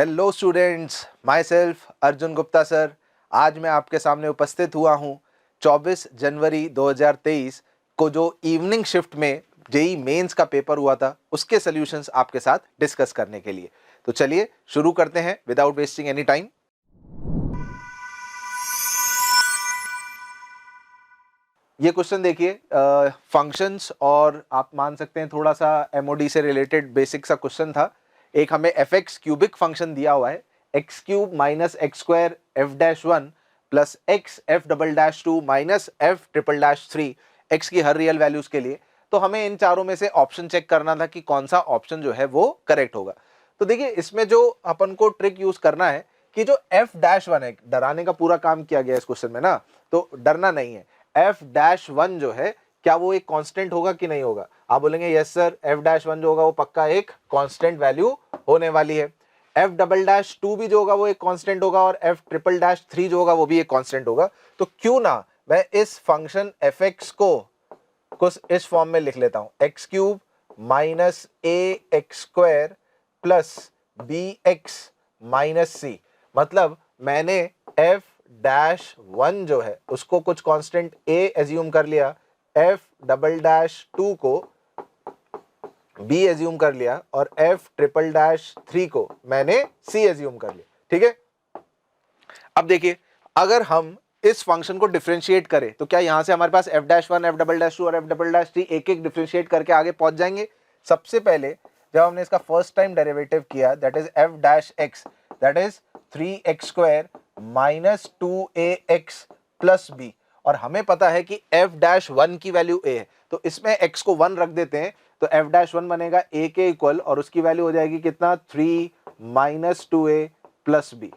Hello students, my self Arjun Gupta sir. आज मैं आपके सामने उपस्थित हुआ हूँ 24 जनवरी 2023 को जो इवनिंग शिफ्ट में जेई मेंस का पेपर हुआ था उसके सॉल्यूशंस आपके साथ डिस्कस करने के लिए। तो चलिए शुरू करते हैं विदाउट वेस्टिंग एनी टाइम। ये क्वेश्चन देखिए, फंक्शंस और आप मान सकते हैं थोड़ा सा एमओडी से रिलेटेड बेसिक सा क्वेश्चन था। एक हमें एफ एक्स क्यूबिक फंक्शन दिया हुआ है, x cube minus x square f dash one plus x f double dash two minus f triple dash three, x की हर रियल वैल्यूज के लिए। तो हमें इन चारों में से ऑप्शन चेक करना था कि कौन सा ऑप्शन जो है वो करेक्ट होगा। तो देखिए, इसमें जो अपन को ट्रिक यूज करना है कि जो एफ डैश वन है, डराने का पूरा काम किया गया इस क्वेश्चन में ना, तो डरना नहीं है। एफ डैश वन जो है क्या वो एक कांस्टेंट होगा कि नहीं होगा? आप बोलेंगे yes sir, F dash one जो होगा वो पक्का एक कांस्टेंट वैल्यू होने वाली है। एफ डबल डैश टू भी जो होगा वो एक कांस्टेंट होगा और एफ ट्रिपल डैश थ्री जो होगा वो भी एक कांस्टेंट होगा। तो क्यों ना मैं इस फंक्शन एफ एक्स को कुछ इस फॉर्म में लिख लेता हूं, x cube minus a x square plus b x minus c. मतलब मैंने एफ डैश वन जो है उसको कुछ कांस्टेंट ए एज्यूम कर लिया, एफ डबल डैश टू को बी एज्यूम कर लिया और एफ ट्रिपल डैश थ्री को मैंने सी एज्यूम कर लिया। ठीक है, अब देखिए, अगर हम इस फंक्शन को डिफरेंशिएट करें तो क्या यहां से हमारे पास f dash one, f double dash two और एफ डबल डैश थ्री एक एक डिफरेंशिएट करके आगे पहुंच जाएंगे? सबसे पहले जब हमने इसका फर्स्ट टाइम डेरिवेटिव किया, that is f dash x, that is three x square minus two a x plus b, और हमें पता है कि एफ डैश वन की वैल्यू ए है, तो इसमें एक्स को वन रख देते हैं, तो एफ डैश वन बनेगा ए के इक्वल और उसकी वैल्यू हो जाएगी कितना, three minus two a plus b.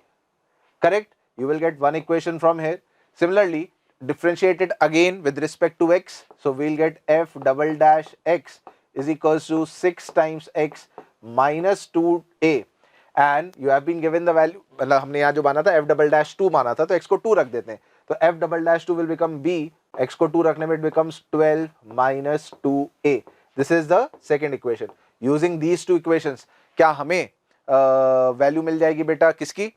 Correct? You will get one equation from here. Similarly, differentiate it again with respect to x. So we'll get f double dash x is equals to 6 times x minus 2a. And you have been given the value, मतलब हमने यहाँ जो माना था f double dash 2 माना था, तो x को 2 रख देते हैं, तो f double dash 2 will become b, x को 2 रखने में it becomes 12 minus 2a. This is the second equation. Using these two equations, क्या हमें वैल्यू मिल जाएगी बेटा किसकी?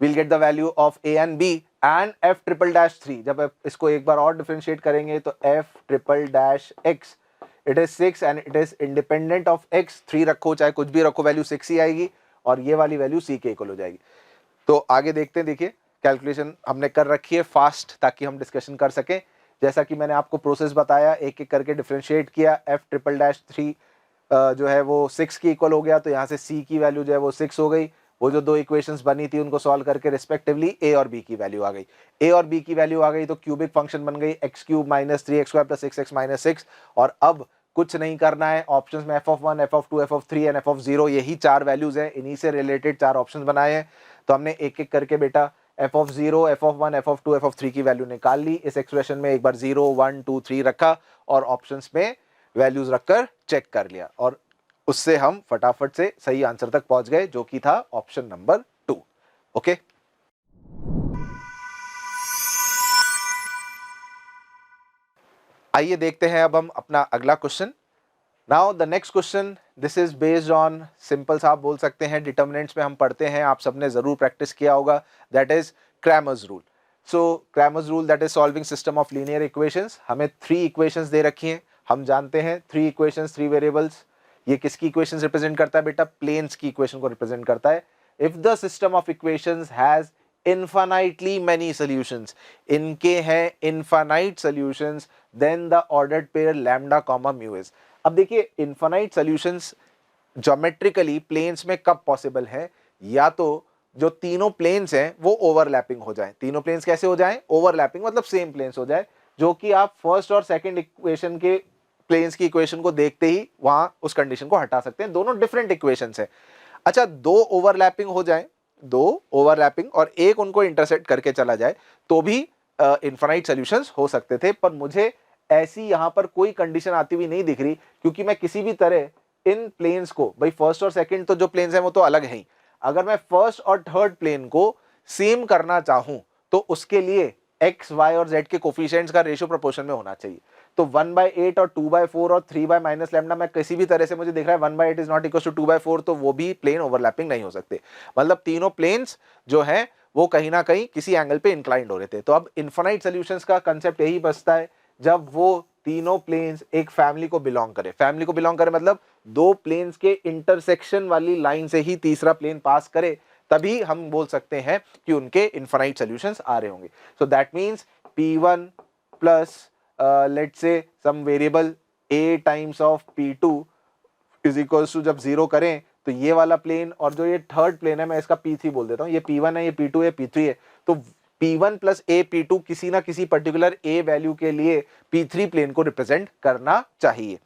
we'll get the value of a and b and f triple dash 3. जब इसको एक बार और डिफरेंशिएट करेंगे तो f triple dash x, it is 6 and it is independent of x. 3 रखो चाहे कुछ भी रखो, वैल्यू 6 ही आएगी और ये वाली वैल्यू c के इक्वल हो जाएगी। तो आगे देखते हैं। देखिए, कैलकुलेशन हमने कर रखी है फास्ट ताकि हम डिस्कशन कर सकें। जैसा कि मैंने आपको प्रोसेस बताया, एक एक करके डिफरेंशिएट किया, f ट्रिपल डैश 3 जो है वो 6 की इक्वल हो गया, तो यहाँ से c की वैल्यू जो है वो 6 हो गई। वो जो दो इक्वेशंस बनी थी उनको सॉल्व करके रिस्पेक्टिवली ए और बी की वैल्यू आ गई। ए और बी की वैल्यू आ गई तो क्यूबिक फंक्शन बन गई x cube minus three x square plus six x minus six. और अब कुछ नहीं करना है, ऑप्शंस में f of one, f of two, f of three and f of zero, यही चार वैल्यूज हैं, इन्हीं से रिलेटेड चार ऑप्शन बनाए हैं। तो हमने एक एक करके बेटा f of zero, f of one, f of two, f of three की वैल्यू निकाल ली। इस एक्सप्रेशन में एक बार 0, 1, 2, 3 रखा और ऑप्शंस में वैल्यूज रखकर चेक कर लिया, और उससे हम फटाफट से सही आंसर तक पहुंच गए जो कि था ऑप्शन नंबर 2। ओके, आइए देखते हैं अब हम अपना अगला question. Now the next question, this is based on simple सा आप बोल सकते हैं डिटर्मिनेंट्स में हम पढ़ते हैं, आप सबने जरूर प्रैक्टिस किया होगा, that is Cramer's rule. So Cramer's rule that is solving system of linear equations. हमें 3 इक्वेशंस दे रखी हैं, हम जानते हैं 3 इक्वेशंस 3 वेरिएबल्स। ये किसकी इक्वेशंस रिप्रेजेंट करता है बेटा? प्लेन्स की इक्वेशन को रिप्रेजेंट करता है। If the system of equations has infinitely many solutions, इनके हैं infinite solutions, then the ordered pair lambda comma mu is। अब देखिए, infinite solutions ज्योमेट्रिकली प्लेन्स में कब पॉसिबल है? या तो जो तीनों प्लेन्स हैं वो ओवरलैपिंग हो जाए। तीनों प्लेन्स कैसे हो जाएं? ओवरलैपिंग, मतलब सेम प्लेन्स हो जाए, जो कि आप फर्स्ट और सेकंड इक्वेशन के प्लेन्स की इक्वेशन को देखते ही वहां उस कंडीशन को हटा सकते हैं। दोनों डिफरेंट इक्वेशंस है। अच्छा, दो ओवरलैपिंग हो जाए, दो ओवरलैपिंग और एक उनको इंटरसेक्ट करके चला जाए तो भी इनफाइनाइट सॉल्यूशंस हो सकते थे, पर मुझे ऐसी यहां पर कोई कंडीशन आती हुई नहीं दिख रही, क्योंकि मैं किसी भी तरह इन प्लेन्स को, भाई फर्स्ट और सेकंड तो जो प्लेन्स हैं वो तो अलग हैं ही, अगर मैं फर्स्ट और थर्ड प्लेन को सेम करना चाहूं तो उसके लिए एक्स, वाई और जेड के कोफिशिएंट्स का रेशियो प्रोपोर्शन में होना चाहिए। तो 1/8 और 2/4 और 3/- लैम्डा में किसी भी तरह से मुझे दिख रहा है 1/8 इज नॉट इक्वल टू 2/4, तो वो भी प्लेन ओवरलैपिंग नहीं हो सकते। मतलब तीनों प्लेन्स जो है वो कहीं ना कहीं किसी एंगल पे इंक्लाइंड हो रहे थे। तो अब इनफाइनाइट सॉल्यूशंस का कंसेप्ट यही बचता है जब वो तीनों प्लेन्स एक फैमिली को बिलोंग करे। फैमिली को बिलोंग करे मतलब दो प्लेन्स के इंटरसेक्शन वाली लाइन से ही तीसरा प्लेन पास करे, तभी हम बोल सकते हैं कि उनके इनफाइनाइट सॉल्यूशंस आ रहे होंगे। So that means P1 plus let's say some variable a times of P2 is equals to, जब जीरो करें तो ये वाला प्लेन और जो ये थर्ड प्लेन है मैं इसका P3 बोल देता हूँ, ये P1 है, ये P2 है, P3 है, तो P1 प्लस a P2 किसी ना किसी पर्टिकुलर a वैल्यू के लिए P3 प्लेन को रिप्रेजेंट करना चाहिए।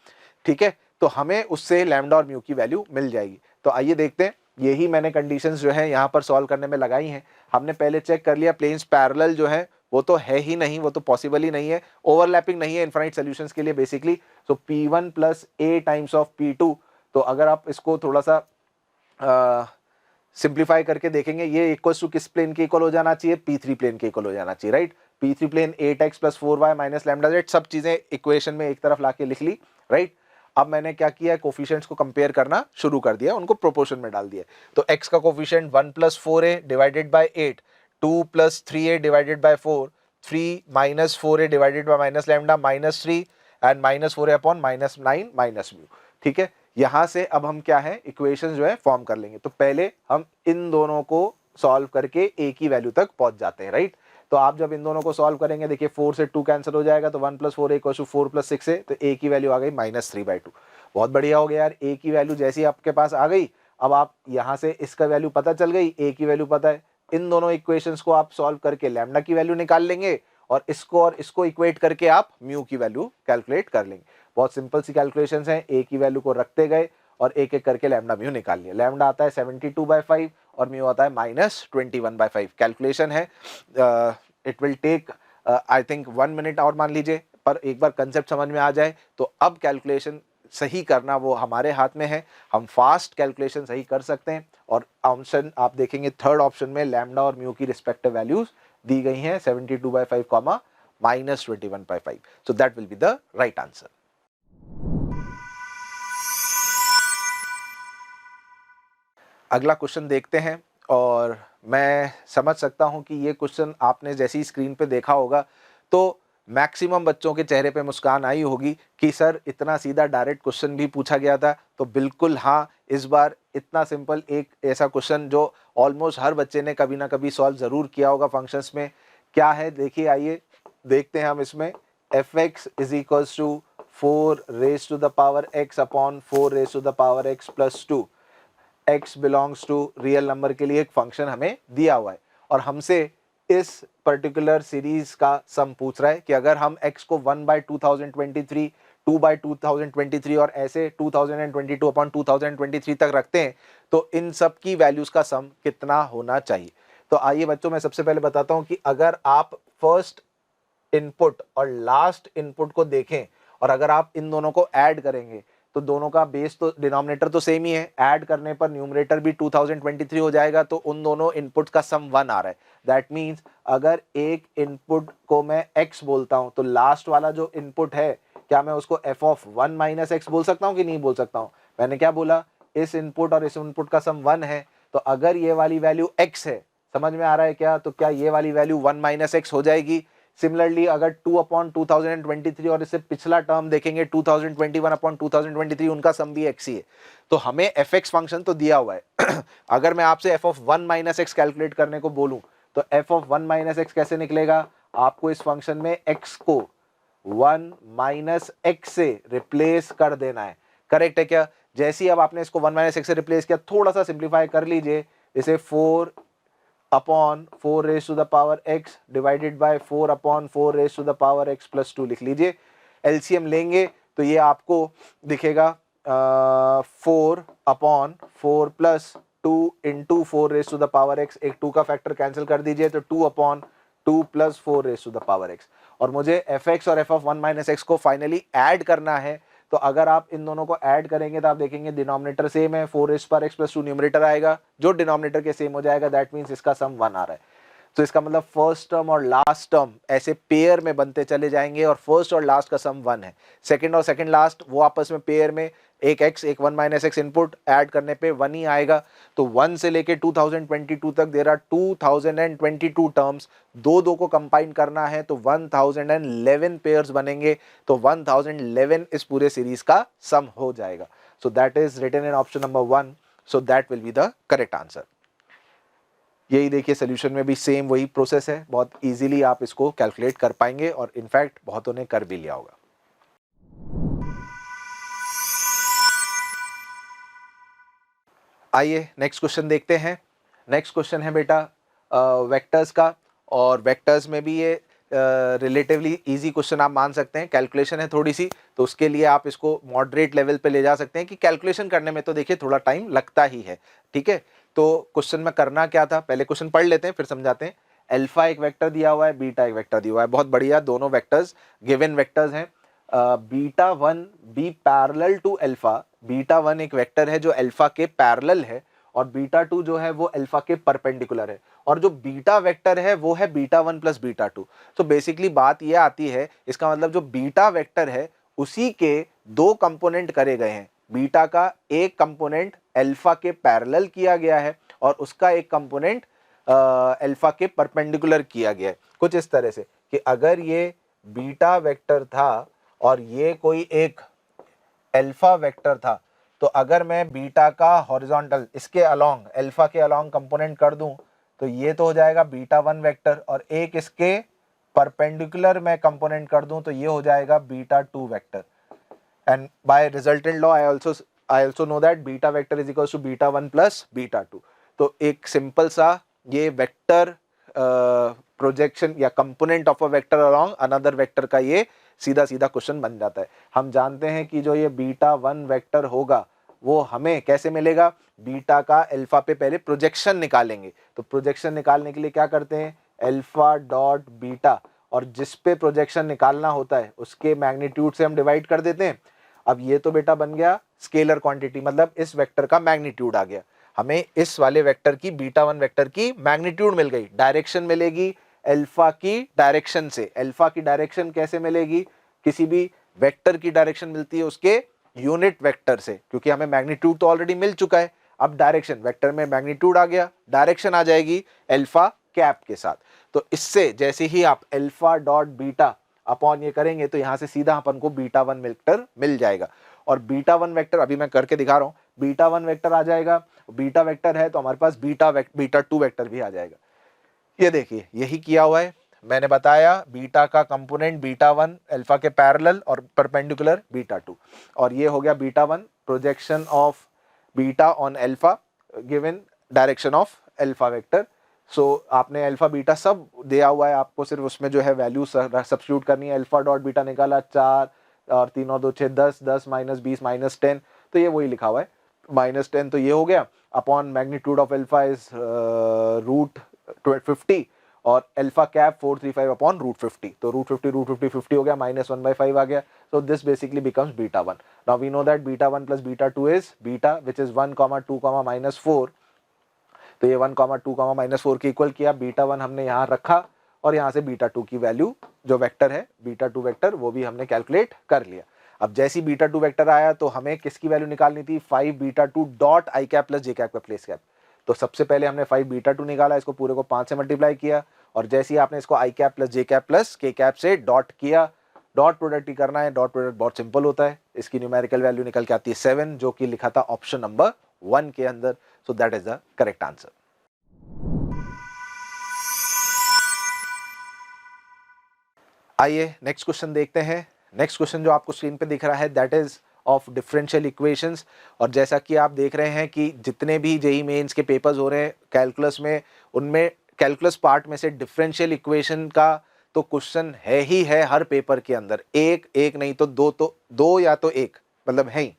ठीक है, तो हमें उससे लैम्डा और म्यू की वैल्यू मिल जाएगी। तो आइए देखते हैं, यही मैंने कंडीशंस जो है यहाँ पर सॉल्व करने में लगाई हैं। हमने पहले चेक कर लिया प्लेन्स पैरेलल जो है वो तो है ही नहीं, वो तो पॉसिबल ही नहीं है, ओवरलैपिंग नहीं है इनफाइनाइट सॉल्यूशंस के लिए basically. So P1 plus a times of P2, तो अगर आप इसको थोड़ा सा सिंप्लीफाई करके देखेंगे, ये इक्वल्स टू किस प्लेन के इक्वल हो जाना चाहिए, P3 प्लेन के इक्वल हो जाना चाहिए, right. P3 plane 8x plus 4y minus lambda z, सब चीजें इक्वेशन में एक तरफ लाके लिख ली, राइट। अब मैंने क्या किया है, कोफिशिएंट्स को कंपेयर करना शुरू कर दिया, उनको प्रोपोर्शन में डाल दिया। तो x का coefficient 1 plus 4a divided by 8, 2 plus 3a divided by 4, 3 minus 4a divided by minus lambda minus 3 and minus 4a upon minus 9 minus mu. ठीक है, यहां से अब हम क्या है इक्वेशन जो है फॉर्म कर लेंगे। तो पहले हम इन दोनों को सॉल्व करके a की वैल्यू तक पहुंच जाते हैं, राइट। तो आप जब इन दोनों को सॉल्व करेंगे, देखिए 4 से 2 कैंसिल हो जाएगा, तो 1 प्लस 4 इक्वल टू 4 प्लस 6 है, तो a की वैल्यू आ गई -3/2। बहुत बढ़िया हो गया यार, a की वैल्यू जैसी आपके पास आ गई, अब आप यहाँ से इसका वैल्यू पता चल गई, a की वैल्यू पता है, इन दोनों इक्वेशंस को आप सॉल्व करके लैम्डा की वैल्यू निकाल लेंगे और इसको इक्वेट करके आप म्यू की वैल्यू कैलकुलेट कर लेंगे। बहुत सिंपल सी कैलकुलेशंस हैं, a की वैल्यू को रखते गए और एक एक करके लैम्डा म्यू निकाल लिया। लैम्डा आता है 72/5 और म्यू आता है -21/5। कैलकुलेशन है, it will take I think 1 minute और मान लीजिए, पर एक बार कंसेप्ट समझ में आ जाए तो अब कैलकुलेशन सही करना वो हमारे हाथ में है, हम फास्ट कैलकुलेशन सही कर सकते हैं। और ऑप्शन आप देखेंगे थर्ड ऑप्शन में लैम्डा और म्यू की रिस्पेक्टिव वैल्यूज दी गई हैं 72/5 comma -21/5। So that will be the right answer. अगला क्वेश्चन देखते हैं, और मैं समझ सकता हूं कि ये क्वेश्चन आपने जैसी स्क्रीन पे देखा होगा तो मैक्सिमम बच्चों के चेहरे पे मुस्कान आई होगी कि सर इतना सीधा डायरेक्ट क्वेश्चन भी पूछा गया था। तो बिल्कुल हाँ, इस बार इतना सिंपल एक ऐसा क्वेश्चन जो ऑलमोस्ट हर बच्चे ने कभी ना कभी सॉल्व जरूर किया होगा फंक्शंस में। क्या है देखिए, आइए देखते हैं हम इसमें। fx is equals to 4 raise to the power x upon 4 raise to the power x plus 2। x belongs to real number के लिए एक फंक्शन हमें दिया हुआ है और हमसे इस पर्टिकुलर सीरीज का सम पूछ रहा है कि अगर हम x को 1/2023, 2/2023 और ऐसे 2022 अपॉन 2023 तक रखते हैं तो इन सब की वैल्यूज का सम कितना होना चाहिए। तो आइए बच्चों, मैं सबसे पहले बताता हूं कि अगर आप फर्स्ट इनपुट और लास्ट इनपुट को देखें और अगर आप इन दोनों को ऐड करेंगे तो दोनों का बेस तो डिनोमिनेटर तो सेम ही है, ऐड करने पर न्यूमरेटर भी 2023 हो जाएगा, तो उन दोनों इनपुट का सम 1 आ रहा है। दैट मींस अगर एक इनपुट को मैं x बोलता हूं तो लास्ट वाला जो इनपुट है क्या मैं उसको f(1 - x) बोल सकता हूं कि नहीं बोल सकता हूं। मैंने क्या बोला, इस इनपुट और इस इनपुट का सम 1 है, तो अगर ये वाली वैल्यू x है, समझ में आ रहा है क्या, तो क्या ये वाली वैल्यू 1 - x हो जाएगी। सिमिलरली अगर 2/2023 और इससे पिछला टर्म देखेंगे 2021/2023, उनका सम भी x ही है, तो हमें fx फंक्शन तो दिया हुआ है अगर मैं आपसे f(1 - x) कैलकुलेट करने को बोलूं तो f(1 - x) कैसे निकलेगा, आपको इस फंक्शन में x को 1 - x से रिप्लेस कर देना है। करेक्ट है क्या। जैसे ही अब आपने इसको 1 - x से रिप्लेस किया, थोड़ा सा सिंप्लीफाई कर लीजिए, इसे 4 upon 4 raise to the power x divided by 4 upon 4 raise to the power x plus 2 लिख लीजिए। एलसीएम लेंगे तो ये आपको दिखेगा 4 upon 4 plus 2 into 4 raise to the power x, एक 2 का फैक्टर कैंसिल कर दीजिए तो 2 upon 2 plus 4 raise to the power x। और मुझे fx और f(1 - x) को फाइनली ऐड करना है, तो अगर आप इन दोनों को ऐड करेंगे तो आप देखेंगे डिनोमिनेटर सेम है, 4 रेज पर x प्लस 2 न्यूमरेटर आएगा, जो डिनोमिनेटर के सेम हो जाएगा, दैट मींस इसका सम 1 आ रहा है। तो इसका मतलब फर्स्ट टर्म और लास्ट टर्म ऐसे पेयर में बनते चले जाएंगे और फर्स्ट और लास्ट का सम 1 है। सेकंड और सेकंड लास्ट वो आपस में पेयर में एक x एक 1 माइनस x इनपुट ऐड करने पे 1 ही आएगा। तो 1 से लेके 2022 तक देर आर 2022 टर्म्स, दो दो को कंबाइन करना है तो 1011 पेयर्स बनेंगे। तो 1011 इस पूरे सीरीज का सम हो जाएगा। So that is written in option number 1, so that will be the correct answer. यही देखिए सोल्यूशन में भी सेम वही प्रोसेस है, बहुत इजीली आप इसको कैलकुलेट कर पाएंगे और इनफैक्ट बहुतों ने कर भी लिया होगा। आइए नेक्स्ट क्वेश्चन देखते हैं। नेक्स्ट क्वेश्चन है बेटा वेक्टर्स का, और वेक्टर्स में भी ये रिलेटिवली इजी क्वेश्चन आप मान सकते हैं। कैलकुलेशन है थोड़ी सी, तो उसके लिए आप इसको मॉडरेट लेवल पे ले जा सकते हैं कि कैलकुलेशन करने में तो देखिए थोड़ा टाइम लगता ही है, ठीक है। तो क्वेश्चन में करना क्या था, पहले क्वेश्चन पढ़ लेते हैं फिर समझाते हैं। अल्फा एक वेक्टर दिया हुआ है, बीटा एक वेक्टर दिया हुआ है, बहुत बढ़िया, दोनों वेक्टर्स गिवन वेक्टर्स हैं। Beta one be parallel to alpha, beta one एक वेक्टर है जो अल्फा के पैरेलल है और बीटा टू जो है वो अल्फा के परपेंडिकुलर है, और जो बीटा वेक्टर है वो है beta one plus beta two. तो बेसिकली बात ये आती है, इसका मतलब जो बीटा वेक्टर है उसी के दो कंपोनेंट करे गए हैं। बीटा का एक कंपोनेंट अल्फा के पैरेलल किया गया है और उसका एक कंपोनेंट अल्फा के परपेंडिकुलर किया गया है। कुछ इस तरह से कि अगर ये बीटा वेक्टर था और ये कोई एक अल्फा वेक्टर था, तो अगर मैं बीटा का हॉरिजॉन्टल इसके अलोंग अल्फा के अलोंग कंपोनेंट कर दूं तो ये तो हो जाएगा बीटा वन वेक्टर, और एक इसके परपेंडिकुलर मैं कंपोनेंट कर दूं तो ये हो जाएगा beta two vector. And by resultant law I also know that beta vector is equals to beta one plus beta two. तो एक सिंपल सा ये वेक्टर प्रोजेक्शन या component of a vector along another vector का ये सीधा सीधा question बन जाता है। हम जानते हैं कि जो ये बीटा वन वेक्टर होगा वो हमें कैसे मिलेगा, बीटा का अल्फा पे पहले प्रोजेक्शन निकालेंगे। तो प्रोजेक्शन निकालने के लिए क्या करते हैं, अल्फा डॉट बीटा, और जिस पे प्रोजेक्शन निकालना होता है उसके मैग्नीट्यूड से हम डिवाइड कर देते हैं। अब ये तो बेटा बन गया स्केलर क्वांटिटी, मतलब इस वेक्टर का मैग्नीट्यूड आ गया। हमें इस वाले वेक्टर की बीटा वन वेक्टर की मैग्नीट्यूड मिल गई, डायरेक्शन मिलेगी अल्फा की डायरेक्शन से। अल्फा की डायरेक्शन कैसे मिलेगी, किसी भी वेक्टर की डायरेक्शन मिलती है उसके यूनिट वेक्टर से, क्योंकि हमें मैग्नीट्यूड तो ऑलरेडी मिल चुका है। अब डायरेक्शन, वेक्टर में मैग्नीट्यूड आ गया, डायरेक्शन आ जाएगी अल्फा कैप के साथ। तो इससे जैसे ही आप अल्फा डॉट बीटा अपॉन ये करेंगे तो यहां से सीधा अपन को बीटा वन वेक्टर मिल जाएगा। और बीटा वन वेक्टर अभी मैं करके दिखा रहा हूं, बीटा वन वेक्टर आ जाएगा, बीटा वेक्टर है तो हमारे पास बीटा टू वेक्टर भी आ जाएगा। ये देखिए यही किया हुआ है, मैंने बताया बीटा का कंपोनेंट बीटा वन अल्फा के पैरेलल और परपेंडिकुलर बीटा टू, और ये हो गया beta one projection of beta on alpha given direction of alpha vector. So आपने अल्फा बीटा सब दिया हुआ है, आपको सिर्फ उसमें जो है वैल्यू सब्स्टिट्यूट करनी है। अल्फा डॉट बीटा निकाला 4 और 3 और 2 6 10, 10 माइनस 20 माइनस 10, तो ये वही लिखा हुआ है माइनस 10, तो ये हो गया upon magnitude of alpha is root 50 और अल्फा कैप 435 अपॉन रूट 50, तो रूट 50 50 हो गया, माइनस 1/5 आ गया। So this basically becomes beta one. Now we know that beta one plus beta two is beta which is 1, 2, -4। तो ये 1, 2, -4 के equal किया, बीटा वन हमने यहाँ रखा और यहाँ से बीटा टू की वैल्यू जो वेक्टर है बीटा टू वेक्टर वो भी हमने कैलकुलेट कर लिया। अब जैसी बीटा टू वेक्टर आया तो हमें किसकी वैल्यू निकालनी थी, 5 beta two dot I cap plus J cap का प्लेस कैप। तो सबसे पहले हमने 5 बीटा टू निकाला, इसको पूरे को 5 से मल्टीप्लाई किया, और जैसे ही आपने इसको आई कैप प्लस जे कैप प्लस के कैप से डॉट किया, डॉट प्रोडक्ट ही करना है। डॉट प्रोडक्ट बहुत सिंपल होता है, इसकी न्यूमेरिकल वैल्यू निकल के आती है 7, जो कि लिखा था ऑप्शन नंबर 1 के अंदर। सो that is the correct answer. आइए नेक्स्ट क्वेश्चन देखते हैं। नेक्स्ट क्वेश्चन जो आपको स्क्रीन पे दिख रहा है that is of differential equations. और जैसा कि आप देख रहे हैं कि जितने भी जेईई मेंस के पेपर्स हो रहे हैं कैलकुलस में, उनमें कैलकुलस पार्ट में से डिफरेंशियल इक्वेशन का तो क्वेश्चन है ही है हर पेपर के अंदर, एक नहीं तो दो या तो एक, मतलब है ही।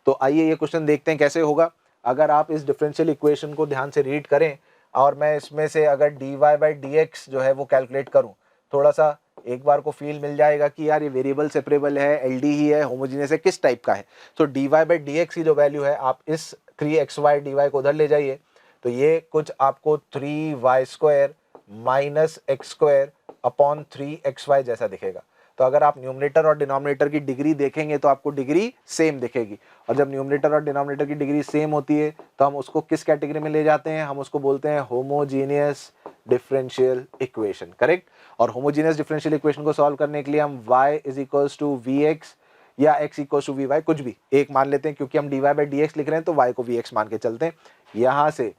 तो आइए ये क्वेश्चन देखते हैं कैसे होगा। अगर आप इस डिफरेंशियल इक्वेशन को ध्यान से रीड करें और मैं इसमें से अगर dy/dx जो है वो कैलकुलेट करूं, थोड़ा सा एक बार को फील मिल जाएगा कि यार ये वेरिएबल सेपरेबल है, एलडी ही है, होमोजेनियस है, किस टाइप का है। तो dy/dx की जो वैल्यू है, आप इस 3xy dy को उधर ले जाइए तो ये कुछ आपको 3y² minus x square upon 3xy जैसा दिखेगा। तो अगर आप न्यूमरेटर और डिनोमिनेटर की डिग्री देखेंगे तो आपको डिग्री सेम दिखेगी, और जब न्यूमरेटर और डिनोमिनेटर की डिग्री सेम होती है तो हम उसको किस कैटेगरी में ले जाते हैं, हम उसको बोलते हैं होमोजीनियस डिफरेंशियल इक्वेशन, करेक्ट। और होमोजीनियस डिफरेंशियल इक्वेशन को सॉल्व करने के लिए हम y is equals to vx या x इक्वल्स टू vy, कुछ भी एक मान लेते हैं, क्योंकि हम dy बाई dx लिख रहे हैं तो y को vx मान के चलते हैं। यहाँ से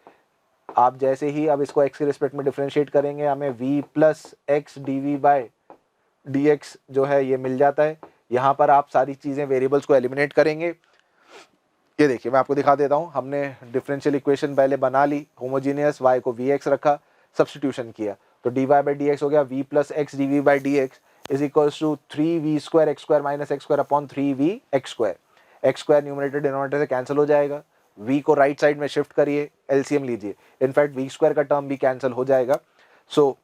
आप जैसे ही अब इसको x के रिस्पेक्ट में डिफरेंशिएट करेंगे, हमें v plus x d by dx जो है ये मिल जाता है। यहाँ पर आप सारी चीज़ें वेरिएबल्स को एलिमिनेट करेंगे। ये देखिए मैं आपको दिखा देता हूँ, हमने डिफरेंशियल इक्वेशन पहले बना ली, होमोजीनियस y को vx रखा, सब्स्टिट्यूशन किया, तो dy बाई dx हो गया v plus x d by dx is equals to 3v square x square minus x square upon 3v x square. X square numerator denominator से cancel हो जाएगा, v को right side में shift करिए, LCM लीजिए, in fact v square का term भी cancel हो जाएगा। सो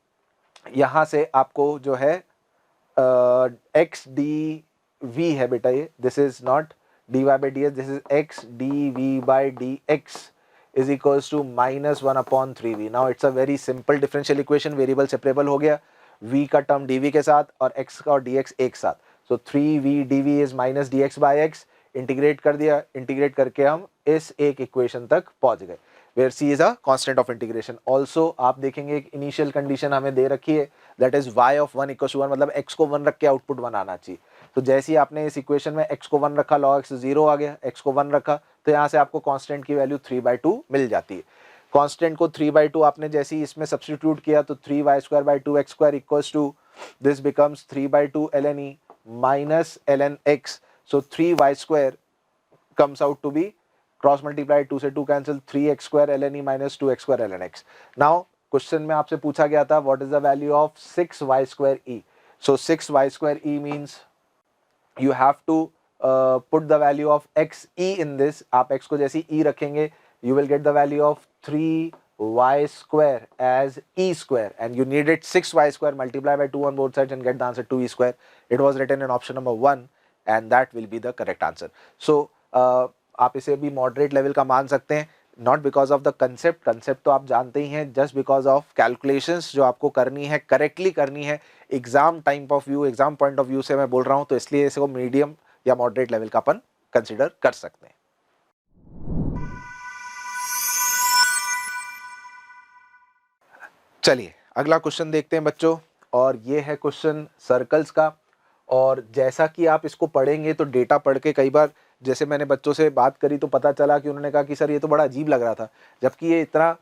यहाँ से आपको जो है एक्स डी वी है बेटा, ये this is not d y by d s, this is x d v by d x is equals to minus 1 upon 3v। Now it's a very simple differential equation, variable separable हो गया, v का term dv के साथ और x का और dx एक साथ, सो 3v dv is minus dx by x, integrate कर दिया, इंटीग्रेट करके हम इस एक इक्वेशन तक पहुंच गए where c is a constant of integration। also आप देखेंगे एक इनिशियल कंडीशन हमें दे रखी है, that is y of 1 equals to 1, मतलब x को 1 रख के आउटपुट 1 आना चाहिए। तो जैसे ही आपने इस इक्वेशन में x को 1 रखा, log x 0 आ गया, x को 1 रखा, तो यहाँ से आपको कांस्टेंट की वैल्यू 3/2 मिल जाती है। कांस्टेंट को 3/2 आपने जैसे ही इसमें सब्स्टिट्यूट किया तो 3y square by 2x square equals to this becomes 3/2 ln e minus ln x, so 3y square comes out to be cross multiply 2 से 2 cancel, 3x square ln e minus 2x square ln x। Now question में आपसे पूछा गया था what is the value of 6y square e, so 6y square e means you have to put the value of x e in this. आप x को जैसे e रखेंगे you will get the value of 3y square as e square, and you needed 6y square, multiply by 2 on both sides and get the answer 2e square. It was written in option number 1 and that will be the correct answer. So आप इसे भी moderate level का मान सकते हैं, not because of the concept तो आप जानते ही हैं, just because of calculations जो आपको करनी है, correctly करनी है, exam time of view, exam point of view से मैं बोल रहा हूँ, तो इसलिए इसको medium या moderate level का अपन consider कर सकते हैं। चलिए अगला क्वेश्चन देखते हैं बच्चों, और ये है क्वेश्चन सर्कल्स का। और जैसा कि आप इसको पढ़ेंगे तो डेटा पढ़ के कई बार जैसे मैंने बच्चों से बात करी तो पता चला कि उन्होंने कहा कि सर ये तो बड़ा अजीब लग रहा था, जबकि ये इतना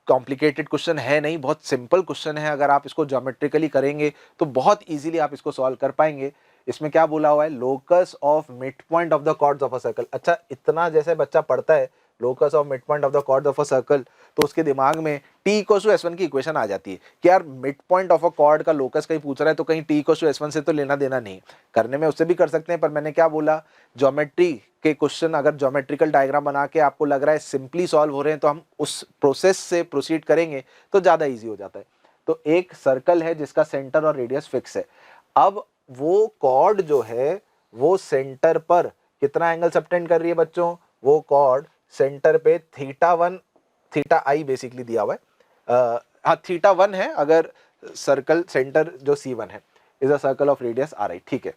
कॉम्प्लिकेटेड क्वेश्चन है नहीं, बहुत सिंपल क्वेश्चन है। अगर आप इसको ज्योमेट्रिकली करेंगे तो बहुत ईजिली आप इसको सॉल्व कर पाएंगे। इसमें क्या बोला हुआ है, locus of mid point of the chords of a circle. अच्छा, इतना जैसे बच्चा पढ़ता है locus of mid point of the chord of a circle, तो उसके दिमाग में t इक्वल्स टू s1 की इक्वेशन आ जाती है कि यार mid point of a cord का लोकस कहीं पूछ रहा है तो कहीं t इक्वल्स टू s1 से तो लेना देना नहीं। करने में उससे भी कर सकते हैं, पर मैंने क्या बोला, ज्योमेट्री के क्वेश्चन अगर ज्योमेट्रिकल डायग्राम बना के आपको लग रहा है सिंपली सॉल्व हो रहे हैं तो हम उस प्रोसेस से प्रोसीड करेंगे तो ज़्यादा ईजी हो जाता है। तो एक सर्कल है जिसका सेंटर और रेडियस फिक्स है। अब वो कॉर्ड जो है वो सेंटर पर कितना एंगल सबटेंड कर रही है बच्चों, वो कॉर्ड सेंटर पे θ1 θi बेसिकली दिया हुआ है, हाँ θ1 है अगर सर्कल सेंटर जो C1 है is a circle of radius ri, ठीक है।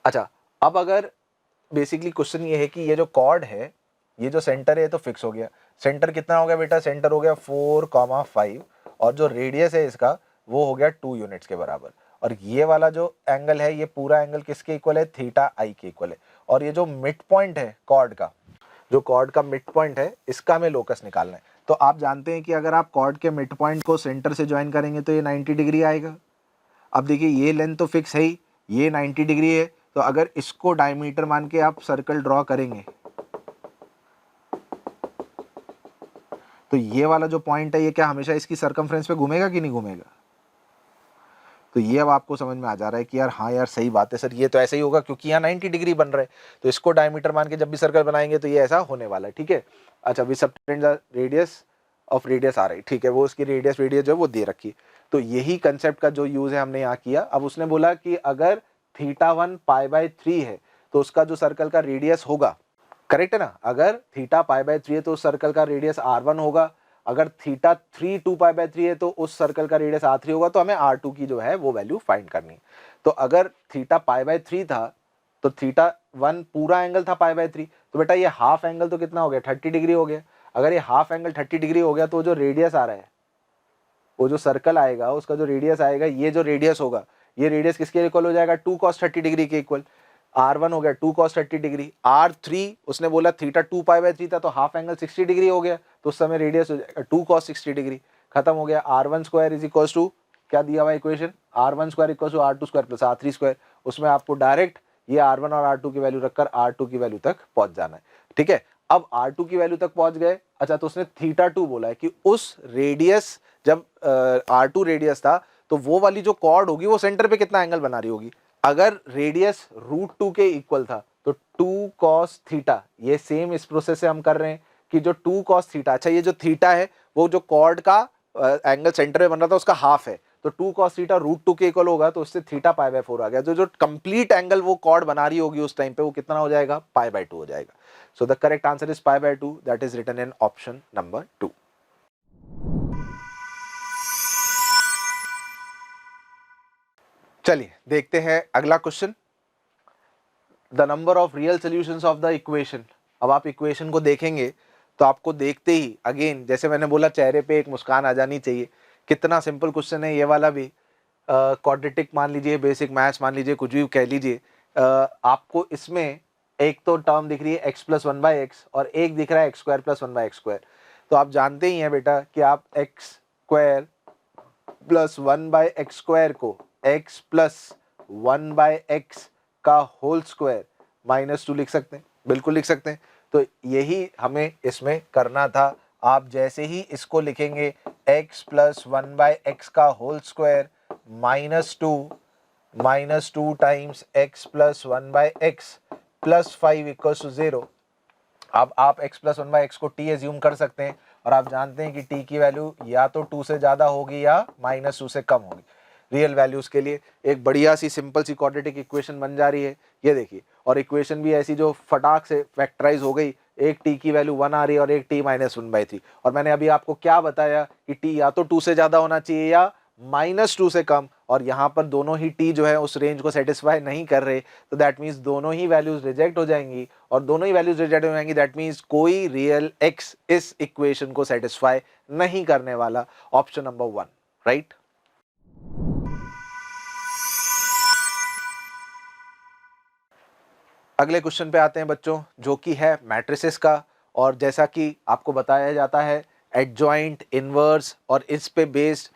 अच्छा, अब अगर बेसिकली क्वेश्चन ये है कि ये जो कॉर्ड है, ये जो सेंटर है, तो फिक्स हो गया। सेंटर कितना हो गया बेटा, सेंटर हो गया 4,5 और जो रेडियस है इसका वो हो गया 2 यूनिट्स के बराबर। और ये वाला जो एंगल है ये पूरा एंगल किसके इक्वल है, θi के इक्वल है। और ये जो मिड पॉइंट है कॉर्ड का, जो कॉर्ड का मिड पॉइंट है, इसका हमें लोकस निकालना है। तो आप जानते हैं कि अगर आप कॉर्ड के मिड पॉइंट को सेंटर से ज्वाइन करेंगे तो ये 90 डिग्री आएगा। अब देखिए ये लेंथ तो फिक्स है ही, ये 90 डिग्री है, तो अगर इसको डायमीटर मान के आप सर्कल ड्रॉ करेंगे तो ये वाला जो पॉइंट है ये क्या हमेशा इसकी सर्कमफ्रेंस पे घूमेगा कि नहीं घूमेगा। तो ये अब आपको समझ में आ जा रहा है कि यार हाँ यार सही बात है सर, ये तो ऐसे ही होगा क्योंकि यहाँ 90 डिग्री बन रहा है, तो इसको डायमीटर मान के जब भी सर्कल बनाएंगे तो ये ऐसा होने वाला है, ठीक है। अच्छा, we subtend the radius of radius आ रही, ठीक है, वो उसकी रेडियस जो है वो दे रखी। तो यही कंसेप्ट का जो यूज है हमने यहाँ किया। अब उसने बोला कि अगर θ1 π/3 है तो उसका जो सर्कल का रेडियस होगा, करेक्ट है ना, अगर θ π/3 है तो उस सर्कल का रेडियस r1 होगा, अगर थीटा 3 2π/3 है तो उस सर्कल का रेडियस r3 होगा, तो हमें r2 की जो है वो वैल्यू फाइंड करनी है। तो अगर थीटा π/3 था तो थीटा 1 पूरा एंगल था π/3, तो बेटा ये हाफ एंगल तो कितना हो गया, 30 डिग्री हो गया। अगर ये हाफ एंगल 30 डिग्री हो गया तो जो रेडियस आ रहा है, वो जो सर्कल आएगा उसका जो रेडियस आएगा, ये जो रेडियस होगा, ये रेडियस किसके इक्वल हो जाएगा, 2 cos 30 डिग्री के इक्वल। r1 हो गया 2 cos 30 डिग्री, r3 उसने बोला थीटा 2π/3 था तो हाफ एंगल 60 डिग्री हो गया, तो उस समय रेडियस हो जाएगा 2 cos 60 डिग्री। खत्म हो गया। r1 square is equal to क्या दिया हुआ equation, r1 square equal to r2 square plus r3 square. उसमें आपको डायरेक्ट ये r1 और r2 की वैल्यू रखकर r2 की वैल्यू तक पहुंच जाना है। ठीक है, अब r2 की वैल्यू तक पहुंच गए। अच्छा, तो उसने थीटा 2 बोला है कि उस रेडियस, जब r2 रेडियस था तो वो वाली जो कॉर्ड होगी वो सेंटर पे कितना एंगल बना रही होगी। अगर रेडियस √2 के इक्वल था तो 2 cos थीटा, ये सेम इस प्रोसेस से हम कर रहे हैं कि जो 2 cos थीटा, अच्छा ये जो थीटा है वो जो कॉर्ड का एंगल सेंटर में बन रहा था उसका हाफ है, तो 2 cos थीटा √2 के इक्वल होगा, तो उससे थीटा π/4 आ गया। तो जो कंप्लीट एंगल वो कॉर्ड बना रही होगी उस टाइम पे वो कितना हो जाएगा, π/2 हो जाएगा। So the correct answer is π/2, that is written in option number 2। चलिए देखते हैं अगला question, the number of real solutions of the equation. अब आप इक्वेशन को देखेंगे तो आपको देखते ही अगेन जैसे मैंने बोला चेहरे पे एक मुस्कान आ जानी चाहिए। कितना सिंपल क्वेश्चन है ये वाला भी, क्वाड्रेटिक मान लीजिए, बेसिक मैथ्स मान लीजिए, कुछ भी कह लीजिए। आपको इसमें एक तो टर्म दिख रही है x + 1/x और एक दिख रहा है x² + 1/x²। तो आप जानते ही हैं बेटा कि आप x² + 1/x² को x + 1/x का होल स्क्वायर -2 लिख सकते हैं, बिल्कुल लिख सकते हैं। तो यही हमें इसमें करना था। आप जैसे ही इसको लिखेंगे x + 1/x का whole square -2 times x + 1/x + 5 = 0। अब आप x + 1/x को t एज्यूम कर सकते हैं और आप जानते हैं कि t की वैल्यू या तो 2 से ज़्यादा होगी या -2 से कम होगी। रियल वैल्यूज के लिए एक बढ़िया सी सिंपल सी क्वाड्रेटिक इक्वेशन बन जा रही है, ये देखिए। और इक्वेशन भी ऐसी जो फटाक से फैक्टराइज हो गई, एक t की वैल्यू 1 आ रही है और एक t - 1/3। और मैंने अभी आपको क्या बताया कि t या तो 2 से ज़्यादा होना चाहिए या -2 से कम, और यहाँ पर दोनों ही t जो है उस रेंज को सेटिस्फाई नहीं कर रहे, तो दैट मीन्स दोनों ही वैल्यूज रिजेक्ट हो जाएंगी। और दोनों ही वैल्यूज रिजेक्ट हो जाएंगी, दैट मीन्स कोई रियल x इस इक्वेशन को सेटिस्फाई नहीं करने वाला। Option number 1 right. अगले क्वेश्चन पे आते हैं बच्चों, जो कि है मैट्रिसेस का। और जैसा कि आपको बताया जाता है एडजॉइंट, इनवर्स और इस पे बेस्ड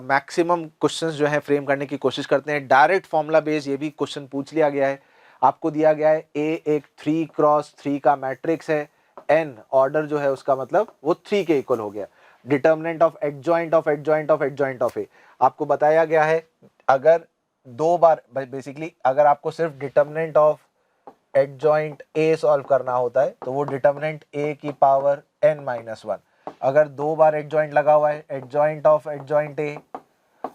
मैक्सिमम क्वेश्चंस जो है फ्रेम करने की कोशिश करते हैं। डायरेक्ट फॉर्मूला बेस्ड ये भी क्वेश्चन पूछ लिया गया है। आपको दिया गया है ए एक 3x3 का मैट्रिक्स है, n ऑर्डर जो है उसका मतलब वो 3 के इक्वल हो गया। Determinant of adjoint of adjoint of adjoint of A आपको बताया गया है। अगर दो बार बेसिकली अगर आपको सिर्फ determinant of adjoint A solve करना होता है तो वो डिटर्मिनेंट ए की पावर n-1। अगर दो बार एडजॉइंट लगा हुआ है एडजॉइंट ऑफ एडजॉइंट ए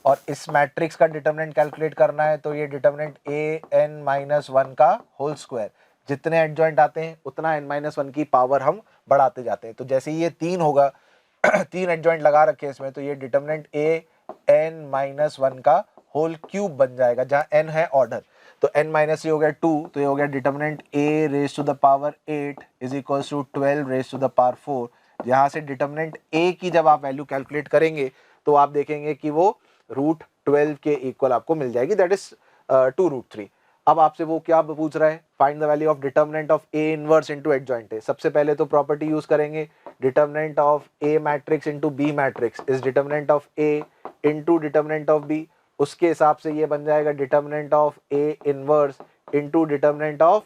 और इस मैट्रिक्स का डिटर्मिनेंट कैलकुलेट करना है तो ये डिटर्मिनेंट ए n-1 का होल स्क्वायर। जितने एडजॉइंट आते हैं उतना n-1 की पावर हम बढ़ाते जाते हैं। तो जैसे ही ये 3 होगा 3 एडजॉइंट लगा रखे हैं इसमें, तो ये डिटर्मिनेंट ए n-1 का होल क्यूब बन जाएगा, जहाँ n है ऑर्डर। तो n- ये हो गया 2, तो ये हो गया determinant a raise to the power 8 is equals to 12 raise to the power 4। यहाँ से डिटर्मिनेंट a की जब आप वैल्यू कैलकुलेट करेंगे तो आप देखेंगे कि वो √12 के इक्वल आपको मिल जाएगी, दैट इज 2√3। अब आपसे वो क्या पूछ रहा है, find the value of determinant of a inverse into adjoint a। सबसे पहले तो प्रॉपर्टी यूज करेंगे, determinant of a matrix into b matrix is determinant of a into determinant of b। उसके हिसाब से ये बन जाएगा determinant of a inverse into determinant of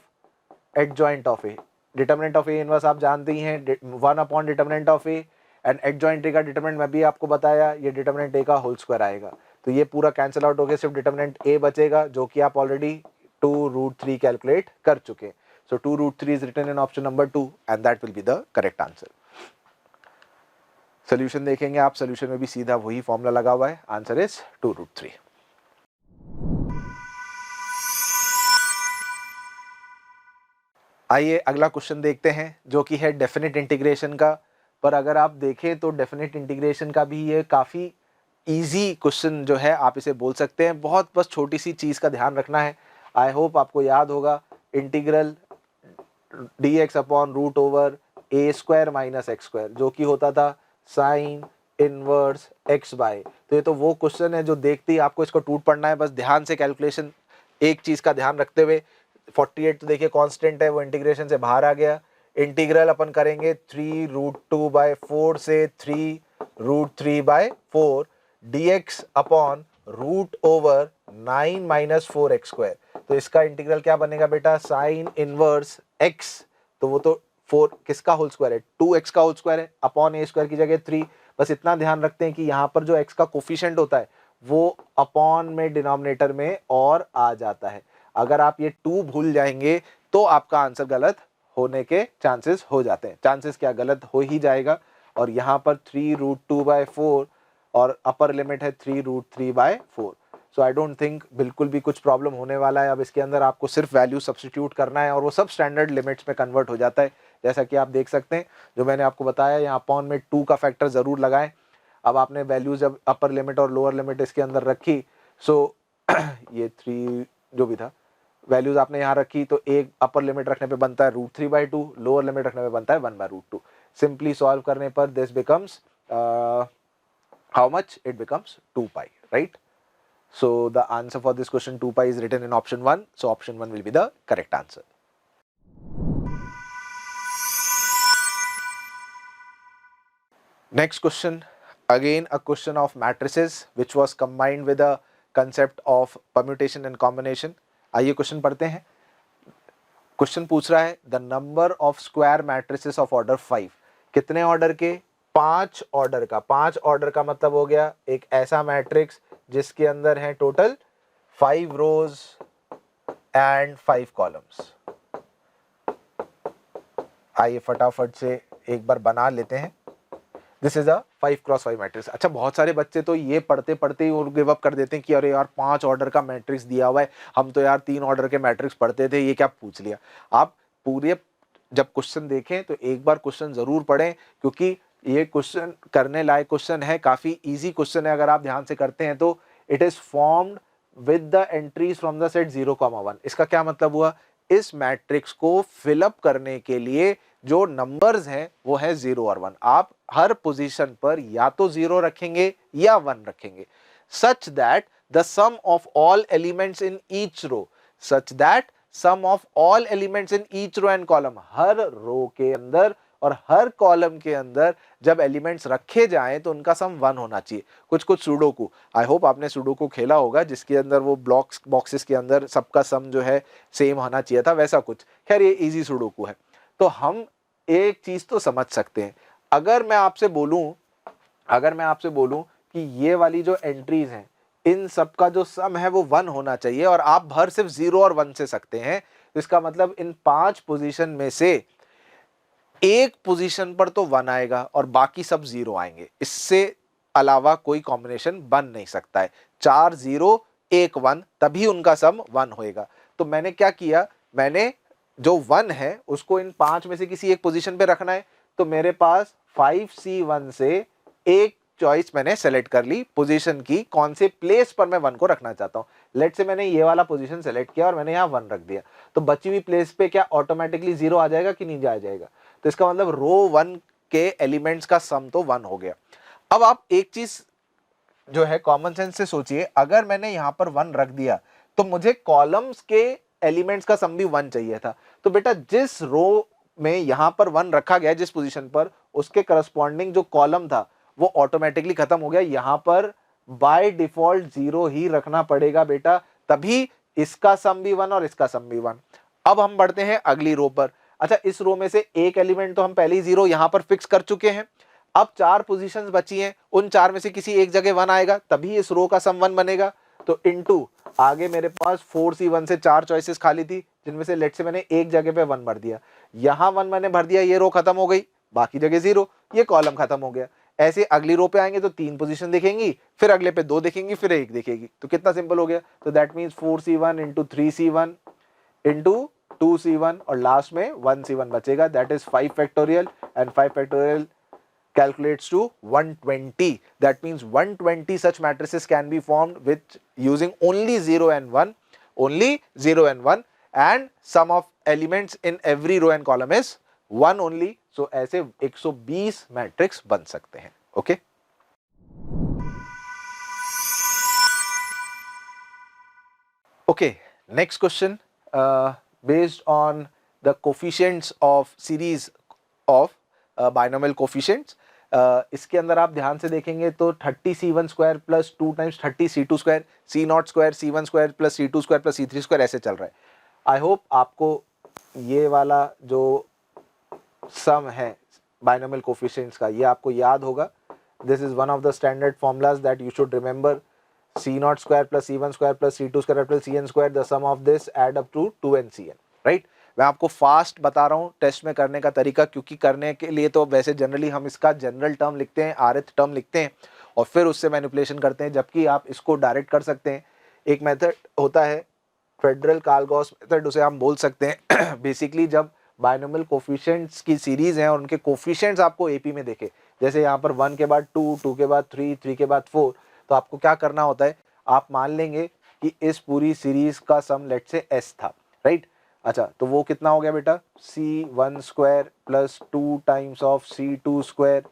adjoint of a। Determinant of a inverse आप जानते ही हैं 1 upon determinant of a, and adjoint a का डिटर्मिनेंट मैं भी आपको बताया, ये डिटर्मिनेंट a का होल स्क्वायर आएगा। तो ये पूरा कैंसिल आउट हो गया, सिर्फ डिटर्मिनेंट a बचेगा जो कि आप ऑलरेडी 2√3 कैलकुलेट कर चुके। So 2√3 is written in option number 2 and that will be the correct answer. Solution देखेंगे आप, सोल्यूशन में भी सीधा वही फॉर्मूला लगा हुआ है, आंसर इज 2√3। आइए अगला क्वेश्चन देखते हैं जो कि है डेफिनेट इंटीग्रेशन का। पर अगर आप देखें तो डेफिनेट इंटीग्रेशन का भी ये काफ़ी इजी क्वेश्चन जो है आप इसे बोल सकते हैं। बहुत बस छोटी सी चीज़ का ध्यान रखना है। आई होप आपको याद होगा integral dx upon root over a square minus x square, जो कि होता था साइन इनवर्स x बाय। तो ये तो वो क्वेश्चन है जो देखते ही आपको इसको टूट पड़ना है। बस ध्यान से कैलकुलेशन, एक चीज़ का ध्यान रखते हुए। 48 तो देखिए कांस्टेंट है, वो इंटीग्रेशन से बाहर आ गया। इंटीग्रल अपन करेंगे 3√2/4 से 3√3/4 dx upon root over 9 minus 4x square. तो इसका इंटीग्रल क्या बनेगा बेटा, साइन इनवर्स x, तो वो तो 4 किसका होल स्क्वायर है, 2x का होल स्क्वायर है, अपॉन ए स्क्वायर की जगह 3। बस इतना ध्यान रखते हैं कि यहाँ पर जो x का कोफिशिएंट होता है वो अपॉन में डिनोमिनेटर में और आ जाता है। अगर आप ये 2 भूल जाएंगे तो आपका आंसर गलत होने के चांसेस हो जाते हैं। चांसेस क्या, गलत हो ही जाएगा। और यहाँ पर 3√2/4 और अपर लिमिट है 3√3/4। सो आई डोंट थिंक बिल्कुल भी कुछ प्रॉब्लम होने वाला है। अब इसके अंदर आपको सिर्फ वैल्यू सब्स्टिट्यूट करना है और वो सब स्टैंडर्ड लिमिट्स में कन्वर्ट हो जाता है, जैसा कि आप देख सकते हैं। जो मैंने आपको बताया, यहाँ अपॉन में 2 का फैक्टर ज़रूर लगाएं। अब आपने वैल्यू जब अपर लिमिट और लोअर लिमिट इसके अंदर रखी, सो ये 3 जो भी था वैल्यूज आपने यहाँ रखी, तो एक अपर लिमिट रखने पे बनता है √3/2, लोअर लिमिट रखने पे बनता है 1/√2। सिंपली सॉल्व करने पर this becomes how much, it becomes 2π, right? So the answer for this question 2π is written in option 1. So option 1 will be the correct answer. Next question, again a question of matrices which was combined with the concept of permutation and combination. आइए question पढ़ते हैं। Question पूछ रहा है the number of square matrices of order 5। कितने order के, 5 order का। 5 order का मतलब हो गया एक ऐसा मैट्रिक्स जिसके अंदर है टोटल 5 रोज एंड 5 कॉलम्स। आइए फटाफट से एक बार बना लेते हैं। This is a 5x5 matrix. अच्छा, बहुत सारे बच्चे तो ये पढ़ते पढ़ते ही और गिव अप कर देते हैं कि अरे यार 5 ऑर्डर का मैट्रिक्स दिया हुआ है, हम तो यार 3 ऑर्डर के मैट्रिक्स पढ़ते थे, ये क्या पूछ लिया। आप पूरे जब क्वेश्चन देखें तो एक बार क्वेश्चन जरूर पढ़ें, क्योंकि ये क्वेश्चन करने लायक क्वेश्चन है, काफी इजी क्वेश्चन है। अगर आप ध्यान से करते हैं तो it is formed with the entries from the set 0,1। इसका क्या मतलब हुआ, इस मैट्रिक्स को फिलअप करने के लिए जो नंबर्स हैं वो है 0 और 1। आप हर पोजीशन पर या तो 0 रखेंगे या 1 रखेंगे, such that the sum of all elements in each row, such that sum of all elements in each row and column, हर रो के अंदर और हर कॉलम के अंदर जब एलिमेंट्स रखे जाएं तो उनका सम 1 होना चाहिए। कुछ कुछ सुडोकू, आई होप आपने सुडोकू खेला होगा जिसके अंदर वो बॉक्सेस के अंदर सबका सम जो है सेम होना चाहिए था, वैसा कुछ। खैर ये इजी सुडोकू है। तो हम एक चीज तो समझ सकते हैं, अगर मैं आपसे बोलूं कि ये वाली जो एंट्रीज हैं इन सब का जो सम है वो 1 होना चाहिए और आप भर सिर्फ 0 और 1 से सकते हैं, तो इसका मतलब इन 5 पोजीशन में से एक पोजीशन पर तो 1 आएगा और बाकी सब 0 आएंगे। इससे अलावा कोई कॉम्बिनेशन बन नहीं सकता है। 4 0 1 1 तभी उनका सम 1 होएगा। तो मैंने क्या किया, मैंने जो 1 है उसको इन 5 में से किसी एक पोजीशन पे रखना है, तो मेरे पास 5C1 से एक चॉइस मैंने सेलेक्ट कर ली पोजीशन की, कौन से प्लेस पर मैं 1 को रखना चाहता हूं। लेट से मैंने ये वाला पोजीशन सेलेक्ट किया और मैंने यहाँ 1 रख दिया, तो बची हुई प्लेस पे क्या ऑटोमेटिकली 0 आ जाएगा कि नहीं जाएगा। तो इसका मतलब रो 1 के एलिमेंट्स का सम तो 1 हो गया। अब आप एक चीज जो है कॉमन सेंस से सोचिए, अगर मैंने यहाँ पर 1 रख दिया तो मुझे कॉलम्स के एलिमेंट्स का सम भी 1 चाहिए था। तो बेटा जिस रो में यहाँ पर 1 रखा गया जिस पोजीशन पर, उसके करस्पॉन्डिंग जो कॉलम था वो ऑटोमेटिकली खत्म हो गया। यहाँ पर बाय डिफॉल्ट 0 ही रखना पड़ेगा बेटा, तभी इसका सम भी 1 और इसका सम भी 1। अब हम बढ़ते हैं अगली रो पर। अच्छा, इस रो में से एक एलिमेंट तो हम पहले ही 0 यहां पर फिक्स कर चुके हैं। अब 4 पोजीशंस बची हैं, उन 4 में से किसी एक जगह 1 आएगा तभी इस रो का सम 1 बनेगा। तो इनटू आगे मेरे पास 4C1 से 4 चॉइसेस खाली थी, जिनमें से लेट से मैंने एक जगह पे 1 भर दिया, यहां 1 मैंने भर दिया, ये रो खत्म हो गई, बाकी जगह 0, ये कॉलम खत्म हो गया। ऐसे अगली रो पे आएंगे तो 3 पोजीशन दिखेंगी, फिर अगले पे 2 दिखेंगी, फिर 1 दिखेगी। तो कितना सिंपल हो गया। तो that means 4C1 into 3C1 into 2C1 और लास्ट में 1C1 बचेगा, that is 5 factorial. And 5 factorial calculates to 120. That means 120 such matrices can be formed with using only 0 and 1, only 0 and 1, and sum of elements in every row and column is 1 only. So ऐसे 120 matrix बन सकते हैं. Okay Okay, next question, based on the coefficients of series of binomial coefficients. इसके अंदर आप ध्यान से देखेंगे तो 30c1 square plus 2 times 30c2 square, c0 square c1 square plus c2 square plus c3 square ऐसे चल रहा है. आई होप आपको ये वाला जो सम है बाइनोमियल कोफिशिएंट्स का ये आपको याद होगा. This is one of the standard formulas that you should remember. c0 square plus c1 square plus c2 square plus cn square, the sum of this add up to 2n cn, right? मैं आपको fast बता रहा हूँ test में करने का तरीका, क्योंकि करने के लिए तो वैसे जनरली हम इसका जनरल टर्म लिखते हैं, rth टर्म लिखते हैं और फिर उससे मैनिपुलेशन करते हैं, जबकि आप इसको डायरेक्ट कर सकते हैं. एक मेथड होता है फेडरल कालगॉस मेथड, उसे हम बोल सकते हैं. बेसिकली जब बाइनोमियल कोफिशिएंट्स की सीरीज हैं और उनके कोफिशिएंट्स आपको एपी में देखे, जैसे यहाँ पर 1 के बाद 2, 2 के बाद 3, 3 के बाद 4, तो आपको क्या करना होता है, आप मान लेंगे कि इस पूरी सीरीज का सम लेट से s था, राइट? अच्छा, तो वो कितना हो गया बेटा, c1 square plus 2 times of c2 square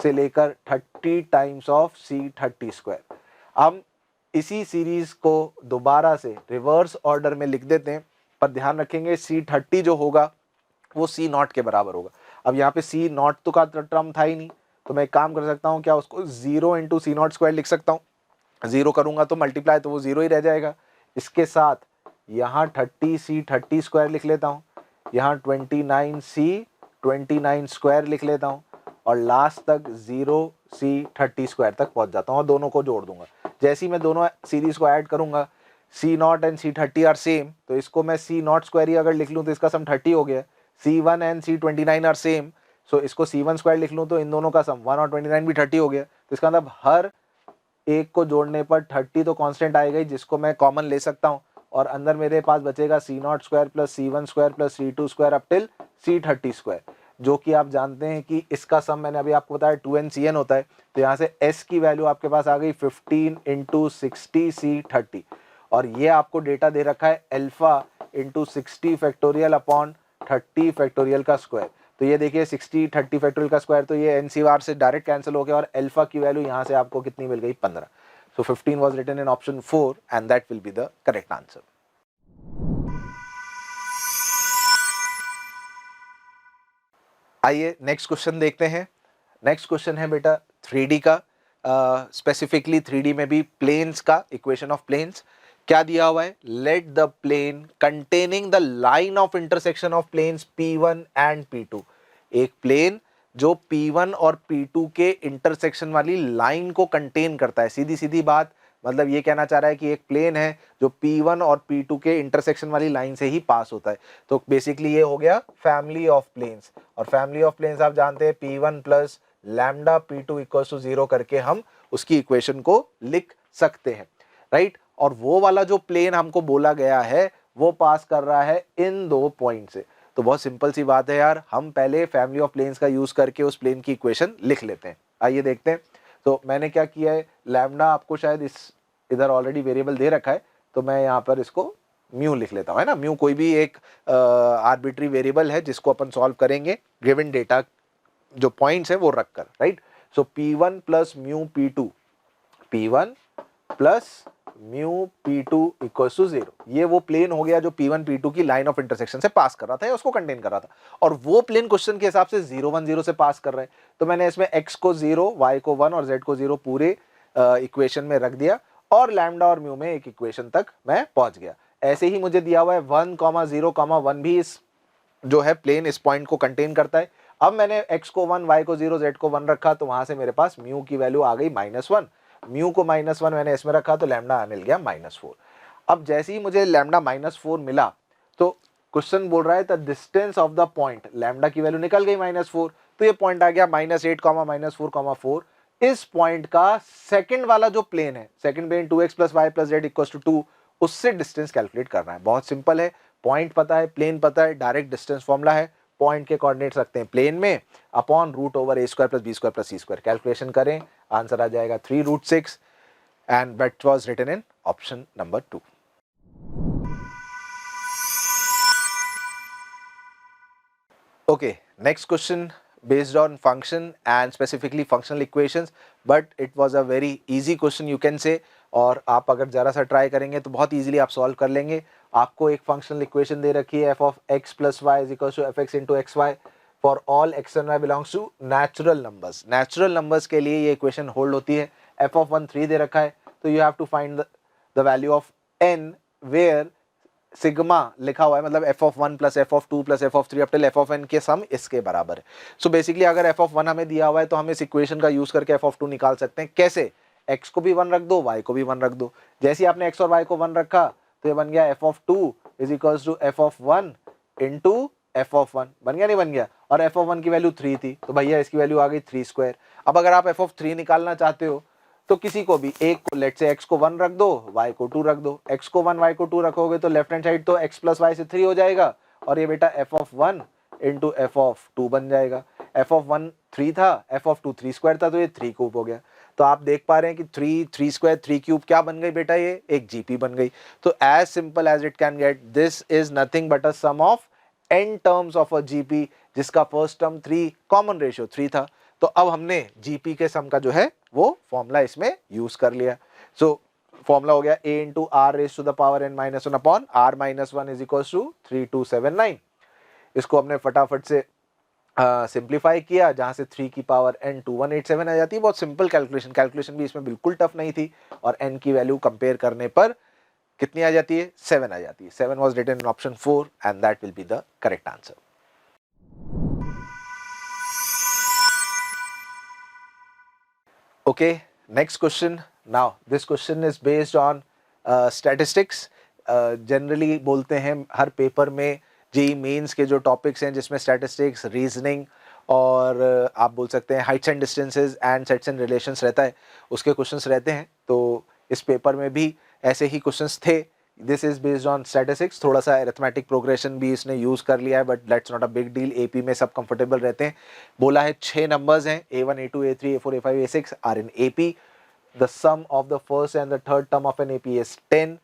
से लेकर 30 टाइम्स ऑफ c30 स्क्वायर. हम इसी सीरीज को दोबारा से रिवर्स ऑर्डर में लिख देते हैं, पर ध्यान रखेंगे c30 जो होगा वो c0 के बराबर होगा. अब यहाँ पे c0 तो का टर्म था ही नहीं, तो मैं एक काम कर सकता हूँ, क्या उसको 0 इंटू c0 स्क्वायर लिख सकता हूँ. 0 करूँगा तो मल्टीप्लाई तो वो 0 ही रह जाएगा. इसके साथ यहाँ 30c30 स्क्वायर लिख लेता हूँ, यहाँ 29c29 स्क्वायर लिख लेता हूँ और लास्ट तक 0c30 स्क्वायर तक पहुँच जाता हूँ और दोनों को जोड़ दूंगा. जैसे ही मैं दोनों सीरीज को ऐड करूँगा, c0 and c30 are same, तो इसको मैं c0 स्क्वायर ही अगर लिख लूँ तो इसका सम 30 हो गया. c1 and c29 are same, सो इसको c1 स्क्वायर लिख लूँ तो इन दोनों का सम 1 और 29 भी 30 हो गया. तो इसका मतलब हर एक को जोड़ने पर 30 तो कांस्टेंट आएगा ही, जिसको मैं कॉमन ले सकता हूँ और अंदर मेरे पास बचेगा c0 square plus c1 square plus c2 square up till c30 square, जो कि आप जानते हैं कि इसका सम मैंने अभी आपको बताया 2n cn होता है. तो यहाँ से s की वैल्यू आपके पास आ गई 15 इंटू 60 c30, और ये आपको डेटा दे रखा है alpha into 60 factorial upon 30 factorial का स्क्वायर. तो ये देखिए 60 30 फैक्टोरियल का स्क्वायर, तो ये एनसीआर से डायरेक्ट कैंसिल हो गया और अल्फा की वैल्यू यहाँ से आपको कितनी मिल गई, 15. So 15 was written in option 4 and that will be the correct answer. आइए नेक्स्ट क्वेश्चन देखते हैं. नेक्स्ट क्वेश्चन है बेटा 3D का, स्पेसिफिकली 3D में भी प्लेन्स का, इक्वेशन ऑफ प्लेन्स. क्या दिया हुआ है, let the plane containing the line of intersection of planes P1 and P2. एक प्लेन जो P1 और P2 के इंटरसेक्शन वाली लाइन को कंटेन करता है. सीधी सीधी बात, मतलब ये कहना चाह रहा है कि एक प्लेन है जो P1 और P2 के इंटरसेक्शन वाली लाइन से ही पास होता है. तो बेसिकली ये हो गया फैमिली ऑफ प्लेन्स, और फैमिली ऑफ प्लेन्स आप जानते हैं P1 plus lambda P2 equal to 0 करके हम उसकी इक्वेशन को लिख सकते हैं, राइट? और वो वाला जो प्लेन हमको बोला गया है वो पास कर रहा है इन 2 पॉइंट से. तो बहुत सिंपल सी बात है यार, हम पहले फैमिली ऑफ प्लेन्स का यूज करके उस प्लेन की इक्वेशन लिख लेते हैं. आइए देखते हैं. तो मैंने क्या किया है, लैम्डा आपको शायद इधर ऑलरेडी वेरिएबल दे रखा है, तो मैं यहाँ पर इसको म्यू लिख लेता हूँ, है ना. म्यू कोई भी एक आर्बिट्री वेरिएबल है जिसको अपन सॉल्व करेंगे गिवन डेटा जो पॉइंट्स है वो रखकर, right. So P1 plus mu P2, P1 plus mu P2 equals to 0. ये वो प्लेन हो गया जो P1 P2 की लाइन ऑफ इंटरसेक्शन से पास कर रहा था या उसको कंटेन कर रहा था, और वो प्लेन क्वेश्चन के हिसाब से 0 1 0 से पास कर रहा है. तो मैंने इसमें x को 0, y को 1 और z को 0 पूरे इक्वेशन में रख दिया, और लैम्डा और म्यू में एक इक्वेशन तक मैं पहुंच गया. ऐसे ही मुझे दिया हुआ है 1, 0, 1 भी इस जो है प्लेन इस पॉइंट को कंटेन करता है. अब मैंने x को 1, y को 0, z को 1 रखा, तो वहां से मेरे पास म्यू की वैल्यू आ गई -1. म्यू को -1 मैंने इसमें रखा, तो लैम्डा मिल गया -4. अब जैसे ही मुझे लैम्डा -4 मिला, तो क्वेश्चन बोल रहा है the distance of the point, lambda की वैल्यू निकल गई -4, तो ये पॉइंट आ गया -8, -4, 4. इस पॉइंट का सेकंड वाला जो प्लेन है, second plane 2x + y + z = 2, उससे डिस्टेंस कैलकुलेट करना है. बहुत सिंपल है, पॉइंट पता है, प्लेन पता है, डायरेक्ट डिस्टेंस फॉर्मूला है. पॉइंट के कोऑर्डिनेट्स रखते हैं प्लेन में, upon root over a square plus b square plus c square. Calculation करें, आंसर आ जाएगा 3√6 and that was written in option number 2। Okay, next question based on function and specifically functional equations, but it was a very easy question you can say, और आप अगर ज़रा सा try करेंगे तो बहुत इजीली आप सॉल्व कर लेंगे। आपको एक फंक्शनल इक्वेशन दे रखी है f of x plus y is equals to fx into xy for all x and y belongs to natural numbers। natural numbers के लिए ये इक्वेशन होल्ड होती है। f of 1 3 दे रखा है, तो you have to find the value of n where sigma लिखा हुआ है, मतलब f of 1 plus f of 2 plus f of 3 up till f of n के सम इसके बराबर है। सो बेसिकली अगर f of 1 हमें दिया हुआ है तो हम इस इक्वेशन का यूज करके f of 2 निकाल सकते हैं। कैसे? x को भी 1 रख दो, y को भी 1 रख दो। जैसे ही आपने x और y को 1 रखा तो ये बन गया f of 2 is equals to f of 1 into f of 1। बन गया नहीं बन गया? और f of 1 की वैल्यू 3 थी, तो भैया इसकी वैल्यू आ गई 3 स्क्वायर। अब अगर आप f of 3 निकालना चाहते हो तो किसी को भी एक को, लेट से x को 1 रख दो, y को 2 रख दो। x को 1 y को 2 रखोगे तो लेफ्ट हैंड साइड तो x प्लस वाई से 3 हो जाएगा, और ये बेटा f of 1 into f of 2 बन जाएगा। f of 1 3 था, f of 2 3 स्क्वायर था, तो ये 3 क्यूब हो गया। तो आप देख पा रहे हैं कि 3 स्क्वायर 3 क्यूब क्या बन गई बेटा? ये एक जीपी बन गई। तो as simple as it can get, this is nothing but a sum of n terms of a GP, जिसका फर्स्ट टर्म 3 कॉमन रेशियो 3 था। तो अब हमने जीपी के सम का जो है वो फॉर्मूला इसमें यूज कर लिया। सो फॉर्मूला हो गया a into r raise to the power n minus 1 upon r minus 1 is equal to 3279। इसको हमने फटाफट से सिंप्लीफाई किया, जहां से 3 की पावर n 2187 आ जाती है। बहुत सिंपल कैलकुलेशन भी इसमें बिल्कुल टफ नहीं थी, और n की वैल्यू कंपेयर करने पर कितनी आ जाती है? 7 आ जाती है। 7 was written in option 4 and that will be the correct answer. Okay, next question. Now this question is based on statistics. Generally बोलते हैं हर पेपर में जेई मेंस के जो टॉपिक्स हैं जिसमें स्टैटिस्टिक्स, रीजनिंग और आप बोल सकते हैं Heights and distances and sets and relations रहता है, उसके क्वेश्चंस रहते हैं। तो इस पेपर में भी ऐसे ही क्वेश्चंस थे। This is based on statistics, थोड़ा सा अरिथमेटिक प्रोग्रेशन भी इसने यूज़ कर लिया है, but that's not a big deal. AP में सब कंफर्टेबल रहते हैं। बोला है 6 नंबर्स हैं, A1 A2 A3 A4 A5 A6 are in AP। The sum of the first and the third term of an AP is 10।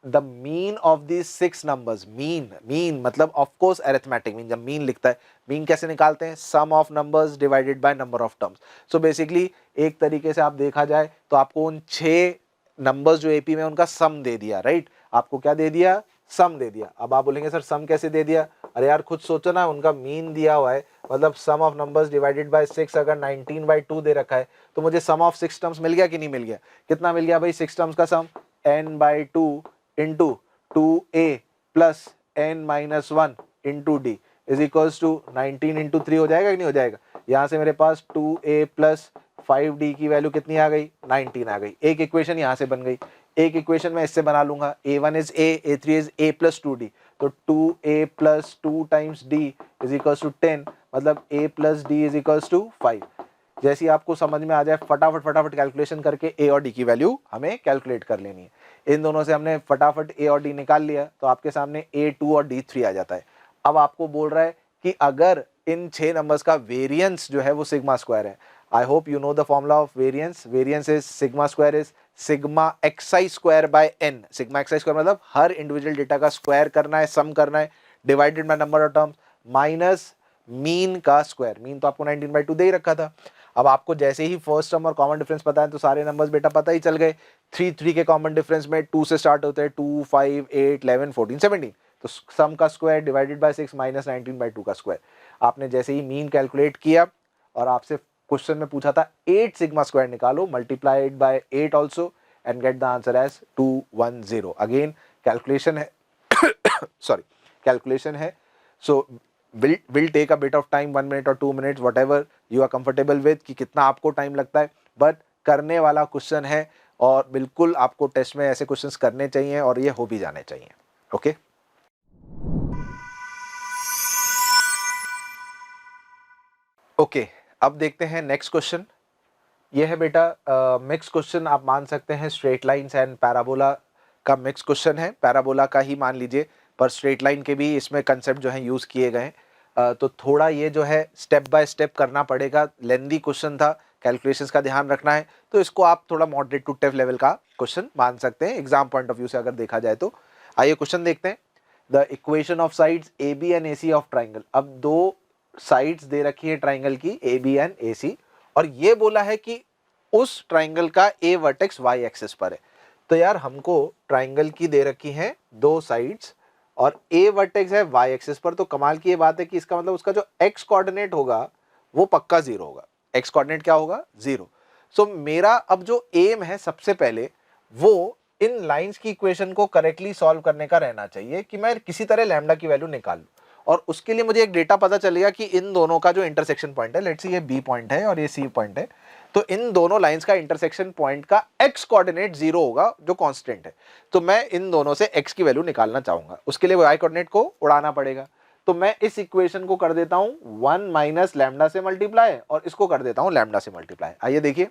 The mean of these 6 numbers, mean मतलब of course arithmetic mean, जब mean लिखता है, mean कैसे निकालते हैं? Sum of numbers divided by number of terms. So basically एक तरीके से आप देखा जाए तो आपको उन 6 नंबर्स जो एपी में उनका सम दे दिया, राइट? आपको क्या दे दिया? सम दे दिया। अब आप बोलेंगे सर सम कैसे दे दिया? अरे यार खुद सोचो ना, उनका मीन दिया हुआ है, मतलब सम ऑफ नंबर्स डिवाइडेड बाय 6, अगर 19/2 दे रखा है तो मुझे सम ऑफ 6 टर्म्स मिल गया कि नहीं मिल गया? कितना मिल गया भाई? 6 टर्म्स का sum n/2 into 2a plus n-1 into d is equals to 19 into 3 हो जाएगा कि नहीं हो जाएगा? यहाँ से मेरे पास 2a प्लस 5d की वैल्यू कितनी आ गई? 19 आ गई। एक इक्वेशन यहाँ से बन गई। एक इक्वेशन मैं इससे बना लूंगा, a1 is a, a3 is a plus 2d, तो 2a plus 2 times d is equals to 10, मतलब a plus d is equals to 5। जैसी आपको समझ में आ जाए फटाफट कैलकुलेशन करके a और d की वैल्यू हमें कैलकुलेट कर लेनी है। इन दोनों से हमने फटाफट a और d निकाल लिया, तो आपके सामने a2 और d3 आ जाता है। अब आपको बोल रहा है कि अगर इन 6 नंबर्स का वेरिएंस जो है वो सिग्मा स्क्वायर है। I hope you know the formula of variance. Variance is sigma square is sigma xi square by n। Sigma xi square मतलब हर इंडिविजुअल डेटा का स्क्वायर करना है, सम करना है, divided by number of terms, minus mean का square. Mean तो आपको 19/2 दे ही रखा था। अब आपको जैसे ही फर्स्ट टर्म और कॉमन डिफरेंस पता है तो सारे नंबर्स बेटा पता ही चल गए। 3 के कॉमन डिफरेंस में 2 से स्टार्ट होते हैं, 2 5 8 11 14 17, तो सम का स्क्वायर डिवाइडेड बाय 6 माइनस 19/2 का स्क्वायर। आपने जैसे ही मीन कैलकुलेट किया और आपसे क्वेश्चन में पूछा था 8 सिग्मा स्क्वायर निकालो, multiplied by 8 also and get the answer as 210। Again calculation है सॉरी कैलकुलेशन है, so will take a bit of time, 1 minute or 2 minutes, whatever you are comfortable with, कि कितना आपको टाइम लगता है, बट करने वाला क्वेश्चन है और बिल्कुल आपको टेस्ट में ऐसे क्वेश्चंस करने चाहिए और ये हो भी जाने चाहिए। ओके, ओके, अब देखते हैं नेक्स्ट क्वेश्चन। ये है बेटा मिक्स क्वेश्चन, आप मान सकते हैं स्ट्रेट लाइन्स एंड पैराबोला का मिक्स क्वेश्चन है। पैराबोला का ही मान लीजिए, पर स्ट्रेट लाइन के भी इसमें कंसेप्ट जो है यूज किए गए हैं। तो थोड़ा ये जो है स्टेप बाय स्टेप करना पड़ेगा, लेंदी क्वेश्चन था, कैलकुलेशंस का ध्यान रखना है, तो इसको आप थोड़ा मॉडरेट टू टफ लेवल का क्वेश्चन मान सकते हैं एग्जाम पॉइंट ऑफ व्यू से अगर देखा जाए तो। आइए क्वेश्चन देखते हैं। The equation of sides A B and A C of triangle. अब दो साइड्स दे रखी है ट्राइंगल की ए बी एंड ए सी, और ये बोला है कि उस ट्राइंगल का ए वर्टेक्स वाई एक्सिस पर है। तो यार हमको ट्राइंगल की दे रखी है दो साइड्स और ए वर्टेक्स है वाई एक्सिस पर, तो कमाल की ये बात है कि इसका मतलब उसका जो एक्स कोऑर्डिनेट होगा वो पक्का जीरो होगा। एक्स कोऑर्डिनेट क्या होगा? जीरो। सो मेरा अब जो एम है सबसे पहले वो इन लाइंस की इक्वेशन को करेक्टली सॉल्व करने का रहना चाहिए कि मैं किसी तरह लैम्डा की वैल्यू निकाल लूं, और उसके लिए मुझे एक डेटा पता चलेगा कि इन दोनों का जो इंटरसेक्शन पॉइंट है, लेट्स से ये बी पॉइंट है और ये सी पॉइंट है, तो इन दोनों लाइंस का इंटरसेक्शन पॉइंट का एक्स कोऑर्डिनेट जीरो होगा जो कांस्टेंट है। तो मैं इन दोनों से एक्स की वैल्यू निकालना चाहूंगा, उसके लिए वाई कोऑर्डिनेट को उड़ाना पड़ेगा। तो मैं इस इक्वेशन को कर देता हूं 1 माइनस लैम्डा से मल्टीप्लाई और इसको कर देता हूं लैम्डा से मल्टीप्लाई। आइए देखिए,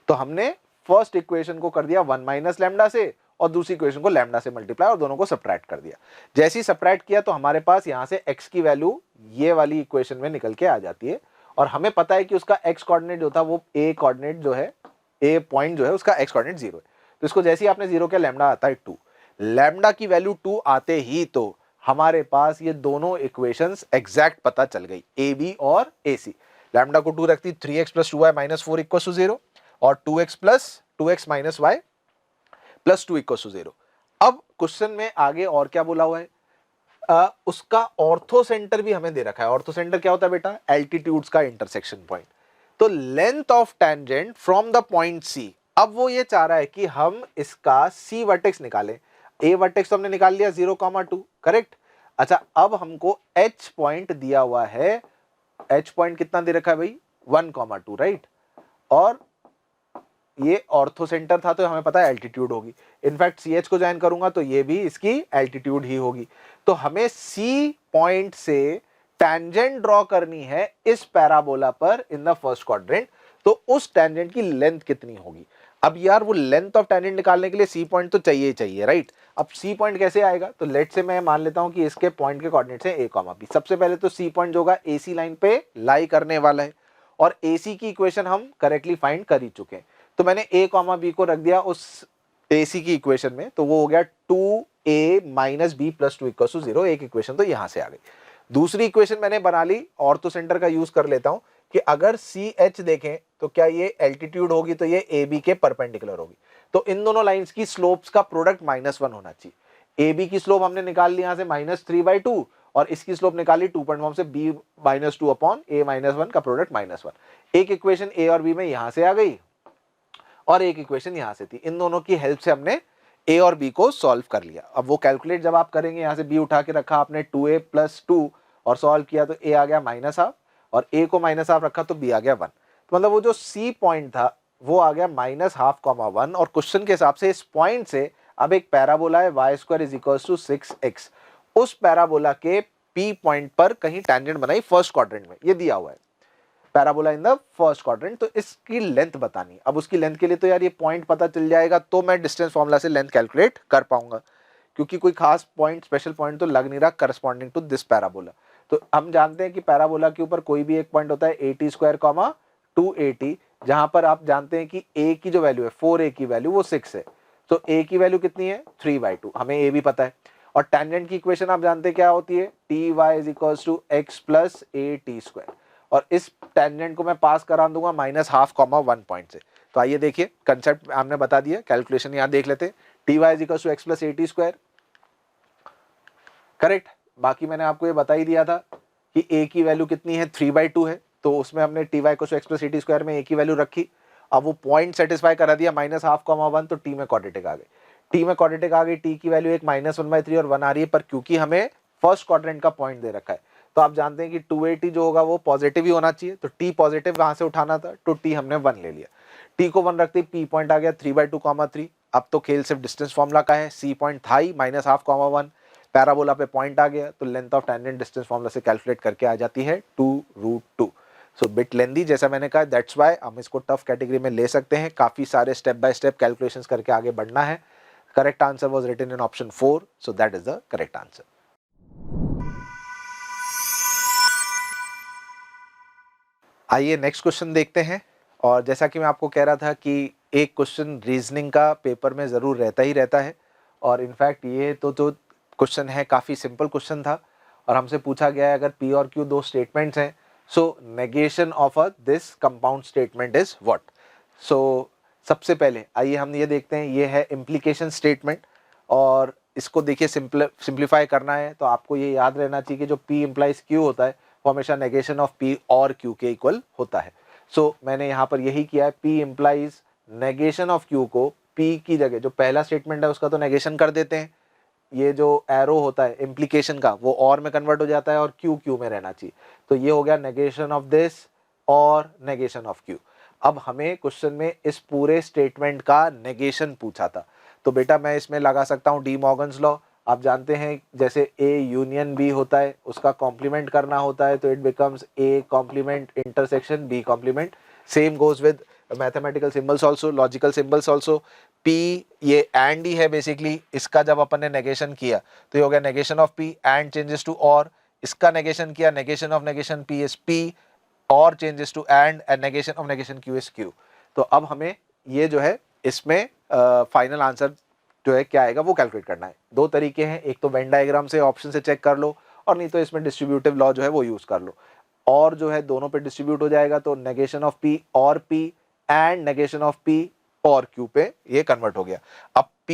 तो हमने फर्स्ट इक्वेशन को कर दिया 1 माइनस लैम्डा से और दूसरी इक्वेशन को लैम्डा से मल्टीप्लाई और दोनों को सब्ट्रैक्ट कर दिया। जैसे ही सब्ट्रैक्ट किया तो हमारे पास यहां से x की वैल्यू ये वाली इक्वेशन में निकल के आ जाती है, और हमें पता है कि उसका x कोऑर्डिनेट जो था वो a कोऑर्डिनेट जो है, a पॉइंट जो है उसका x कोऑर्डिनेट 0 है। तो इसको जैसे ही आपने 0 किया लैम्डा आता है 2, लैम्डा की वैल्यू 2 आते ही तो हमारे पास ये दोनों इक्वेशंस एग्जैक्ट पता चल गई, ए बी और ए सी। लैम्डा को 2 रखती 3x plus 2y minus 4 equal to 0 और 2x plus 2x minus y plus 2 equal to 0। अब क्वेश्चन में आगे और क्या बोला हुआ है, उसका ऑर्थो सेंटर भी हमें दे रखा है। ऑर्थो सेंटर क्या होता है बेटा? एल्टीट्यूड्स का इंटरसेक्शन पॉइंट। तो length of tangent from the point C, अब वो ये चाह रहा है कि हम इसका सी वर्टेक्स निकालें। ए वर्टेक्स तो हमने निकाल लिया 0,2, करेक्ट। अच्छा, अब हमको एच पॉइंट दिया हुआ है। एच पॉइंट कितना दे रखा है भाई? 1,2, राइट। और ये ऑर्थो सेंटर था तो हमें पता है एल्टीट्यूड होगी। इनफैक्ट सी एच को ज्वाइन करूंगा तो ये भी इसकी एल्टीट्यूड ही होगी। तो हमें सी पॉइंट से टैंजेंट ड्रॉ करनी है इस पैराबोला पर इन द फर्स्ट क्वाड्रेंट। तो उस टैंजेंट की लेंथ कितनी होगी? अब यार वो लेंथ ऑफ टैंजेंट निकालने के लिए सी पॉइंट तो चाहिए ही चाहिए, राइट। अब सी पॉइंट कैसे आएगा? तो लेट से मैं मान लेता हूं कि इसके पॉइंट के कोऑर्डिनेट्स हैं a, b। सबसे पहले तो सी पॉइंट जो होगा एसी लाइन पे लाई करने वाला है, और एसी की इक्वेशन हम करेक्टली फाइंड कर ही चुके हैं। तो मैंने a, b को रख दिया उस AC की इक्वेशन में, तो वो हो गया 2a minus b plus 2 equal to 0। एक इक्वेशन तो यहां से आ गई। दूसरी इक्वेशन मैंने बना ली, ऑर्थो सेंटर का यूज कर लेता हूं कि अगर CH देखें तो क्या ये एल्टीट्यूड होगी तो ये AB के परपेंडिकुलर होगी। तो इन दोनों लाइंस की स्लोप्स का प्रोडक्ट -1 होना चाहिए। AB की स्लोप हमने निकाल ली यहां से -3/2 और इसकी स्लोप निकाली 2.1 से b -2 अपॉन a -1 का प्रोडक्ट -1। एक इक्वेशन a और b में यहां से आ गई और एक इक्वेशन यहां से थी। इन दोनों की हेल्प से हमने a और b को सॉल्व कर लिया। अब वो कैलकुलेट जब आप करेंगे, यहां से b उठा के रखा आपने 2a + 2 और सॉल्व किया तो a आ गया -1/2 और a को -1/2 रखा तो b आ गया 1। तो मतलब वो जो c पॉइंट था वो आ गया -1/2, 1। और क्वेश्चन के हिसाब से इस पॉइंट से अब एक पैराबोला है y² = 6x, उस पैराबोला के p पॉइंट पर कहीं टैंजेंट बनाई फर्स्ट क्वाड्रेंट में, ये दिया हुआ है parabola in the first quadrant. तो इसकी लेंथ बतानी। अब उसकी लेंथ के लिए तो यार ये पॉइंट पता चल जाएगा तो मैं डिस्टेंस फॉर्मूला से लेंथ कैलकुलेट कर पाऊंगा, क्योंकि कोई खास पॉइंट, स्पेशल पॉइंट तो लग नहीं रहा करस्पॉन्डिंग टू दिस पैराबोला। तो हम जानते हैं कि पैराबोला के ऊपर कोई भी एक पॉइंट होता है 80², 280, जहां पर आप जानते हैं कि a की जो वैल्यू है 4a की वैल्यू वो 6 है। तो a की वैल्यू कितनी है? 3/2। हमें a भी पता है। और टेंजेंट की इक्वेशन आप जानते हैं क्या होती है? ty = x + at²। और इस टेंजेंट को मैं पास करा दूंगा -1/2, 1 पॉइंट से। तो आइए देखिए, कंसेप्ट हमने बता दिया, कैलकुलेशन यहां देख लेते हैं। ty = x + at², correct. बाकी मैंने आपको ये बता ही दिया था कि a की वैल्यू कितनी है? 3/2 है, तो उसमें हमने ty = x + at² में a की वैल्यू रखी। अब वो पॉइंट सेटिस्फाई करा दिया -1/2, 1, तो t में क्वाड्रेटिक आ गई। t में क्वाड्रेटिक आ गई, t की वैल्यू एक -1/3 और 1 आ रही है, पर क्योंकि हमें फर्स्ट क्वाड्रेंट का पॉइंट दे रखा है तो आप जानते हैं कि 280 जो होगा वो पॉजिटिव ही होना चाहिए, तो t पॉजिटिव वहां से उठाना था, तो t हमने 1 ले लिया। t को 1 रखते p पॉइंट आ गया 3/2, 3। अब तो खेल सिर्फ डिस्टेंस फॉर्मूला का है, c पॉइंट था ही -1/2, 1। पैराबोला पे पॉइंट आ गया तो length of tangent distance formula से कैलकुलेट करके आ जाती है 2√2। सो बिट लेंदी, जैसा मैंने कहा, दैट्स वाई हम इसको टफ कैटेगरी में ले सकते हैं। काफी सारे स्टेप बाय स्टेप कैलकुलेशंस करके आगे बढ़ना है। Correct answer was written in option 4, so that is the correct answer. आइए नेक्स्ट क्वेश्चन देखते हैं। और जैसा कि मैं आपको कह रहा था कि एक क्वेश्चन रीजनिंग का पेपर में ज़रूर रहता ही रहता है, और इनफैक्ट ये तो जो क्वेश्चन है काफ़ी सिंपल क्वेश्चन था, और हमसे पूछा गया है अगर P और Q दो स्टेटमेंट्स हैं, so negation of a this compound statement is what. So सबसे पहले आइए हम ये देखते हैं, ये है इम्प्लीकेशन स्टेटमेंट, और इसको देखिए सिंप्लीफाई करना है तो आपको ये याद रहना चाहिए कि जो P इम्प्लाइज Q होता है वो हमेशा नेगेशन ऑफ P और Q के इक्वल होता है। सो मैंने यहाँ पर यही किया है, P implies negation of Q को P की जगह जो पहला स्टेटमेंट है उसका तो नेगेशन कर देते हैं, ये जो एरो होता है इम्प्लीकेशन का वो और में कन्वर्ट हो जाता है और क्यू क्यू में रहना चाहिए, तो ये हो गया नेगेशन ऑफ दिस और नेगेशन ऑफ क्यू। अब हमें क्वेश्चन में इस पूरे स्टेटमेंट का नेगेशन पूछा था, तो बेटा मैं इसमें लगा सकता हूँ डी मॉर्गन्स लॉ। आप जानते हैं जैसे ए यूनियन बी होता है उसका कॉम्प्लीमेंट करना होता है, तो it becomes A complement intersection B complement. Same goes with mathematical symbols also, logical symbols also. P ये एंड ही है बेसिकली, इसका जब अपन ने नेगेशन किया तो ये हो गया negation of P and changes to और, इसका नेगेशन किया negation of negation P is P और changes to and negation of negation Q is Q। तो अब हमें ये जो है इसमें फाइनल आंसर जो है क्या आएगा वो कैलकुलेट करना है। दो तरीके हैं, एक तो वेन डायग्राम से ऑप्शन से चेक कर लो, और नहीं तो इसमें डिस्ट्रीब्यूटिव लॉ जो है वो यूज कर लो, और जो है दोनों पे डिस्ट्रीब्यूट हो जाएगा, तो नेगेशन ऑफ P और P and negation of P और Q पे ये कन्वर्ट हो गया। अब P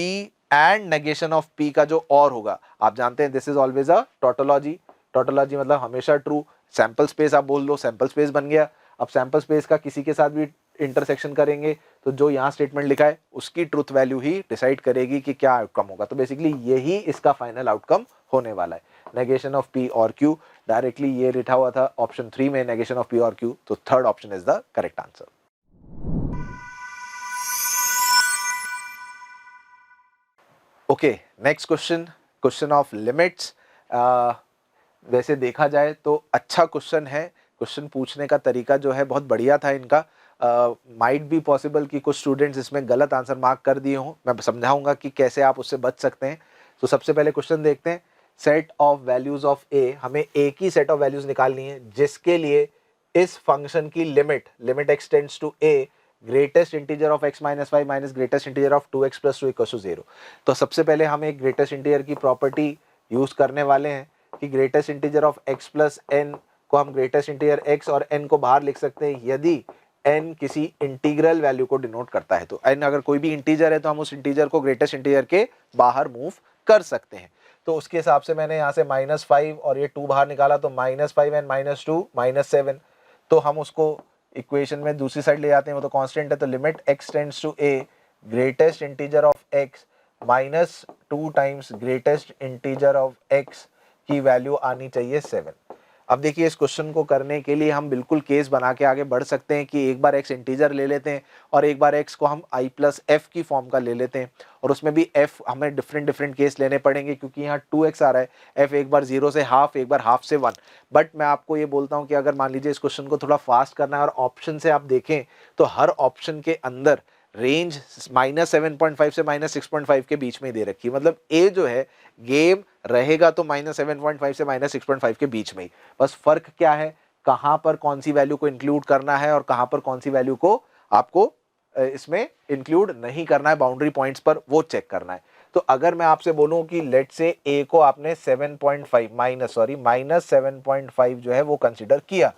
and negation of P का जो और होगा, आप जानते हैं this is always a tautology. Tautology मतलब हमेशा ट्रू। सैंपल स्पेस आप बोल दो, सैंपल स्पेस बन गया। अब सैंपल स्पेस का किसी के साथ भी इंटरसेक्शन करेंगे तो जो यहाँ स्टेटमेंट लिखा है उसकी ट्रुथ वैल्यू ही डिसाइड करेगी कि क्या आउटकम होगा। तो बेसिकली यही इसका फाइनल आउटकम होने वाला है, नेगेशन ऑफ P और Q। डायरेक्टली ये लिखा हुआ था ऑप्शन 3 में नेगेशन ऑफ P और Q, तो third option is the correct answer. Okay, next question, question of limits. वैसे देखा जाए तो अच्छा क्वेश्चन है, क्वेश्चन पूछने का तरीका जो है बहुत बढ़िया था इनका। माइट बी पॉसिबल कि कुछ स्टूडेंट्स इसमें गलत आंसर मार्क कर दिए हों, मैं समझाऊंगा कि कैसे आप उससे बच सकते हैं। तो सबसे पहले क्वेश्चन देखते हैं, सेट ऑफ वैल्यूज ऑफ ए, हमें ए की सेट ऑफ वैल्यूज निकालनी है जिसके लिए इस फंक्शन की limit x tends to a greatest integer of x minus y minus greatest integer of 2x plus 2 equal to 0। तो सबसे पहले हम एक ग्रेटेस्ट इंटीजर की प्रॉपर्टी यूज करने वाले हैं कि greatest integer of x plus n को हम ग्रेटेस्ट इंटीजर x और n को बाहर लिख सकते हैं यदि n किसी इंटीग्रल वैल्यू को डिनोट करता है। तो n अगर कोई भी इंटीजर है तो हम उस इंटीजर को ग्रेटेस्ट इंटीजर के बाहर मूव कर सकते हैं। तो उसके हिसाब से मैंने यहाँ से -5 और ये 2 बाहर निकाला, तो -5 एंड -2 -7। तो हम उसको इक्वेशन में दूसरी साइड ले जाते हैं, वो तो कांस्टेंट है, तो limit x tends to a greatest integer of x minus 2 times greatest integer of x की वैल्यू आनी चाहिए 7। अब देखिए इस क्वेश्चन को करने के लिए हम बिल्कुल केस बना के आगे बढ़ सकते हैं कि एक बार x इंटीजर ले लेते हैं और एक बार x को हम i प्लस एफ की फॉर्म का ले लेते हैं, और उसमें भी f हमें डिफरेंट केस लेने पड़ेंगे क्योंकि यहाँ 2x आ रहा है, f एक बार 0 से हाफ, एक बार हाफ से 1। बट मैं आपको ये बोलता हूँ कि अगर मान लीजिए इस क्वेश्चन को थोड़ा फास्ट करना है और ऑप्शन से आप देखें तो हर ऑप्शन के अंदर रेंज -7.5 से -6.5 के बीच में दे रखी है, मतलब ए जो है गेम रहेगा तो -7.5 से -6.5 के बीच में ही। बस फर्क क्या है, कहां पर कौन सी वैल्यू को इंक्लूड करना है और कहां पर कौन सी वैल्यू को आपको इसमें इंक्लूड नहीं करना है, बाउंड्री पॉइंट्स पर वो चेक करना है। तो अगर मैं आपसे बोलूं कि लेट से ए को आपने 7.5 -7.5 जो है वो कंसिडर किया,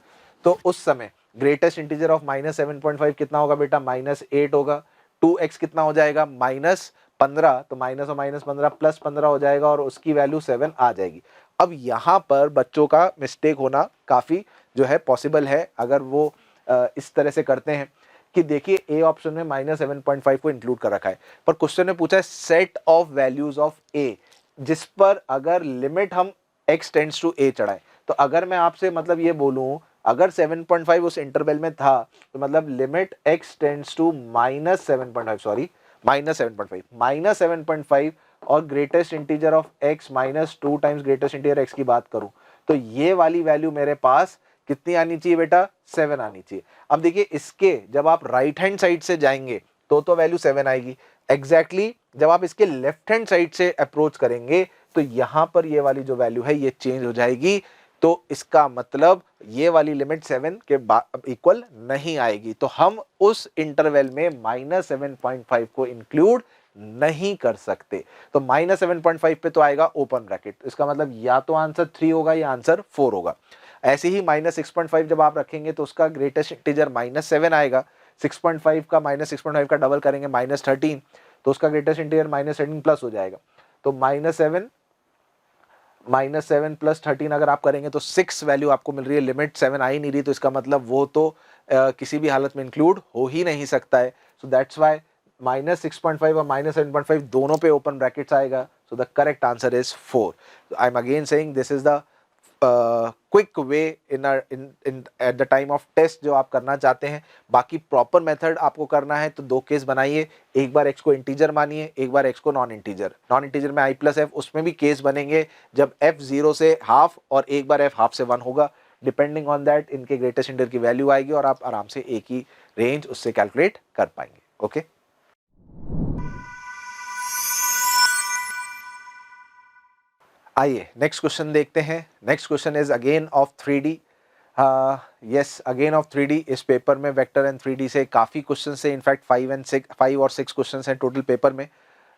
तो उस समय ग्रेटेस्ट इंटीजर ऑफ -7.5 कितना होगा बेटा, -8 होगा। 2x कितना हो जाएगा, -15, तो माइनस और -15 +15 हो जाएगा और उसकी वैल्यू 7 आ जाएगी। अब यहाँ पर बच्चों का मिस्टेक होना काफ़ी जो है पॉसिबल है अगर वो इस तरह से करते हैं कि देखिए ए ऑप्शन में -7.5 को इंक्लूड कर रखा है, पर क्वेश्चन में पूछा है सेट ऑफ वैल्यूज ऑफ ए, जिस पर अगर लिमिट हम x टेंड्स टू a चढ़ाए, तो अगर मैं आपसे मतलब ये बोलूं अगर 7.5 उस इंटरवल में था तो मतलब लिमिट x टेंड्स टू -7.5 और greatest integer of x -2 times greatest integer x की बात करूं तो ये वाली वैल्यू मेरे पास कितनी आनी चाहिए बेटा, 7 आनी चाहिए। अब देखिए इसके जब आप राइट हैंड साइड से जाएंगे तो वैल्यू 7 आएगी, एग्जैक्टली जब आप इसके लेफ्ट हैंड साइड से अप्रोच करेंगे तो यहां पर ये वाली जो वैल्यू है ये चेंज हो जाएगी, तो इसका मतलब ये वाली लिमिट 7 के इक्वल नहीं आएगी, तो हम उस इंटरवल में -7.5 को इंक्लूड नहीं कर सकते। तो -7.5 पे तो आएगा ओपन ब्रैकेट, इसका मतलब या तो आंसर 3 होगा या आंसर 4 होगा। ऐसे ही -6.5 जब आप रखेंगे तो उसका ग्रेटेस्ट इंटीजर -7 आएगा। 6.5 का -6.5 का डबल करेंगे -13, तो उसका ग्रेटेस्ट इंटीजर -13 प्लस हो जाएगा। तो -7 प्लस 13 अगर आप करेंगे तो 6 वैल्यू आपको मिल रही है, लिमिट 7 आ ही नहीं रही, तो इसका मतलब वो तो किसी भी हालत में इंक्लूड हो ही नहीं सकता है। सो दैट्स वाई -6.5 और -7.5 दोनों पे ओपन ब्रैकेट्स आएगा। So the correct answer is 4। I am again saying this is the quick way in at the time of test जो आप करना चाहते हैं। बाकी प्रॉपर मेथड आपको करना है तो 2 केस बनाइए, एक बार x को इंटीजर मानिए, एक बार x को नॉन इंटीजर में i+f, उसमें भी केस बनेंगे जब f 0 से हाफ और एक बार f हाफ से 1 होगा। डिपेंडिंग ऑन दैट इनके ग्रेटेस्ट इंटीजर की वैल्यू आएगी और आप आराम से एक ही रेंज उससे कैलकुलेट कर पाएंगे। ओके, आइए नेक्स्ट क्वेश्चन देखते हैं। Next question is again of 3D। Yes, again of 3D। इस पेपर में वेक्टर एंड 3D से काफ़ी क्वेश्चन है, इनफैक्ट 5 और 6 क्वेश्चन हैं टोटल पेपर में।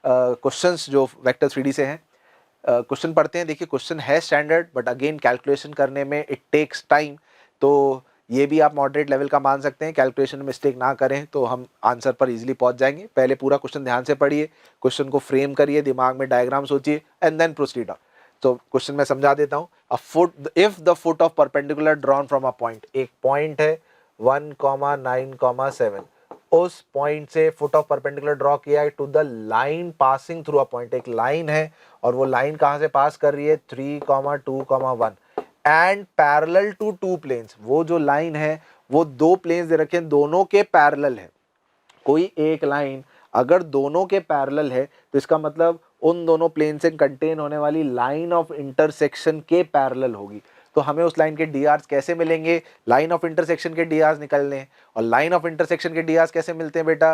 क्वेश्चंस जो वेक्टर 3D से हैं, क्वेश्चन पढ़ते हैं। देखिए क्वेश्चन है स्टैंडर्ड, बट अगेन कैलकुलेशन करने में इट टेक्स टाइम, तो ये भी आप मॉडरेट लेवल का मान सकते हैं। कैलकुलेशन में मिस्टेक ना करें तो हम आंसर पर इजीली पहुंच जाएंगे। पहले पूरा क्वेश्चन ध्यान से पढ़िए, क्वेश्चन को फ्रेम करिए, दिमाग में डायग्राम सोचिए एंड देन प्रोसीड। तो क्वेश्चन मैं समझा देता हूँ। A foot, if the foot of perpendicular drawn from a point, एक पॉइंट है 1,9,7, उस पॉइंट से फुट ऑफ परपेंडिकुलर ड्रॉ किया है to the line passing through a point. एक लाइन है और वो लाइन कहाँ से पास कर रही है, 3,2,1 एंड पैरेलल टू 2 प्लेन्स। वो जो लाइन है वो 2 प्लेन्स दे रखे हैं, दोनों के पैरेलल है। कोई एक लाइन अगर दोनों के पैरेलल है तो इसका मतलब उन दोनों प्लेन से कंटेन होने वाली लाइन ऑफ इंटरसेक्शन के पैरेलल होगी। तो हमें उस लाइन के डीआर्स कैसे मिलेंगे, लाइन ऑफ इंटरसेक्शन के डीआर्स निकलने हैं। और लाइन ऑफ इंटरसेक्शन के डीआर्स कैसे मिलते हैं बेटा,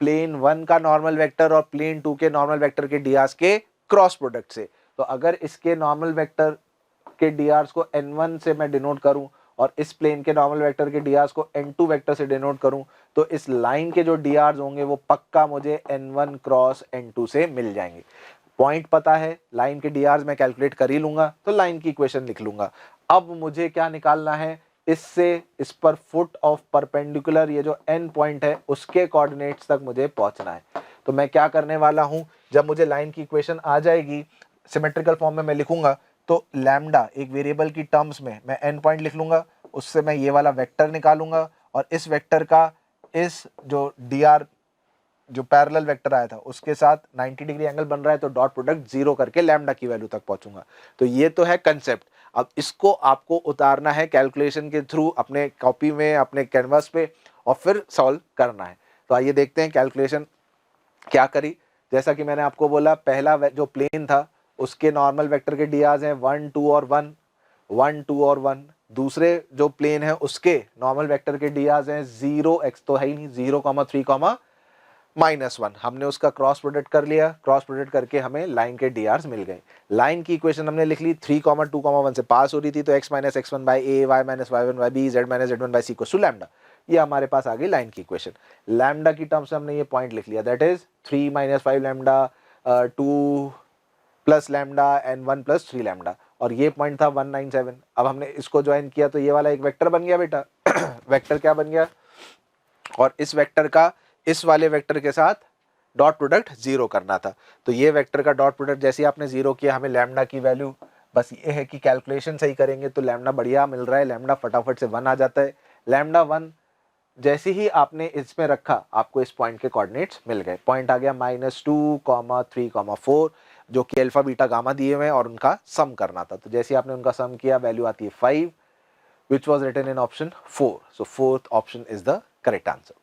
प्लेन 1 का नॉर्मल वेक्टर और प्लेन 2 के नॉर्मल वेक्टर के डीआर्स के क्रॉस प्रोडक्ट से। तो अगर इसके नॉर्मल वेक्टर के डीआर्स को n1 से मैं डिनोट करूं और इस प्लेन के नॉर्मल वेक्टर के डीआर्स को n2 वेक्टर से डिनोट करूं, तो इस लाइन के जो डीआर्स होंगे वो पक्का मुझे n1 क्रॉस n2 से मिल जाएंगे। पॉइंट पता है, लाइन के डीआर्स मैं कैलकुलेट कर ही लूंगा, तो लाइन की इक्वेशन लिख लूंगा। अब मुझे क्या निकालना है, इससे इस पर फुट ऑफ परपेंडिकुलर ये जो n पॉइंट है उसके कोऑर्डिनेट्स तक मुझे पहुंचना है। तो मैं क्या करने वाला हूं, जब मुझे लाइन की इक्वेशन आ जाएगी सिमेट्रिकल फॉर्म में मैं लिखूंगा, तो लैम्डा एक वेरिएबल की टर्म्स में मैं n पॉइंट लिख लूंगा, उससे मैं ये वाला वेक्टर निकालूंगा और इस वेक्टर का इस जो dr जो पैरेलल वेक्टर आया था उसके साथ 90 डिग्री एंगल बन रहा है, तो डॉट प्रोडक्ट 0 करके लैम्डा की वैल्यू तक पहुंचूंगा। तो ये तो है कंसेप्ट। अब इसको आपको उतारना है कैलकुलेशन के थ्रू अपने कॉपी में, अपने कैनवास पे, और फिर सॉल्व करना है। तो आइए देखते हैं कैलकुलेशन क्या करी। जैसा कि मैंने आपको बोला, पहला जो प्लेन था उसके नॉर्मल वेक्टर के डीआर्स हैं 1, 2 और 1, 1, 2 और 1। दूसरे जो प्लेन है उसके नॉर्मल वेक्टर के डीआर्स हैं 0, x तो है ही नहीं, 0, 3, -1। हमने उसका क्रॉस प्रोडक्ट कर लिया, क्रॉस प्रोडक्ट करके हमें लाइन के डीआर्स मिल गए। लाइन की इक्वेशन हमने लिख ली, 3, 2, 1 से पास हो रही थी, तो x - x1 by a, y - y1 by b, z - z1 by c equal to lambda. ये हमारे पास आ गई लाइन की इक्वेशन। लैम्डा की टर्म्स में हमने ये पॉइंट लिख लिया, that is 3 - 5 lambda, 2 plus lambda and 1 plus 3 lambda, और ये पॉइंट था 197। अब हमने इसको ज्वाइन किया तो ये वाला एक वेक्टर बन गया बेटा। वेक्टर क्या बन गया, और इस वेक्टर का इस वाले वेक्टर के साथ डॉट प्रोडक्ट 0 करना था। तो ये वेक्टर का डॉट प्रोडक्ट जैसे ही आपने 0 किया, हमें लैम्डा की वैल्यू, बस ये है कि कैलकुलेशन सही करेंगे तो लैम्डा बढ़िया मिल रहा है, लैम्डा फटाफट से 1 आ जाता है। लैम्डा 1 जैसे ही आपने इसमें रखा, आपको इस पॉइंट के कोऑर्डिनेट्स मिल गए। पॉइंट आ गया -2, 3, 4, जो कि अल्फा बीटा गामा दिए हुए हैं और उनका सम करना था। तो जैसे ही आपने उनका सम किया, वैल्यू आती है 5, which was written in option 4. So fourth option is the correct answer.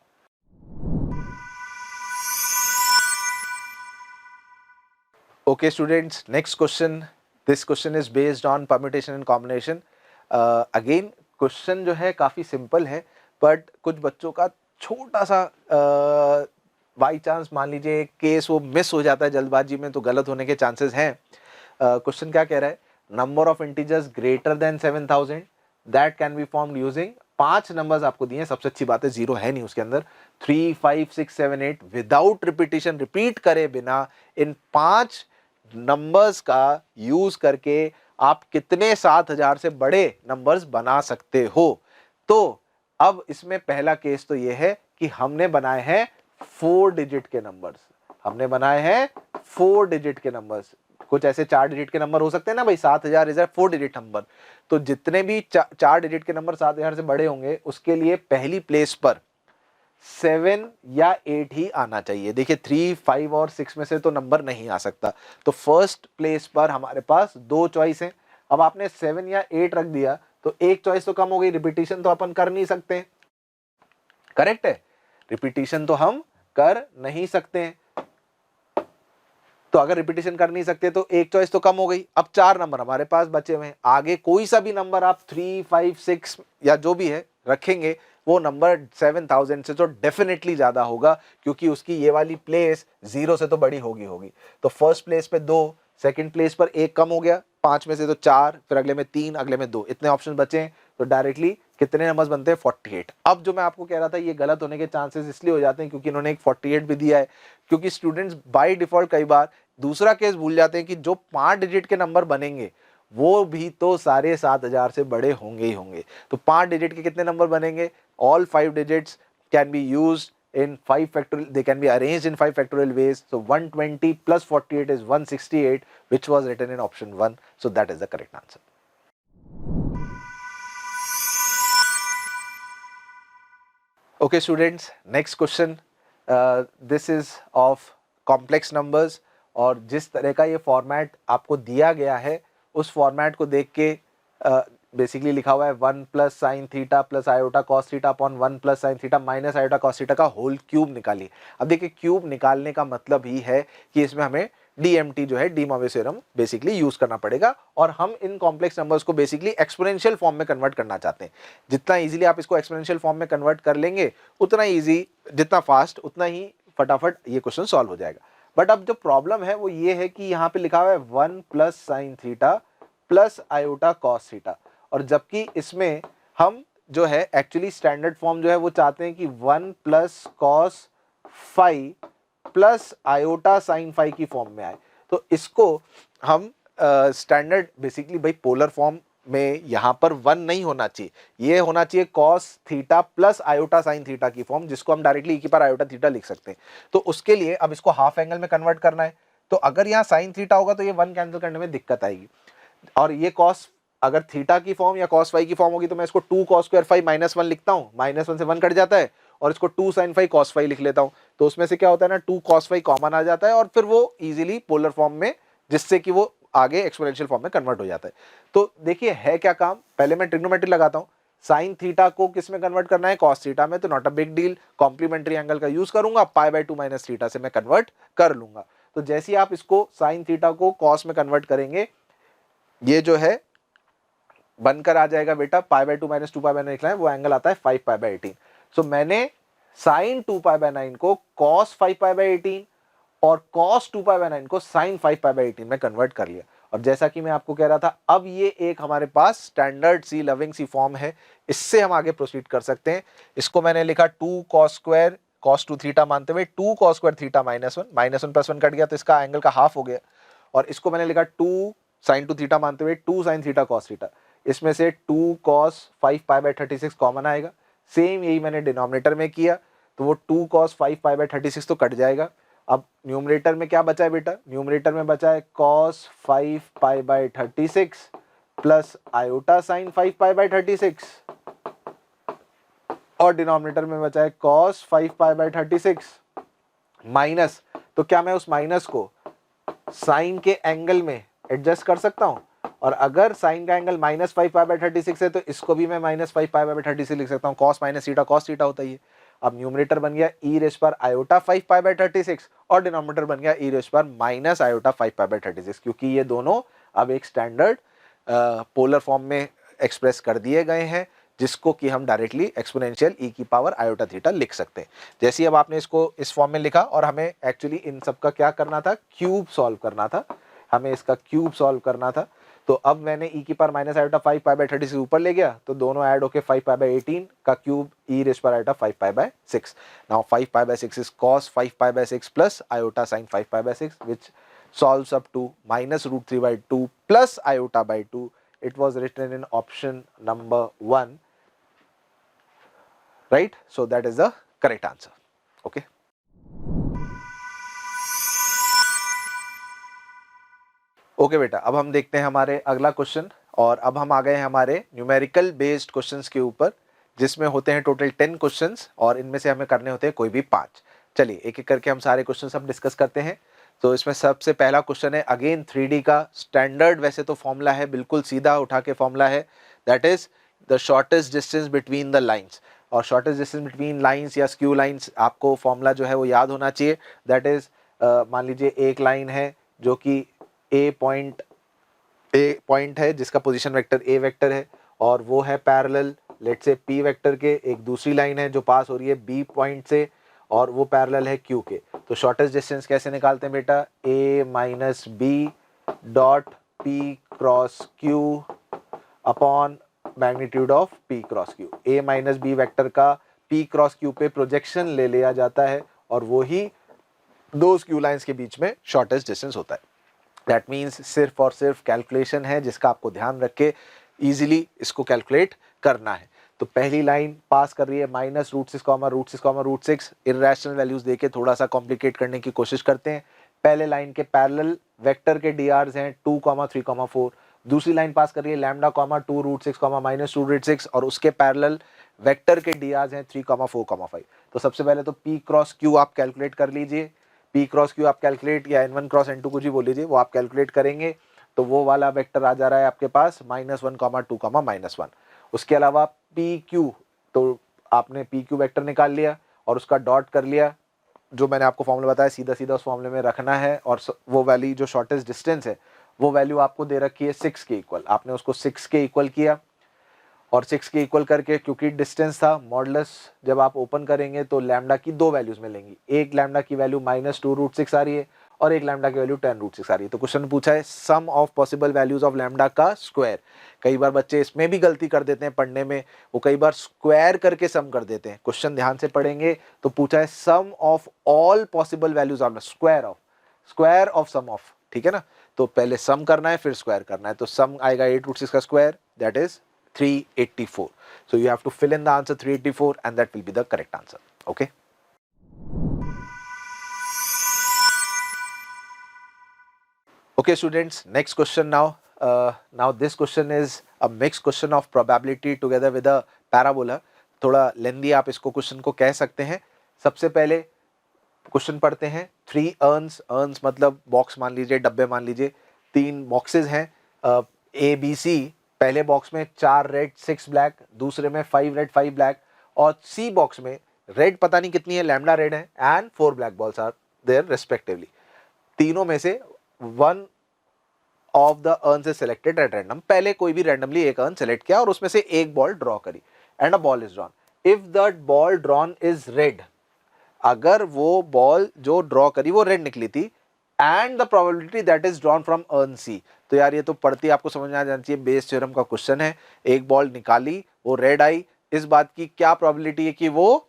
Okay students, next question. This question is based on permutation and combination. Again question जो है काफ़ी simple है, but कुछ बच्चों का छोटा सा बाई चांस मान लीजिए केस वो मिस हो जाता है जल्दबाजी में, तो गलत होने के चांसेस हैं। क्वेश्चन क्या कह रहा है, number of integers greater than 7000 that can be formed using 5 numbers आपको दिए हैं, सबसे अच्छी बात है जीरो है नहीं उसके अंदर, 3 5 6 7 8 विदाउट रिपीटिशन, रिपीट करे बिना इन 5 नंबर्स का यूज करके आप कितने 7000 से बड़े नंबर्स बना सकते हो। तो अब इसमें पहला केस तो ये है कि हमने बनाए हैं 4 डिजिट के नंबर्स, हमने बनाए हैं 4 डिजिट के नंबर्स। कुछ ऐसे 4 डिजिट के नंबर हो सकते हैं ना भाई, 7000 इज अ 4 डिजिट नंबर। तो जितने भी 4 डिजिट के नंबर 7000 से बड़े होंगे उसके लिए पहली प्लेस पर 7 या 8 ही आना चाहिए। देखिए 3 5 और 6 में से तो नंबर नहीं आ सकता, तो फर्स्ट प्लेस पर हमारे पास 2 चॉइस हैं। अब आपने 7 या 8 रख दिया तो एक चॉइस तो कम हो गई, रिपीटिशन तो अपन कर नहीं सकते, करेक्ट है, रिपीटिशन तो हम कर नहीं सकते हैं। तो अगर रिपीटिशन कर नहीं सकते तो एक चॉइस तो कम हो गई। अब 4 नंबर हमारे पास बचे हुए हैं, आगे कोई सा भी नंबर आप 3 5 6 या जो भी है रखेंगे वो नंबर 7000 से तो डेफिनेटली ज्यादा होगा, क्योंकि उसकी ये वाली प्लेस 0 से तो बड़ी होगी। तो फर्स्ट प्लेस पे 2, सेकंड प्लेस पर 1 कम हो गया, 5 में से तो 4, फिर अगले में 3, अगले में 2, इतने ऑप्शन बचे हैं। तो डायरेक्टली कितने नंबर्स बनते हैं 48। अब जो मैं आपको कह रहा था ये गलत होने के चांसेस इसलिए हो जाते हैं क्योंकि इन्होंने एक 48 भी दिया है, क्योंकि स्टूडेंट्स बाय डिफॉल्ट कई बार दूसरा केस भूल जाते हैं कि जो 5 डिजिट के नंबर बनेंगे वो भी तो सारे 7000 से बड़े होंगे ही होंगे। तो 5 डिजिट के कितने नंबर बनेंगे, all 5 digits can be used in 5 factorial, they can be arranged in 5 factorial ways. So 120 plus 48 is 168, which was written in option 1. So that is the correct answer. Okay students, next question. This is of complex numbers, और जिस तरह का ये format आपको दिया गया है उस फॉर्मेट को देख के बेसिकली लिखा हुआ है 1 plus sine theta plus iota cos theta upon 1 plus sine theta minus iota cos theta का होल क्यूब निकालिए। अब देखिए क्यूब निकालने का मतलब ही है कि इसमें हमें डीएमटी जो है डी मॉर्विस थ्योरम बेसिकली यूज करना पड़ेगा, और हम इन कॉम्प्लेक्स नंबर्स को बेसिकली एक्सपोनेंशियल फॉर्म में कन्वर्ट करना चाहते हैं। जितना इजीली आप इसको एक्सपोनेंशियल फॉर्म में कन्वर्ट कर लेंगे उतना ईजी, जितना फास्ट उतना ही फटाफट ये क्वेश्चन सॉल्व हो जाएगा। बट अब जो प्रॉब्लम है वो ये है कि यहाँ पे लिखा हुआ है 1 plus sine theta plus iota cos theta, और जबकि इसमें हम जो है एक्चुअली स्टैंडर्ड फॉर्म जो है वो चाहते हैं कि 1 plus cos phi plus iota sine phi की फॉर्म में आए। तो इसको हम स्टैंडर्ड बेसिकली भाई पोलर फॉर्म में यहाँ पर 1 नहीं होना चाहिए, ये होना चाहिए cos theta plus iota sine theta की फॉर्म, जिसको हम डायरेक्टली ई की पावर आयोटा थीटा लिख सकते हैं। तो उसके लिए अब इसको हाफ एंगल में कन्वर्ट करना है, तो अगर यहाँ साइन थीटा होगा तो ये 1 कैंसिल करने में दिक्कत आएगी, और ये कॉस अगर थीटा की फॉर्म या कॉस फाई की फॉर्म होगी तो मैं इसको 2 cos स्क्वायर फाई माइनस 1 लिखता हूँ, माइनस 1 से 1 कट जाता है, और इसको 2 sin फाई cos फाई लिख लेता हूँ। तो उसमें से क्या होता है ना 2 cos फाई कॉमन आ जाता है और फिर वो इजीली पोलर फॉर्म में, जिससे कि वो आगे एक्सपोनेंशियल फॉर्म में कन्वर्ट हो जाता है। तो देखिए है क्या काम, पहले मैं ट्रिग्नोमेट्री लगाता हूँ, साइन थीटा को किस में कन्वर्ट करना है, कॉस थीटा में, तो not a big deal, complementary angle का यूज करूंगा, पाई/2 माइनस थीटा से मैं कन्वर्ट कर लूंगा। तो जैसे ही आप इसको साइन थीटा को कॉस में कन्वर्ट करेंगे, ये जो है बनकर आ जाएगा बेटा पाई/2 माइनस 2 लिखना है, वो एंगल आता है 5π/18। सो मैंने साइन 2π/9 को कॉस 5π/18 और कॉस 2π/9 को साइन 5π/18 में कन्वर्ट कर लिया। और जैसा कि मैं आपको कह रहा था, अब ये एक हमारे पास स्टैंडर्ड सी लविंग सी फॉर्म है, इससे हम आगे प्रोसीड कर सकते हैं। इसको मैंने लिखा 2 cos स्क्वायर cos 2 थीटा मानते हुए 2 cos स्क्वायर थीटा -1, -1 + 1 कट गया तो इसका एंगल का हाफ हो गया, और इसको मैंने लिखा 2 sin 2 थीटा मानते हुए 2 sin थीटा cos थीटा, इसमें से 2 cos 5π/36 कॉमन आएगा। सेम यही मैंने डिनोमिनेटर में किया, तो वो 2 cos 5π/36 तो कट जाएगा। अब न्यूमरेटर में क्या बचा है बेटा, न्यूमरेटर में बचा है cos 5π/36 प्लस आयोटा साइन 5π/36, और डिनोमिनेटर में बचा है cos 5π/36 माइनस, तो क्या मैं उस माइनस को साइन के एंगल में एडजस्ट कर सकता हूं, और अगर साइन का एंगल -5π/36 है तो इसको भी मैं -5π/36 लिख सकता हूं, cos minus theta cos theta होता है ये। अब न्यूमरेटर बन गया e रेज़ पर आयोटा 5π/36 और डिनोमिनेटर बन गया e रेज़ पर माइनस आयोटा 5π/36, क्योंकि ये दोनों अब एक स्टैंडर्ड पोलर फॉर्म में एक्सप्रेस कर दिए गए हैं, जिसको कि हम डायरेक्टली एक्सपोनेंशियल e की पावर आयोटा थीटा लिख सकते हैं। जैसे अब आपने इसको इस फॉर्म में लिखा, और हमें एक्चुअली इन सब का क्या करना था, क्यूब सॉल्व करना था, हमें इसका क्यूब सॉल्व करना था। तो अब मैंने e की power minus iota 5 pi by 36 ऊपर ले गया, तो दोनों ऐड होके 5 पाई बाई 18 का क्यूब e रेज पर iota 5 pi by 6. Now 5 pi by 6 is cos 5 pi by 6 plus iota sin 5 pi by 6, which solves up to minus root 3 by 2 plus iota by 2. It was written in option number 1, right? So that is the correct answer. Okay. Okay बेटा, अब हम देखते हैं हमारे अगला question, और अब हम आ गए हैं हमारे न्यूमेरिकल बेस्ड क्वेश्चंस के ऊपर, जिसमें होते हैं टोटल 10 क्वेश्चंस और इनमें से हमें करने होते हैं कोई भी 5. चलिए एक एक करके हम सारे क्वेश्चंस अब डिस्कस करते हैं. तो इसमें सबसे पहला क्वेश्चन है अगेन 3D का स्टैंडर्ड, वैसे तो फॉर्मूला है, बिल्कुल सीधा उठा के फॉर्मूला है, that is the shortest distance between the lines. और शॉर्टेस्ट डिस्टेंस बिटवीन लाइन्स या स्क्यू लाइन्स, आपको फॉर्मूला जो है वो याद होना चाहिए. दैट इज मान लीजिए एक लाइन है जो कि ए पॉइंट है जिसका पोजीशन वेक्टर ए वेक्टर है, और वो है parallel let's say P vector के. एक दूसरी लाइन है जो पास हो रही है बी पॉइंट से, और वो पैरेलल है क्यू के. तो शॉर्टेस्ट डिस्टेंस कैसे निकालते हैं बेटा? A minus b dot p cross q upon magnitude of p cross q. A minus b vector का पी क्रॉस क्यू पे प्रोजेक्शन ले लिया जाता है, और वो ही दो स्क्यू लाइंस के बीच में शॉर्टेस्ट डिस्टेंस होता है. दैट मीन्स सिर्फ और सिर्फ कैलकुलेशन है जिसका आपको ध्यान रख के ईजिली इसको कैलकुलेट करना है. तो पहली लाइन पास कर रही है minus root 6 comma root 6 comma root 6. Irrational values देके थोड़ा सा कॉम्प्लिकेट करने की कोशिश करते हैं. पहले लाइन के पैरेलल वेक्टर के डीआरस हैं 2 कॉमा 3 कॉमा 4. दूसरी लाइन पास कर रही है lambda comma 2 root 6 comma minus 2 root 6, और उसके पैरेलल वेक्टर के डीआरस हैं 3 कॉमा 4 कॉमा 5. तो सबसे पहले तो पी क्रॉस क्यू आप कैलकुलेट कर लीजिए. पी क्रॉस क्यू आप कैलकुलेट, या n1 क्रॉस n2 कुछ भी बोल लीजिए, वो आप कैलकुलेट करेंगे तो वो वाला वेक्टर आ जा रहा है आपके पास -1 कॉमा 2 कॉमा -1. उसके अलावा पी क्यू, तो आपने पी क्यू वेक्टर निकाल लिया और उसका डॉट कर लिया. जो मैंने आपको फॉर्मूला बताया सीधा सीधा उस फॉर्मूले में रखना है, और वो वैल्यू जो शॉर्टेस्ट डिस्टेंस है वो वैल्यू आपको दे रखी है 6 के इक्वल. आपने उसको 6 के इक्वल किया, और 6 के इक्वल करके क्योंकि डिस्टेंस था, मॉडुलस जब आप ओपन करेंगे तो लैम्डा की दो वैल्यूज मिलेंगी. एक लैम्डा की वैल्यू -2 रूट 6 आ रही है, और एक लैम्डा की वैल्यू 10 रूट 6 आ रही है. तो क्वेश्चन पूछा है sum of possible values of lambda का स्क्वायर. कई बार बच्चे इसमें भी गलती कर देते हैं पढ़ने में, वो कई बार स्क्वायर करके सम कर देते हैं. क्वेश्चन ध्यान से पढ़ेंगे तो पूछा है sum of all possible values of square of sum of. ठीक है ना? तो पहले सम करना है फिर स्क्वायर करना है. तो सम आएगा 8 रूट 6 का square, that is 384. So you have to fill in the answer 384 and that will be the correct answer. Okay. Okay students, next question now. Now this question is a mixed question of probability together with a parabola. थोड़ा लेंदी आप इसको question को कह सकते हैं. सबसे पहले question पढ़ते हैं. 3 अर्न्स मतलब बॉक्स मान लीजिए, डब्बे मान लीजिए. 3 बॉक्सेस हैं ए बी सी. पहले बॉक्स में 4 रेड 6 ब्लैक, दूसरे में 5 रेड 5 ब्लैक, और सी बॉक्स में रेड पता नहीं कितनी है, लैम्डा रेड है, and 4 black balls are there respectively. तीनों में से one of the urns is selected at random. पहले कोई भी रैंडमली एक अर्न सेलेक्ट किया और उसमें से एक बॉल ड्रॉ करी, and a ball is drawn. If that ball drawn is red, अगर वो बॉल जो ड्रॉ करी वो रेड निकली थी, and the probability that is drawn from urn c. तो यार ये तो पढ़ती आपको समझ में आ जाना चाहिए, बेस थ्योरम का क्वेश्चन है. एक बॉल निकाली, वो रेड आई, इस बात की क्या प्रोबेबिलिटी है कि वो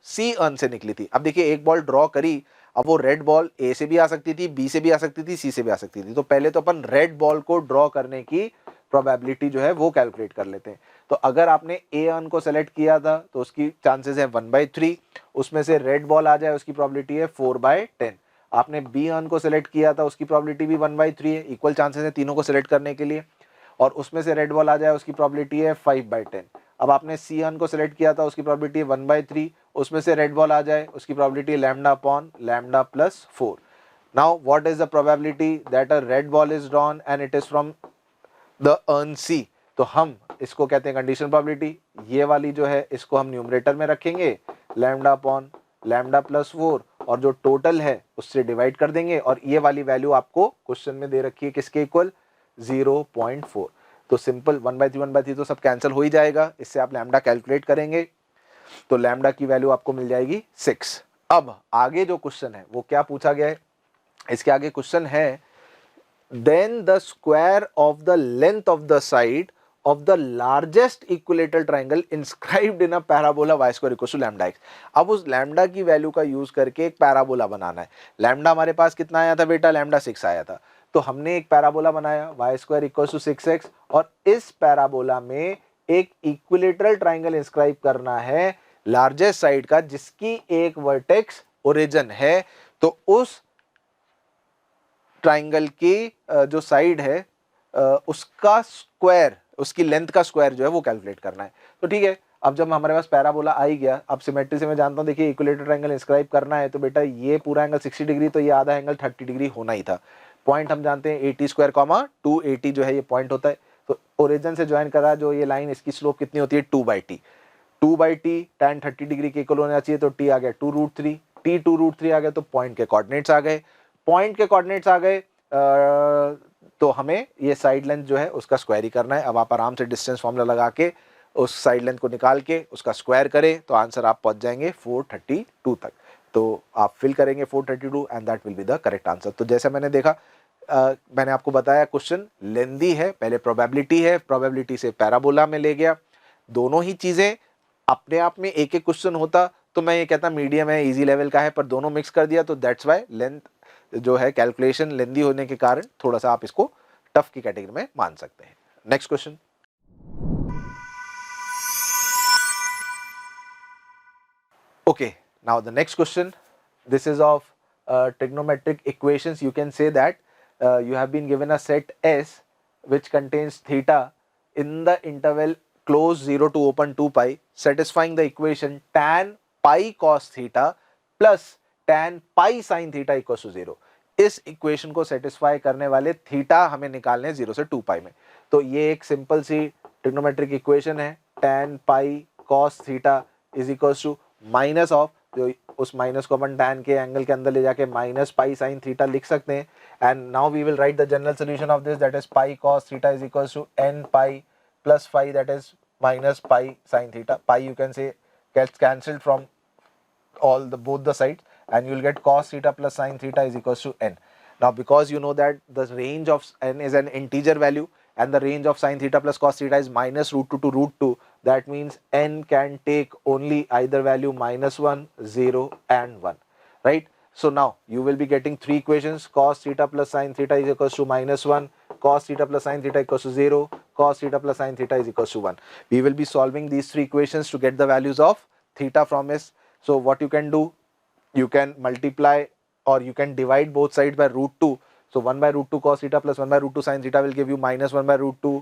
सी अर्न से निकली थी. अब देखिए एक बॉल ड्रॉ करी, अब वो रेड बॉल ए से भी आ सकती थी, बी से भी आ सकती थी, सी से भी आ सकती थी. तो पहले तो अपन रेड बॉल को ड्रॉ करने की प्रोबेबिलिटी जो है वो कैलकुलेट कर लेते हैं. तो अगर आपने ए अर्न को सेलेक्ट किया था तो उसकी चांसेस है 1/3, उसमें से रेड बॉल आ जाए उसकी प्रोबेबिलिटी है 4/10. आपने बी अर्न को सेलेक्ट किया था, उसकी प्रोबेबिलिटी भी 1/3 है, इक्वल चांसेस है तीनों को सेलेक्ट करने के लिए, और उसमें से रेड बॉल आ जाए उसकी प्रोबेबिलिटी है 5/10. अब आपने सी अर्न को सेलेक्ट किया था, उसकी प्रोबेबिलिटी है 1/3, उसमें से रेड बॉल आ जाए उसकी प्रोबेबिलिटी है lambda upon lambda plus 4. Now what is the probability that a red ball is drawn and it is from the urn c. तो हम इसको कहते हैं कंडीशनल प्रोबेबिलिटी. ये वाली जो है इसको हम न्यूमरेटर में रखेंगे, लैम्डा अपॉन लैम्डा प्लस 4, और जो टोटल है उससे डिवाइड कर देंगे, और ये वाली वैल्यू आपको क्वेश्चन में दे रखी है किसके इक्वल? 0.4. तो सिंपल 1/3 तो सब कैंसिल हो ही जाएगा. इससे आप लैम्डा कैलकुलेट करेंगे तो लैम्डा की वैल्यू आपको मिल जाएगी 6. अब आगे जो क्वेश्चन है वो क्या पूछा गया है? इसके आगे क्वेश्चन है then the square of the length of the side of the largest equilateral triangle inscribed in a parabola y square equals to lambda x. अब उस लैम्डा की वैल्यू का यूज करके एक पैराबोला बनाना है. लैम्डा हमारे पास कितना आया था बेटा? लैम्डा 6 आया था. तो हमने एक पैराबोला बनाया y square equals to 6x, और इस पैराबोला में एक इक्विलेटरल ट्राइंगल इंस्क्राइब करना है लार्जेस्ट साइड का, जिसकी एक वर्टेक्स ओरिजिन है. तो उस ट्राइंगल की जो साइड है उसका स्क्वायर, उसकी लेंथ का स्क्वायर जो है वो कैलकुलेट करना है. तो ठीक है, अब जब हमारे पास पैराबोला आ ही गया, अब सिमेट्री से मैं जानता हूं, देखिए इक्विलेटरल ट्राइंगल इंस्क्राइब करना है, तो बेटा ये पूरा एंगल 60 डिग्री, तो ये आधा एंगल 30 डिग्री होना ही था. पॉइंट हम जानते हैं 80 स्क्वायर कॉमा 280 जो है ये पॉइंट होता है. तो ओरिजिन से ज्वाइन करा जो ये लाइन, इसकी स्लोप कितनी होती है? 2/t. 2/t tan 30 डिग्री के इक्वल होना चाहिए, तो t आ गया 2√3. t 2√3 आ गया, तो पॉइंट के कोऑर्डिनेट्स आ गए. पॉइंट के कोऑर्डिनेट्स आ गए तो हमें ये साइड लेंथ जो है उसका स्क्वायर ही करना है. अब आप आराम से डिस्टेंस फॉर्मूला लगा के उस साइड लेंथ को निकाल के उसका स्क्वायर करें तो आंसर आप पहुंच जाएंगे 432 तक. तो आप फिल करेंगे 432 and that will be the correct answer. तो जैसे मैंने देखा, मैंने आपको बताया क्वेश्चन लेंदी है, पहले प्रोबेबिलिटी है, प्रोबेबिलिटी से पैराबोला में ले गया. दोनों ही चीजें अपने आप में एक एक क्वेश्चन होता तो मैं ये कहता मीडियम है, इजी लेवल का है, पर दोनों मिक्स कर दिया तो दैट्स वाई लेंथ जो है कैलकुलेशन लेंदी होने के कारण थोड़ा सा आप इसको टफ की कैटेगरी में मान सकते हैं. Next question. Okay, now the next question, this is of trigonometric equations. You can say that you have been given a set S which contains theta in the interval close 0 to open 2 pi, satisfying the equation tan pi cos theta plus tan pi sin theta equals to 0. इस equation को satisfy करने वाले theta हमें निकालने हैं 0 से 2 पाई में. तो ये एक सिंपल सी ट्रिग्नोमेट्रिक इक्वेशन है. tan pi cos theta is equals to minus of, जो उस माइनस को अपन tan के एंगल के अंदर ले जाके माइनस पाई साइन थीटा लिख सकते हैं. And now we will write the general solution of this, that is pi cos theta is equals to n pi plus phi, that is minus pi sine theta. Pi you can say gets cancelled from all the both the sides and you will get cos theta plus sin theta is equals to n. Now because you know that the range of n is an integer value and the range of sin theta plus cos theta is minus root 2 to root 2, that means n can take only either value -1, 0 and 1, right? So now you will be getting three equations. Cos theta plus sin theta is equals to -1, cos theta plus sin theta equals to 0, cos theta plus sin theta is equals to 1. We will be solving these three equations to get the values of theta from S. So what you can do, you can multiply or you can divide both sides by root 2. So 1 by root 2 cos theta plus 1 by root 2 sin theta will give you -1 by root 2,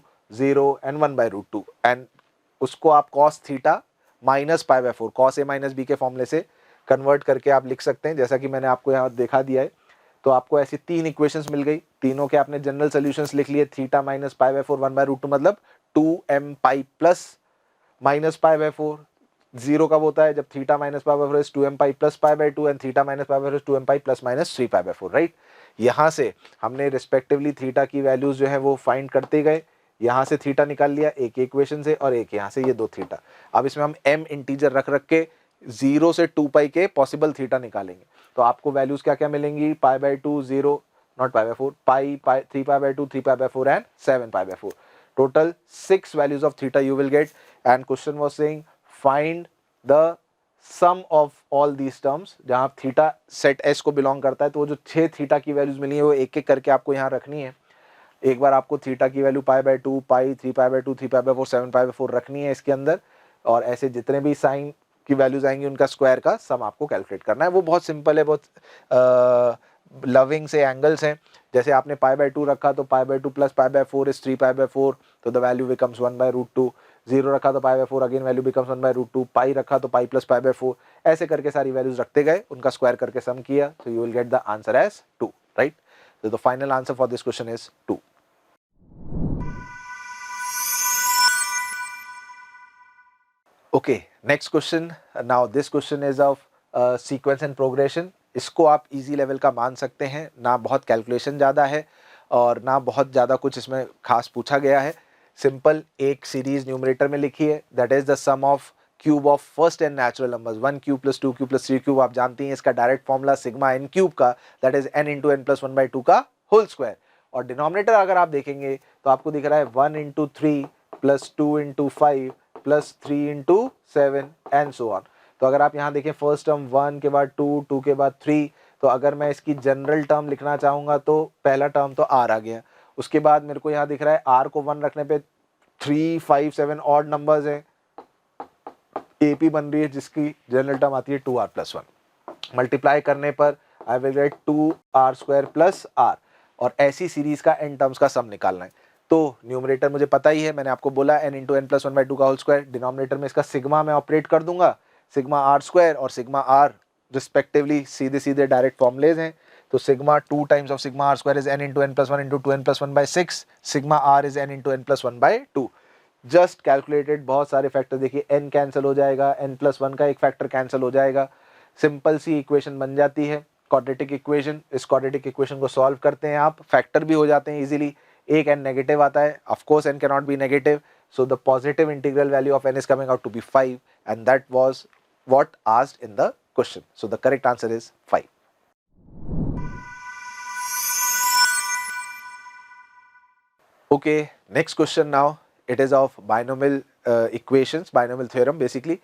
0 and 1 by root 2. And उसको आप cos theta minus pi by 4 cos a minus b के फॉर्मूले से convert करके आप लिख सकते हैं, जैसा कि मैंने आपको यहाँ दिखा दिया है. तो आपको ऐसी तीन इक्वेशंस मिल गई, तीनों के आपने जनरल सोल्यूशंस लिख लिए. Theta minus pi by 4 1 by root 2 मतलब 2m pi plus minus pi by 4. Zero कब होता है? जब theta minus pi by 4 is 2m pi plus pi by 2 and theta minus pi by 4 is 2m pi plus minus 3 pi by 4, right? यहाँ से हमने respectively theta की values जो है वो फाइंड करते गए. यहाँ से थीटा निकाल लिया एक इक्वेशन से और एक यहाँ से, ये दो थीटा. अब इसमें हम m इंटीजर रख रख के 0 से 2 पाई के पॉसिबल थीटा निकालेंगे. तो आपको वैल्यूज क्या क्या मिलेंगी? Pi by 2, 0 not pi by 4, pi 3 pi by 2, 3 pi by 4 and 7 pi by 4. Total 6 values of theta you will get. And question was saying find the sum of all these terms. जहाँ theta set S को belong करता है, तो वो जो 6 theta की values मिली है वो एक एक करके आपको यहाँ रखनी है. एक बार आपको थीटा की value pi by 2, pi 3 pi by 2, 3 pi by 4, 7 pi by 4 रखनी है इसके अंदर. और ऐसे जितने भी साइन की वैल्यूज आएंगी उनका स्क्वायर का सम आपको कैलकुलेट करना है. वो बहुत सिंपल है, बहुत लविंग से एंगल्स हैं. जैसे आपने पाई बाय 2 रखा तो pi by 2 plus pi by 4 is 3 pi by 4, तो the value becomes 1 by root 2. 0 रखा तो pi by 4, again value becomes 1 by root 2. Pi रखा तो पाई प्लस पाई बाय 4. ऐसे करके सारी वैल्यूज रखते गए, उनका स्क्वायर करके सम किया, तो you will get the answer as 2, right? So the final answer for this question is 2. Okay, next question. Now this question is of sequence and progression. इसको आप इजी लेवल का मान सकते हैं, ना बहुत कैलकुलेशन ज़्यादा है और ना बहुत ज़्यादा कुछ इसमें खास पूछा गया है. सिंपल एक सीरीज न्यूमरेटर में लिखी है, that is the sum of cube of first and natural numbers. 1 cube plus 2 cube plus 3 cube आप जानती हैं. इसका direct formula sigma n cube का, that is n into n plus 1 by 2 का होल स्क्वायर. और डिनोमिनेटर अगर आप देखेंगे तो आपको दिख रहा है 1 into 3 plus 2 into 5 plus 3 into 7 and so on. तो अगर आप यहाँ देखें फर्स्ट टर्म 1 के बाद 2, 2 के बाद 3, तो अगर मैं इसकी जनरल टर्म लिखना चाहूँगा तो पहला टर्म तो r आ गया। उसके बाद मेरे को यहाँ दिख रहा है r को 1 रखने पे 3, 5, 7 ऑड नंबर्स हैं, AP बन रही है जिसकी जनरल टर्म आती है 2r प्लस 1। मल्टीप्लाई करने पर I will get 2r square plus r, और ऐसी सीरीज का n टर्म्स का सम निकालना है। तो न्यूमरेटर मुझे पता ही है, मैंने आपको बोला n इंटू एन प्लस 1/2 का होल स्क्वायर। डिनोमिनेटर में इसका सिग्मा मैं ऑपरेट कर दूंगा, सिग्मा r स्क्वायर और सिग्मा r रिस्पेक्टिवली सीधे सीधे डायरेक्ट फॉर्मुलेज हैं। तो sigma 2 times of sigma r square is n into n plus 1 into 2n plus 1/6, sigma r is n into n plus 1/2। Just calculated, बहुत सारे factor देखिए, n cancel हो जाएगा, n plus 1 का एक फैक्टर कैंसिल हो जाएगा, सिंपल सी equation बन जाती है क्वाड्रेटिक इक्वेशन। इस क्वाड्रेटिक इक्वेशन को सॉल्व करते हैं आप, फैक्टर भी हो जाते हैं इजीली। एक n नेगेटिव आता है, of course n can not be negative, so the positive integral value of n is coming out to be 5 and that was what asked in the question. So the correct answer is 5। Okay, next question now. It is of binomial equations, binomial theorem basically.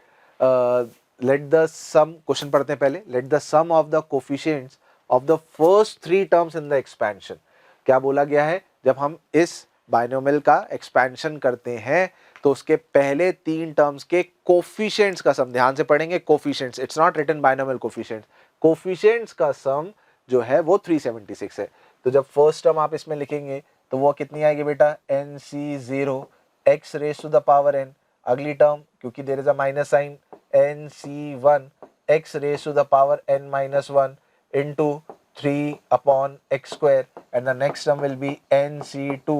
Let the sum, question पढ़ते हैं पहले. Let the sum of the coefficients of the first 3 terms in the expansion. क्या बोला गया है, जब हम इस binomial का expansion करते हैं तो उसके पहले 3 terms के coefficients का sum, ध्यान से पढ़ेंगे coefficients, it's not written binomial coefficients, coefficients का sum जो है वो 376 है। तो जब फर्स्ट टर्म आप इसमें लिखेंगे तो वो कितनी आएगी बेटा, NC0 x raise to the power n। अगली टर्म क्योंकि there is a minus sign, NC1 x raise to the power n minus 1 into 3 upon x square, and the next term will be NC2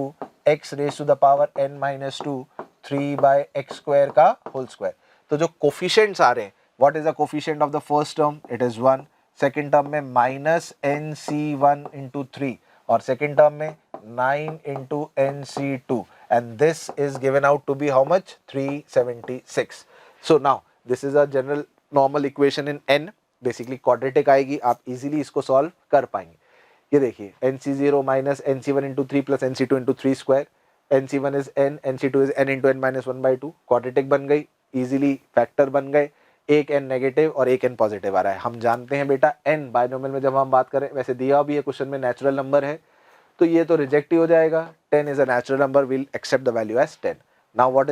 x raise to the power n minus 2 3/x square का whole square. तो जो coefficients आ रहे हैं, what is the coefficient of the first term, it is 1, second term में minus NC1 into 3, और second term में 9 into NC2, and this is given out to be how much, 376. So now this is a general normal equation in n, basically quadratic आएगी, आप easily इसको solve कर पाएंगे। ये देखिए NC0 minus NC1 into 3 plus NC2 into 3 square, NC1 is n, NC2 is n into n minus 1/2, quadratic बन गई, easily factor बन गए, एक n नेगेटिव और एक n पॉजिटिव आ रहा है। हम जानते हैं बेटा n बाइनोमियल में जब हम बात करें, वैसे दिया भी है क्वेश्चन में नेचुरल नंबर है, तो ये तो रिजेक्ट ही हो जाएगा। 10 is a natural number, we'll accept the value as 10. Now what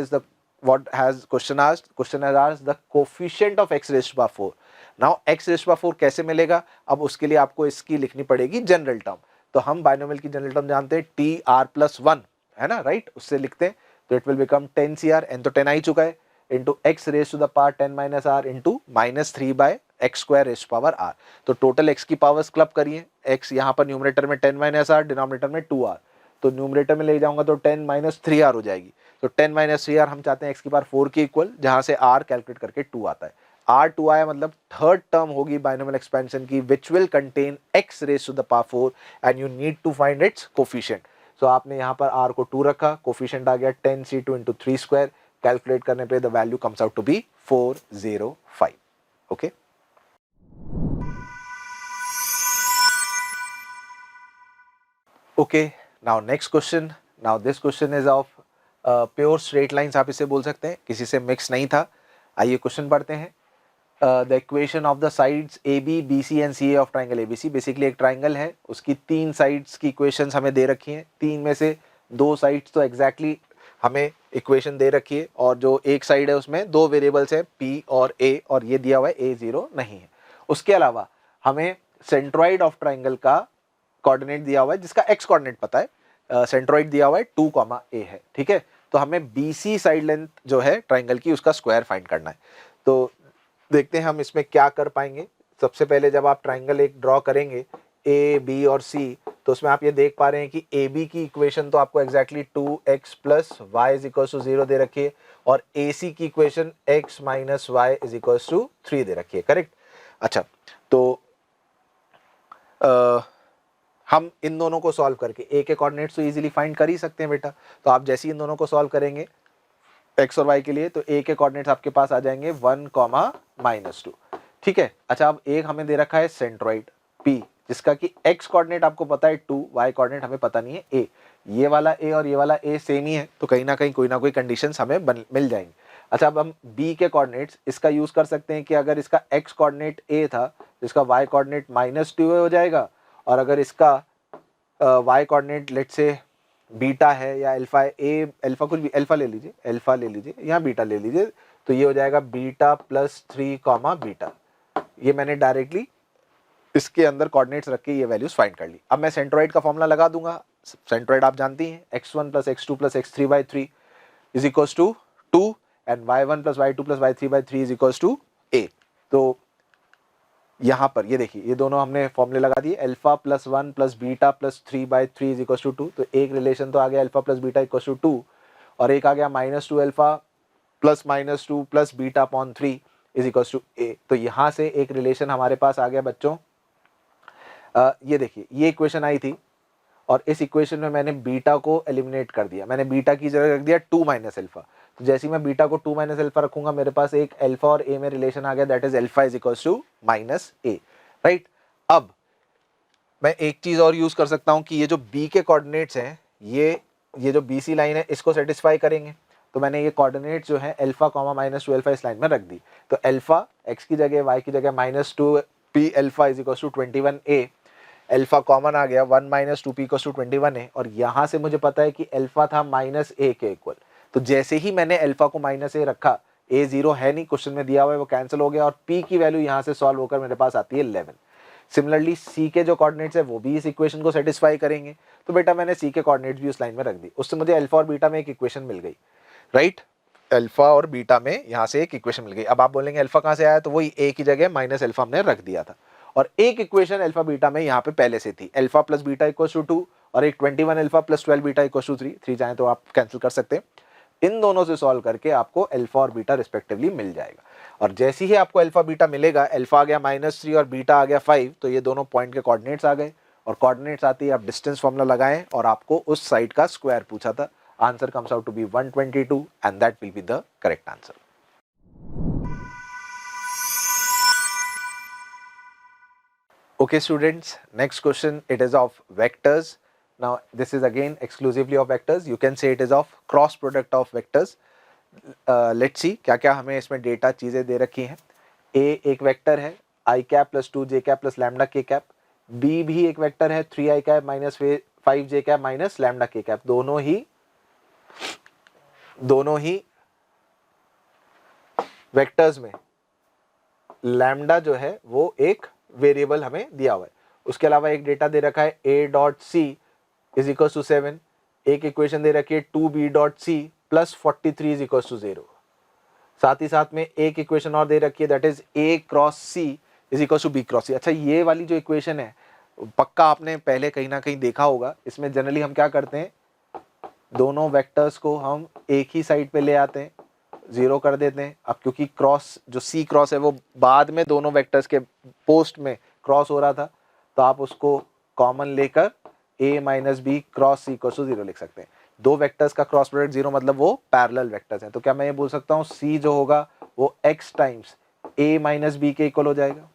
has question asked? Question has asked the coefficient of x raised to the power 4. Now x raised to the power 4 कैसे मिलेगा, अब उसके लिए आपको इसकी लिखनी पड़ेगी general term. तो हम बाइनोमियल की जनरल टर्म जानते हैं TR प्लस 1 है ना, राइट, उससे लिखते हैं तो it will become 10CR, n तो 10 आ ही चुका है, into x raise to the power 10 minus r into minus 3/x square raise to power r। तो टोटल x की पावर्स क्लब करिए, x यहाँ पर न्यूमरेटर में 10 माइनस r, डिनोमिनेटर में 2r, तो न्यूमरेटर में ले जाऊंगा तो 10 माइनस 3r हो जाएगी। तो 10 माइनस 3r हम चाहते हैं x की पावर 4 के इक्वल, जहां से r कैलकुलेट करके 2 आता है। r 2 आया मतलब थर्ड टर्म होगी बाइनोमियल एक्सपेंशन की, which will contain x raise to the power 4 and you need to find its coefficient. So आपने यहाँ पर r को 2 रखा, कोफिशिएंट आ गया 10C2 इंटू 3 स्क्वायर, कैलकुलेट करने पे the value comes out to be 405। Okay, okay, now next question. Now this question is of pure straight lines, आप इसे बोल सकते हैं, किसी से मिक्स नहीं था। आइए क्वेश्चन पढ़ते हैं। The equation of the sides AB, BC and CA of triangle ABC। Basically एक ट्राइंगल है, उसकी 3 साइड्स की इक्वेशंस हमें दे रखी हैं, 3 में से 2 साइड्स तो एग्जैक्टली हमें इक्वेशन दे रखी है, और जो एक साइड है उसमें 2 वेरिएबल्स हैं P और A, और ये दिया हुआ है A0 नहीं है। उसके अलावा हमें सेंट्रॉइड ऑफ ट्राइंगल का कोऑर्डिनेट दिया हुआ है, जिसका x कोऑर्डिनेट पता है, सेंट्रॉइड दिया हुआ है 2, A है, ठीक है। तो हमें BC साइड लेंथ जो है ट्राइंगल की, उसका स्क्वायर फाइंड करना है। तो देखते हैं हम इसमें क्या कर पाएंगे। सबसे पहले जब आप ट्राइंगल एक ड्रॉ करेंगे A, B और C, तो उसमें आप ये देख पा रहे हैं कि AB की इक्वेशन तो आपको exactly 2x plus y is equal to 0 दे रखी है, और AC की equation x minus y is equal to 3 दे रखी है, करेक्ट। अच्छा, तो हम इन दोनों को सॉल्व करके A के कोऑर्डिनेट्स तो इजीली फाइंड कर ही सकते हैं बेटा। तो आप जैसे ही इन दोनों को सॉल्व करेंगे x और y के लिए, तो A के कोऑर्डिनेट्स आपके पास आ जाएंगे 1, -2, ठीक है। अच्छा, अब एक हमें दे रखा है सेंट्रॉइड P, जिसका कि x कोऑर्डिनेट आपको पता है 2, y कोऑर्डिनेट हमें पता नहीं है a। ये वाला a और ये वाला a सेम ही है, तो कहीं ना कोई कंडीशंस हमें मिल जाएंगी। अच्छा, अब हम b के कोऑर्डिनेट्स इसका यूज कर सकते हैं कि अगर इसका x कोऑर्डिनेट a था तो इसका y कोऑर्डिनेट -2 हो जाएगा, और अगर इसका y coordinate let's say beta है या अल्फा है, a अल्फा कुछ भी, अल्फा ले लीजिए या बीटा ले लीजिए, तो ये हो जाएगा बीटा प्लस 3 कॉमा बीटा। ये मैंने डायरेक्टली इसके अंदर कोऑर्डिनेट्स रख के ये वैल्यूज फाइंड कर ली। अब मैं सेंट्रोइड का फॉर्मूला लगा दूंगा। सेंट्रोइड आप जानती हैं, x1 plus x2 plus x3/3 is equals to 2 and y1 plus y2 plus y3/3 is equals to a। तो यहाँ पर ये देखिए, ये दोनों हमने फॉर्मूले लगा दिए, alpha plus 1 plus beta plus 3/3 is equals to 2। तो एक रिलेशन तो आ गया alpha plus beta equals to 2, और एक आ गया -2 alpha plus -2 plus beta upon 3 is equals to a। तो यहाँ से एक रिलेशन हमारे पास आ गया बच्चों। ये देखिए, ये इक्वेशन आई थी और इस इक्वेशन में मैंने बीटा को एलिमिनेट कर दिया। मैंने बीटा की जगह रख दिया 2 माइनस अल्फा। तो जैसे ही मैं बीटा को 2 माइनस अल्फा रखूंगा, मेरे पास एक अल्फा और a में रिलेशन आ गया, that is alpha is equals to minus a, right. अब मैं एक चीज और यूज कर सकता हूं कि ये जो b के कोऑर्डिनेट्स हैं, ये जो BC लाइन है, इसको सेटिस्फाई करेंगे। तो मैंने ये कोऑर्डिनेट्स जो है अल्फा कॉमा -2 अल्फा इस लाइन में रख दी। तो अल्फा x की जगह y की जगह -2 p alpha is equals to 21a, alpha common आ गया 1 - 2p इक्वल्स टू 21a, और यहाँ से मुझे पता है कि अल्फा था -a के इक्वल। तो जैसे ही मैंने अल्फा को -a रखा, a 0 है नहीं, क्वेश्चन में दिया हुआ है, वो कैंसिल हो गया, और p की वैल्यू यहाँ से सॉल्व होकर मेरे पास आती है 11। सिमिलरली c के जो कोऑर्डिनेट्स है वो भी इस इक्वेशन को सेटिस्फाई करेंगे। तो बेटा मैंने c के कोऑर्डिनेट्स भी उस लाइन में रख दी, उससे मुझे अल्फा और बीटा में एक इक्वेशन मिल गई, राइट। अल्फा और बीटा में यहाँ से एक इक्वेशन मिल गई। अब आप बोलेंगे अल्फा कहाँ से आया, तो वही a की जगह माइनस अल्फा हमने रख दिया था, और एक इक्वेशन अल्फा बीटा में यहाँ पे पहले से थी, alpha plus beta equals to 2, और एक 21 alpha plus 12 beta equals to 3 चाहें तो आप कैंसिल कर सकते हैं। इन दोनों से सॉल्व करके आपको अल्फा और बीटा रिस्पेक्टिवली मिल जाएगा, और जैसे ही आपको अल्फा बीटा मिलेगा, अल्फा आ गया -3 और बीटा आ गया 5, तो ये दोनों पॉइंट के कोऑर्डिनेट्स आ गए, और कोऑर्डिनेट्स आते ही आप डिस्टेंस फॉर्मूला लगाएं, और आपको उस साइड का स्क्वायर पूछा था। Answer comes out to be 122 and that will be the correct answer. Okay students, next question, it is of vectors. Now this is again exclusively of vectors. You can say it is of cross product of vectors. Let's see क्या क्या हमें इसमें data चीज़ें दे रखी हैं। A एक vector है i cap plus 2j cap plus lambda k cap. B भी एक वेक्टर है 3i cap minus 5j cap minus lambda k cap. दोनों ही वेक्टर्स में लैम्डा जो है वो एक वेरिएबल हमें दिया हुआ है। उसके अलावा एक डेटा दे रखा है a dot c is equal to 7, एक इक्वेशन दे रखी है 2b dot c plus 43 is equal to 0। साथ ही साथ में एक इक्वेशन और दे रखी है, that is a cross c is equal to b cross c। अच्छा, ये वाली जो इक्वेशन है पक्का आपने पहले कहीं ना कहीं देखा होगा। इसमें जनरली हम क्या करते हैं, दोनों वेक्टर्स को हम एक ही साइड पे ले आते हैं, 0 कर देते हैं। अब क्योंकि क्रॉस जो c क्रॉस है वो बाद में दोनों वेक्टर्स के पोस्ट में क्रॉस हो रहा था, तो आप उसको कॉमन लेकर a minus b cross c equal to 0 लिख सकते हैं। दो वेक्टर्स का क्रॉस प्रोडक्ट 0 मतलब वो पैरेलल वेक्टर्स हैं। तो क्या मैं ये बोल सकता हूँ c जो होगा वो x times a minus b के इक्वल हो जाएगा,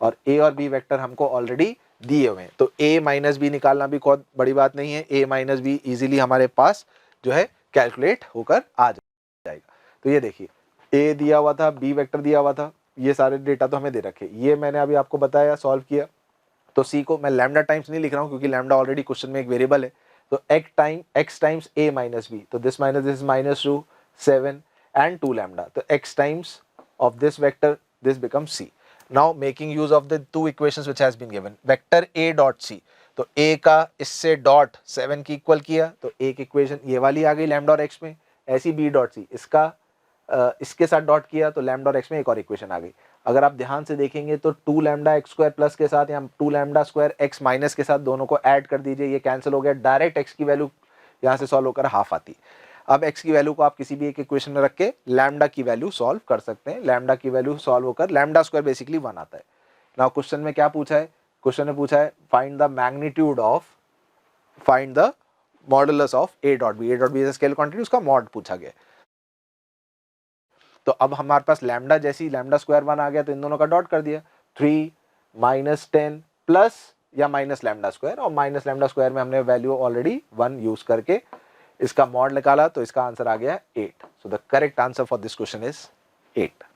और a और b वेक्टर हमको ऑलरेडी दिए हुए हैं, तो a माइनस बी निकालना भी बहुत बड़ी बात नहीं है। a माइनस बी इजीली हमारे पास जो है कैलकुलेट होकर आ जाएगा। तो ये देखिए, a दिया हुआ था, b वेक्टर दिया हुआ था, ये सारे डेटा तो हमें दे रखे, ये मैंने अभी आपको बताया, सॉल्व किया। तो c को मैं लैम्डा टाइम्स नहीं लिख रहा हूँ क्योंकि लैम्डा ऑलरेडी क्वेश्चन में एक वेरिएबल है। तो x times a minus B, तो this minus this -2 7 and 2 lambda, तो x times of this vector this becomes c। Now making use of the two equations which has been given, vector a dot c, तो a का इससे dot 7 की equal किया, तो एक equation ये वाली आ गई लैम्डा और x में। ऐसी b डॉट c, इसका इसके साथ डॉट किया तो लैम्डा और x में एक और इक्वेशन आ गई। अगर आप ध्यान से देखेंगे तो 2 लैम्डा x स्क्वायर प्लस के साथ या 2 लैम्डा स्क्वायर x माइनस के साथ दोनों को ऐड कर दीजिए, ये कैंसिल हो गया, डायरेक्ट x की वैल्यू यहाँ से सॉल्व होकर हाफ आती। अब x की वैल्यू को आप किसी भी एक इक्वेशन में रख के लैम्डा की वैल्यू सॉल्व कर सकते हैं। लैम्डा की वैल्यू सॉल्व होकर लैम्डा स्क्वायर बेसिकली 1 आता है। नाउ क्वेश्चन में क्या पूछा है, क्वेश्चन ने पूछा है find the magnitude of, find the modulus of a dot b। a dot b scale quantity, उसका मॉड पूछा गया। तो अब हमारे पास लैम्डा जैसी लैम्डा स्क्वायर 1 आ गया, तो इन दोनों का डॉट कर दिया, 3 - 10 प्लस या माइनस लैम्डा स्क्वायर, और माइनस लैम्डा स्क्वायर में हमने वैल्यू ऑलरेडी 1 यूज करके इसका मॉड निकाला, तो इसका आंसर आ गया 8. सो the correct answer for this question is 8.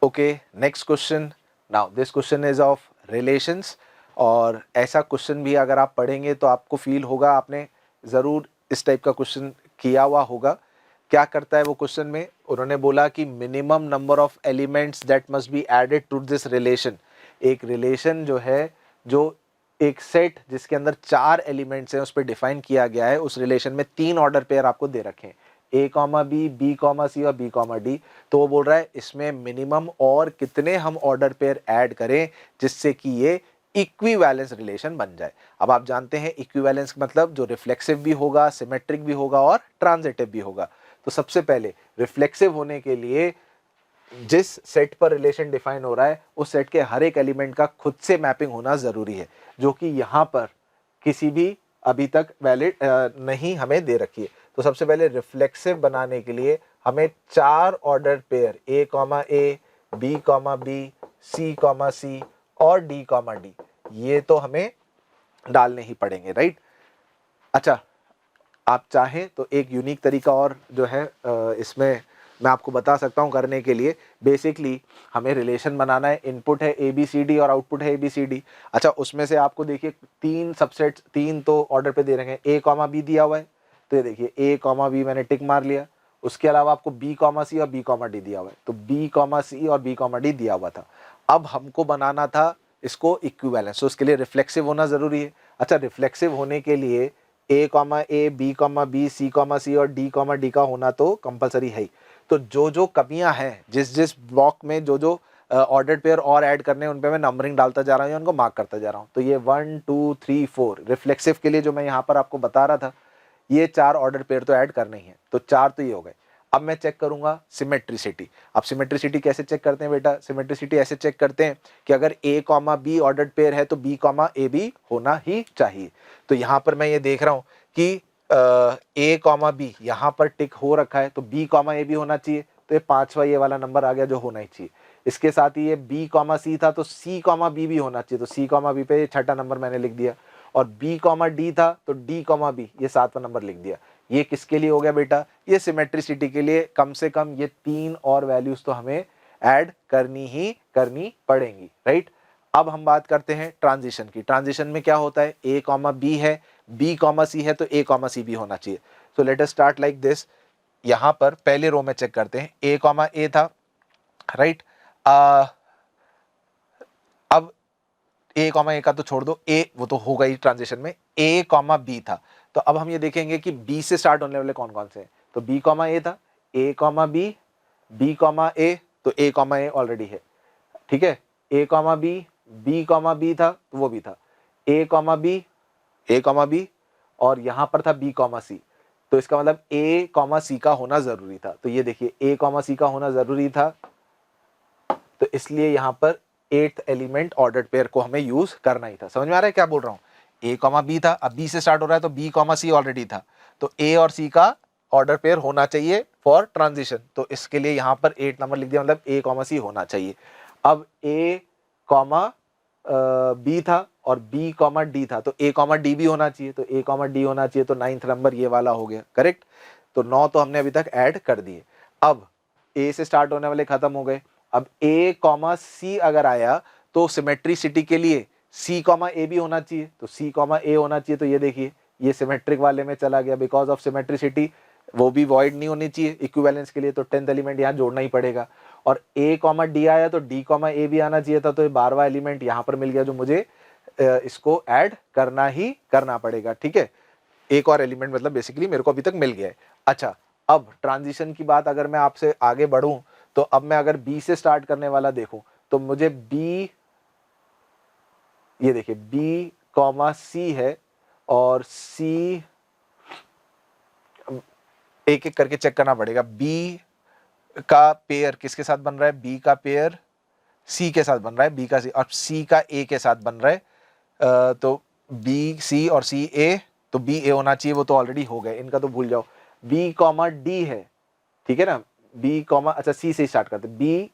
Okay, next question. Now this question is of relations, और ऐसा क्वेश्चन भी अगर आप पढ़ेंगे तो आपको फील होगा आपने ज़रूर इस टाइप का क्वेश्चन किया हुआ होगा. क्या करता है वो क्वेश्चन में, उन्होंने बोला कि minimum number of elements that must be added to this relation. एक रिलेशन जो है, जो एक सेट जिसके अंदर 4 एलिमेंट्स हैं उस पर डिफाइन किया गया है, उस रिलेशन में 3 ऑर्डर पेयर आपको दे रखे हैं, ए comma B, B comma C और बी कॉमा डी. तो वो बोल रहा है इसमें मिनिमम और कितने हम ऑर्डर पेयर ऐड करें जिससे कि ये इक्विवेलेंस रिलेशन बन जाए. अब आप जानते हैं इक्विवेलेंस मतलब जो रिफ्लेक्सिव भी होगा, सिमेट्रिक भी होगा और ट्रांजिटिव भी होगा. तो सबसे पहले रिफ्लेक्सिव होने के लिए जिस सेट पर रिलेशन डिफाइन हो रहा है उस सेट के हर एक एलिमेंट का खुद से मैपिंग होना जरूरी है, जो कि यहाँ पर किसी भी अभी तक वैलिड नहीं हमें दे रखी है. तो सबसे पहले रिफ्लेक्सिव बनाने के लिए हमें 4 order pair A comma A, B comma B, C comma C और डी कॉमा डी, ये तो हमें डालने ही पड़ेंगे, राइट. अच्छा, आप चाहें तो एक यूनिक तरीका और जो है इसमें मैं आपको बता सकता हूं करने के लिए. बेसिकली हमें रिलेशन बनाना है, इनपुट है ए बी सी डी और आउटपुट है ए बी सी डी. अच्छा, उसमें से आपको देखिए 3 सबसेट्स, 3 तो ऑर्डर पे दे रहे हैं, ए कॉमा बी दिया हुआ है, तो ये देखिए ए कॉमा बी मैंने टिक मार लिया. उसके अलावा आपको बी कॉमा सी और बी कॉमा डी दिया हुआ है, तो बी कॉमा सी और बी कॉमा डी दिया हुआ था. अब हमको बनाना था इसको इक्विवेलेंस, तो उसके लिए रिफ्लेक्सिव होना जरूरी है. अच्छा, रिफ्लेक्सिव होने के लिए ए comma A, B comma B, C comma C और डी कॉमा डी का होना तो कंपलसरी है ही. तो जो जो कमियां हैं, जिस जिस ब्लॉक में जो जो ऑर्डर्ड पेयर और ऐड करने हैं उन पे मैं नंबरिंग डालता जा रहा हूँ, उनको मार्क करता जा रहा हूँ. तो ये 1 2 3 4 रिफ्लेक्सिव के लिए जो मैं यहाँ पर आपको बता रहा था, ये 4 ऑर्डर पेयर तो ऐड करने ही है. तो 4 तो ये हो गए. अब मैं चेक करूंगा सिमेट्रिसिटी. अब सिमेट्रिसिटी कैसे चेक करते हैं बेटा? सिमेट्रिसिटी ऐसे चेक करते हैं कि अगर ए कॉमा बी ऑर्डर्ड पेयर है तो बी कॉमा ए भी होना ही चाहिए. तो यहाँ पर मैं ये देख रहा हूँ कि ए कॉमा बी यहाँ पर टिक हो रखा है, तो बी कॉमा ए भी होना चाहिए. तो ये 5वां ये वाला नंबर आ गया जो होना ही चाहिए. इसके साथ ही ये बी कॉमा सी था, तो सी कॉमा बी भी होना चाहिए. तो सी कॉमा बी पे 6ठा नंबर मैंने लिख दिया. और बी कॉमा डी था, तो डी कॉमा बी ये 7वां नंबर लिख दिया. ये किसके लिए हो गया बेटा? ये सिमेट्रिसिटी के लिए. कम से कम ये 3 और वैल्यूज तो हमें ऐड करनी ही करनी पड़ेंगी, राइट. अब हम बात करते हैं ट्रांजिशन की. ट्रांजिशन में क्या होता है, ए कॉमा बी है, बी कॉमा सी है, तो ए कॉमा सी भी होना चाहिए. So let us start like this. यहाँ पर पहले रो में चेक करते हैं, ए कॉमा ए था, राइट. अब ए कॉमा ए का तो छोड़ दो, ए वो तो होगा ही ट्रांजिशन में. ए कॉमा बी था, तो अब हम ये देखेंगे कि बी से स्टार्ट होने वाले कौन कौन से हैं. तो बी कॉमा ए था, ए कॉमा बी, बी कॉमा ए, तो ए कॉमा ए ऑलरेडी है, ठीक है. ए कॉमा बी कॉमा बी था, तो वो भी था. ए कॉमा बी और यहां पर था बी कॉमा सी, तो इसका मतलब ए कॉमा सी का होना जरूरी था. तो ये देखिए ए कॉमा सी का होना जरूरी था, तो इसलिए यहां पर 8th एलिमेंट ऑर्डर्ड पेयर को हमें यूज करना ही था. समझ में आ रहा है क्या बोल रहा हूं? ए कॉमा बी था, अब बी से स्टार्ट हो रहा है तो बी कॉमा सी ऑलरेडी था, तो ए और सी का ऑर्डर पेयर होना चाहिए फॉर ट्रांजिशन. तो इसके लिए यहां पर 8 नंबर लिख दिया, मतलब ए कॉमा सी होना चाहिए. अब ए कॉमा बी था और बी कॉमा डी था, तो ए कॉमा डी भी होना चाहिए, तो ए कॉमा डी होना चाहिए. तो 9th नंबर ये वाला हो गया, करेक्ट. तो 9 तो हमने अभी तक ऐड कर दिए. अब ए से स्टार्ट होने वाले खत्म हो गए. अब ए कॉमा सी अगर आया तो सिमेट्रिसिटी के लिए सी कॉमा ए भी होना चाहिए, तो सी कॉमा ए होना चाहिए. तो ये देखिए ये सिमेट्रिक वाले में चला गया, बिकॉज ऑफ सिमेट्रिसिटी वो भी वॉइड नहीं होनी चाहिए इक्विवेलेंस के लिए, तो 10th एलिमेंट यहाँ जोड़ना ही पड़ेगा. और ए कॉमा डी आया तो डी कॉमा ए भी आना चाहिए था, तो ये 12वां एलिमेंट यहाँ पर मिल गया जो मुझे इसको ऐड करना ही करना पड़ेगा, ठीक है. एक और एलिमेंट मतलब बेसिकली मेरे को अभी तक मिल गया है. अच्छा, अब ट्रांजिशन की बात अगर मैं आपसे आगे बढ़ूं, तो अब मैं अगर बी से स्टार्ट करने वाला देखूं, तो मुझे बी, ये देखिए बी कॉमा सी है और सी, एक एक करके चेक करना पड़ेगा. बी का पेयर किसके साथ बन रहा है? बी का पेयर सी के साथ बन रहा है, बी का सी, और सी का ए के साथ बन रहा है. तो बी सी और सी ए, तो बी ए होना चाहिए, वो तो ऑलरेडी हो गए, इनका तो भूल जाओ. बी कॉमा डी है, ठीक है ना. बी कॉमा, अच्छा सी से स्टार्ट करते हैं, बी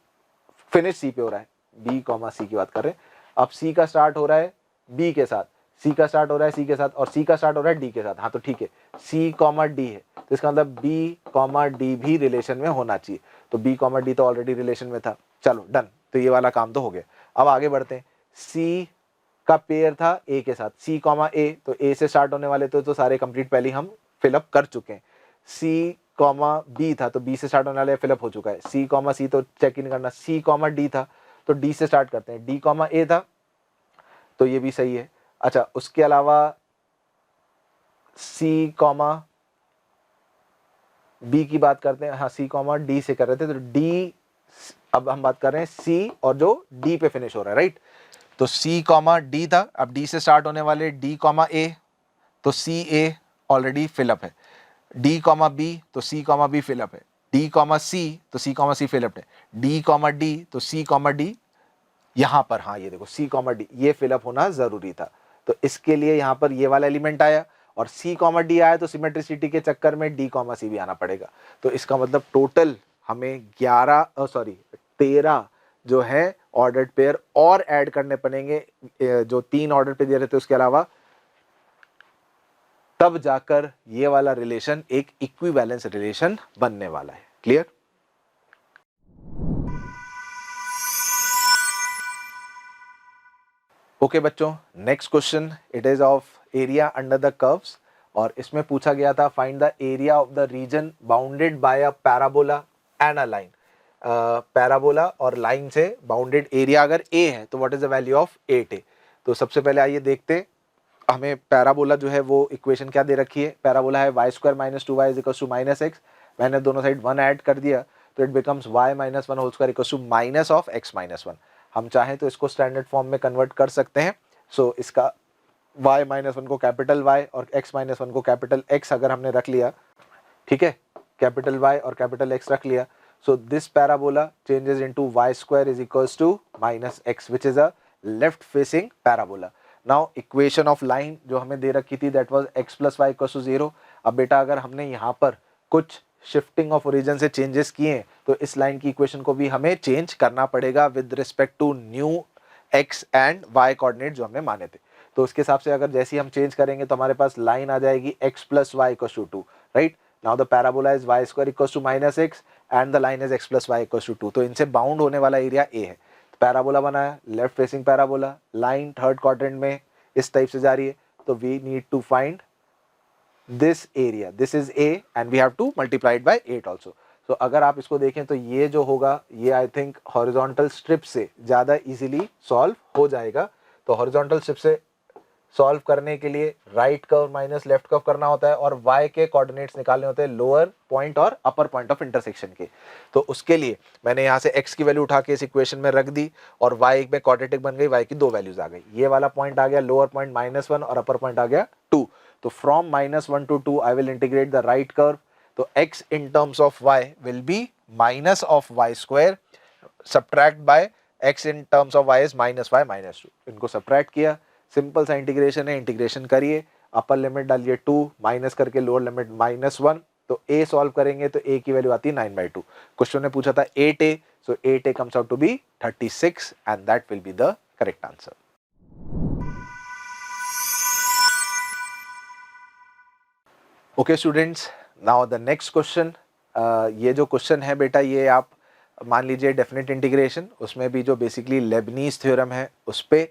फिनिश सी पे हो रहा है, बी कॉमा सी की बात कर रहे हैं। अब सी का स्टार्ट हो रहा है बी के साथ, सी का स्टार्ट हो रहा है सी के साथ, और सी का स्टार्ट हो रहा है डी के साथ। हाँ तो ठीक है, सी कॉमा डी है तो इसका मतलब बी कॉमा डी भी रिलेशन में होना चाहिए। तो बी कॉमा डी तो ऑलरेडी रिलेशन में था, चलो डन, तो ये वाला काम तो हो गया। अब आगे बढ़ते हैं, सी का पेयर था ए के साथ, सी कॉमा ए, तो ए से स्टार्ट होने वाले तो सारे कंप्लीट पहले हम फिलअप कर चुके हैं। सी कॉमा बी था तो बी से स्टार्ट होने वाले फिलअप हो चुका है। सी कॉमा सी तो चेक इन करना, सी कॉमा डी था तो डी से स्टार्ट करते हैं, डी कॉमा ए था तो ये भी सही है। अच्छा उसके अलावा सी कॉमा बी की बात करते हैं, हाँ सी कॉमा डी से कर रहे थे तो डी, अब हम बात कर रहे हैं सी और जो डी पे फिनिश हो रहा है, राइट। तो सी कॉमा डी था, अब डी से स्टार्ट होने वाले डी कॉमा ए, तो सी ए ऑलरेडी फिलअप है, डी कॉमा बी तो सी कॉमा बी फिलअप है, डी कॉमा सी तो सी कॉमा सी फिलअप है, डी कॉमा डी तो सी कॉमा डी यहाँ पर, हाँ ये देखो सी कॉमा डी ये फिलअप होना जरूरी था, तो इसके लिए यहाँ पर ये वाला एलिमेंट आया, और सी कॉमा डी आया तो सिमेट्रिसिटी के चक्कर में डी कॉमा सी भी आना पड़ेगा। तो इसका मतलब टोटल हमें 13 जो है ऑर्डर्ड पेयर और ऐड करने पड़ेंगे, जो 3 ऑर्डर पे दे रहे थे उसके अलावा, तब जाकर ये वाला रिलेशन एक इक्विवेलेंस रिलेशन बनने वाला है। क्लियर? ओके बच्चों, next question it is of area under the curves, और इसमें पूछा गया था find the area of the reason bounded by a parabola and a line. Parabola और लाइन से बाउंडेड एरिया अगर ए है तो what is the value of 8a। तो सबसे पहले आइए देखते हैं, हमें पैराबोला जो है वो इक्वेशन क्या दे रखी है। पैराबोला है y square minus 2y is equals to minus x, मैंने दोनों साइड 1 ऐड कर दिया तो it becomes y minus 1 whole square equals to minus of x minus 1। हम चाहें तो इसको स्टैंडर्ड फॉर्म में कन्वर्ट कर सकते हैं। सो इसका y माइनस 1 को कैपिटल Y और x माइनस 1 को कैपिटल X अगर हमने रख लिया, ठीक है, कैपिटल Y और कैपिटल X रख लिया, so this parabola changes into y square is equals to minus x which is a left facing parabola. Now equation of line जो हमें दे रखी थी that was x plus y equals to 0। अब बेटा अगर हमने यहाँ पर कुछ शिफ्टिंग ऑफ ओरिजिन से चेंजेस किए तो इस लाइन की इक्वेशन को भी हमें चेंज करना पड़ेगा with respect to new x and y coordinate जो हमने माने थे। तो उसके हिसाब से अगर जैसे ही हम चेंज करेंगे तो हमारे पास लाइन आ जाएगी x plus y equals to 2, right. Now the parabola is y square equals to minus x and the line is x plus y equals to 2। तो इनसे बाउंड होने वाला एरिया a है। पैराबोला बनाया, left facing parabola, line third quadrant में इस type से जा रही है, तो we need to find this area, this is a and we have to multiply it bye 8 also. तो अगर आप इसको देखें तो ये जो होगा ये आई थिंक हॉरिजॉन्टल स्ट्रिप से ज़्यादा इजीली सॉल्व हो जाएगा। तो हॉरिजॉन्टल स्ट्रिप से सॉल्व करने के लिए right curve minus left curve करना होता है और y के कोऑर्डिनेट्स निकालने होते हैं लोअर पॉइंट और अपर पॉइंट ऑफ इंटरसेक्शन के। तो उसके लिए मैंने यहाँ से x की वैल्यू उठा के इस इक्वेशन में रख दी और y में क्वाड्रेटिक बन गई, y की 2 वैल्यूज आ गई। ये वाला पॉइंट आ गया लोअर पॉइंट -1 और अपर पॉइंट आ गया 2। तो from -1 to 2 I will integrate the right curve. तो x in terms of y will be minus of y square subtract by x in terms of y is minus y minus 2। इनको subtract किया, simple सा integration है, integration करिए, upper limit डालिए 2 minus करके lower limit -1। तो a solve करेंगे तो a की वैल्यू आती है 9/2। क्वेश्चन ने पूछा था 8a, so 8a comes out to be 36 and that will be the correct answer. Okay students, now the next question. ये जो क्वेश्चन है बेटा ये आप मान लीजिए डेफिनेट इंटीग्रेशन, उसमें भी जो बेसिकली लेबनीज थ्योरम है उस पे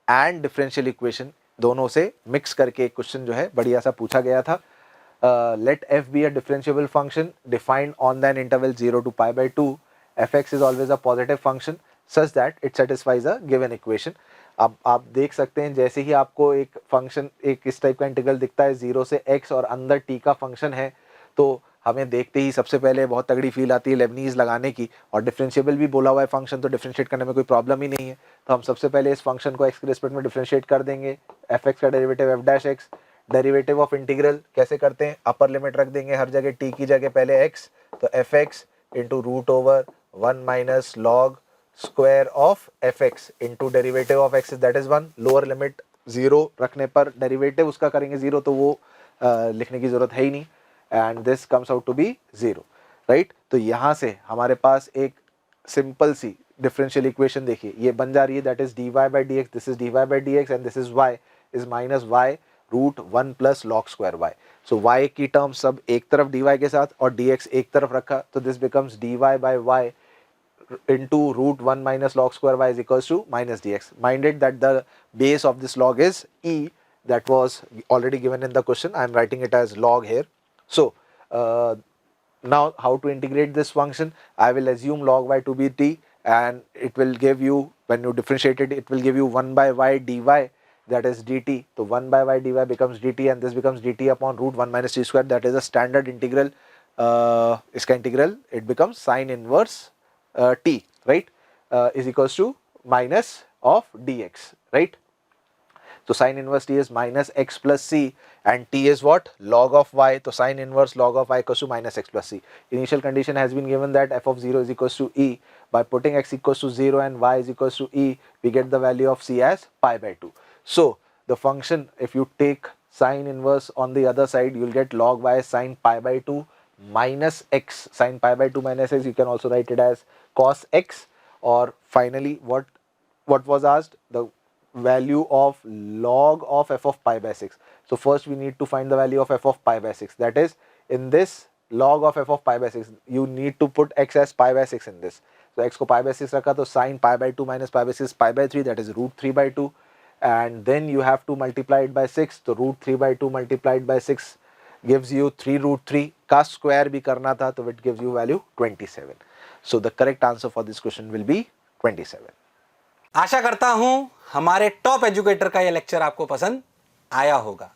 एंड डिफरेंशियल इक्वेशन दोनों से मिक्स करके एक क्वेश्चन जो है बढ़िया सा पूछा गया था। Let f be a differentiable function defined on then interval 0 to π/2, fx is always a positive function such that it satisfies a given equation. अब आप देख सकते हैं जैसे ही आपको एक फंक्शन एक इस टाइप का इंटीग्रल दिखता है 0 से x और अंदर t का फंक्शन है, तो हमें देखते ही सबसे पहले बहुत तगड़ी फील आती है लेबनीज लगाने की, और डिफरेंशिएबल भी बोला हुआ है फंक्शन तो डिफरेंशिएट करने में कोई प्रॉब्लम ही नहीं है। तो हम सबसे पहले इस फंक्शन को x के रिस्पेक्ट में डिफरेंशिएट कर देंगे, fx का derivative f', derivative of integral कैसे करते हैं, अपर लिमिट रख देंगे हर जगह t की जगह पहले x, तो fx into root over 1 minus log square of fx into derivative of x that is 1, lower limit 0 रखने पर डेरिवेटिव उसका करेंगे 0 तो वो लिखने की जरूरत है ही नहीं, and this comes out to be 0. Right. तो यहाँ से हमारे पास एक सिंपल सी डिफरेंशियल इक्वेशन देखिए ये बन जा रही है, that is dy by dx, this is dy by dx and this is y is minus y root 1 plus log square y। So y की टर्म सब एक तरफ dy के साथ और dx एक तरफ रखा, तो this becomes dy by y into root 1 minus log square y is equals to minus dx. Minded that the base of this log is e, that was already given in the question. I am writing it as log here. So now how to integrate this function? I will assume log y to be t, and it will give you, when you differentiate it, it will give you 1 by y dy, that is dt. So 1 by y dy becomes dt, and this becomes dt upon root 1 minus t square, that is a standard integral. Iska integral, it becomes sine inverse t, right, is equals to minus of dx, right. So sine inverse t is minus x plus c, and t is what? Log of y. So sine inverse log of y equals to minus x plus c. Initial condition has been given that f of 0 is equals to e. By putting x equals to 0 and y is equals to e, we get the value of c as pi by 2. So the function, if you take sine inverse on the other side, you will get log y sine pi by 2 minus x. Sine pi by 2 minus x, you can also write it as cos x. Or finally, what was asked? The value of log of f of pi by 6. So first we need to find the value of f of pi by 6. That is, in this log of f of pi by 6, you need to put x as pi by 6 in this. So x को pi by 6 रखा, तो sin pi by 2 minus pi by 6 pi by 3, that is root 3 by 2. And then you have to multiply it by 6. So root 3 by 2 multiplied by 6 gives you 3 root 3 का square भी करना था, तो it gives you value 27. So the correct answer for this question will be 27. आशा करता हूं हमारे top educator का यह लेक्चर आपको पसंद आया होगा।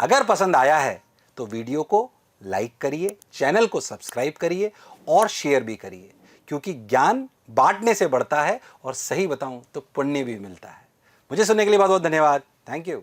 अगर पसंद आया है तो वीडियो को लाइक करिए, चैनल को सब्सक्राइब करिए और शेयर भी करिए, क्योंकि ज्ञान बांटने से बढ़ता है और सही बताऊं तो पुण्य भी मिलता है। मुझे सुनने के लिए बहुत बहुत धन्यवाद। Thank you.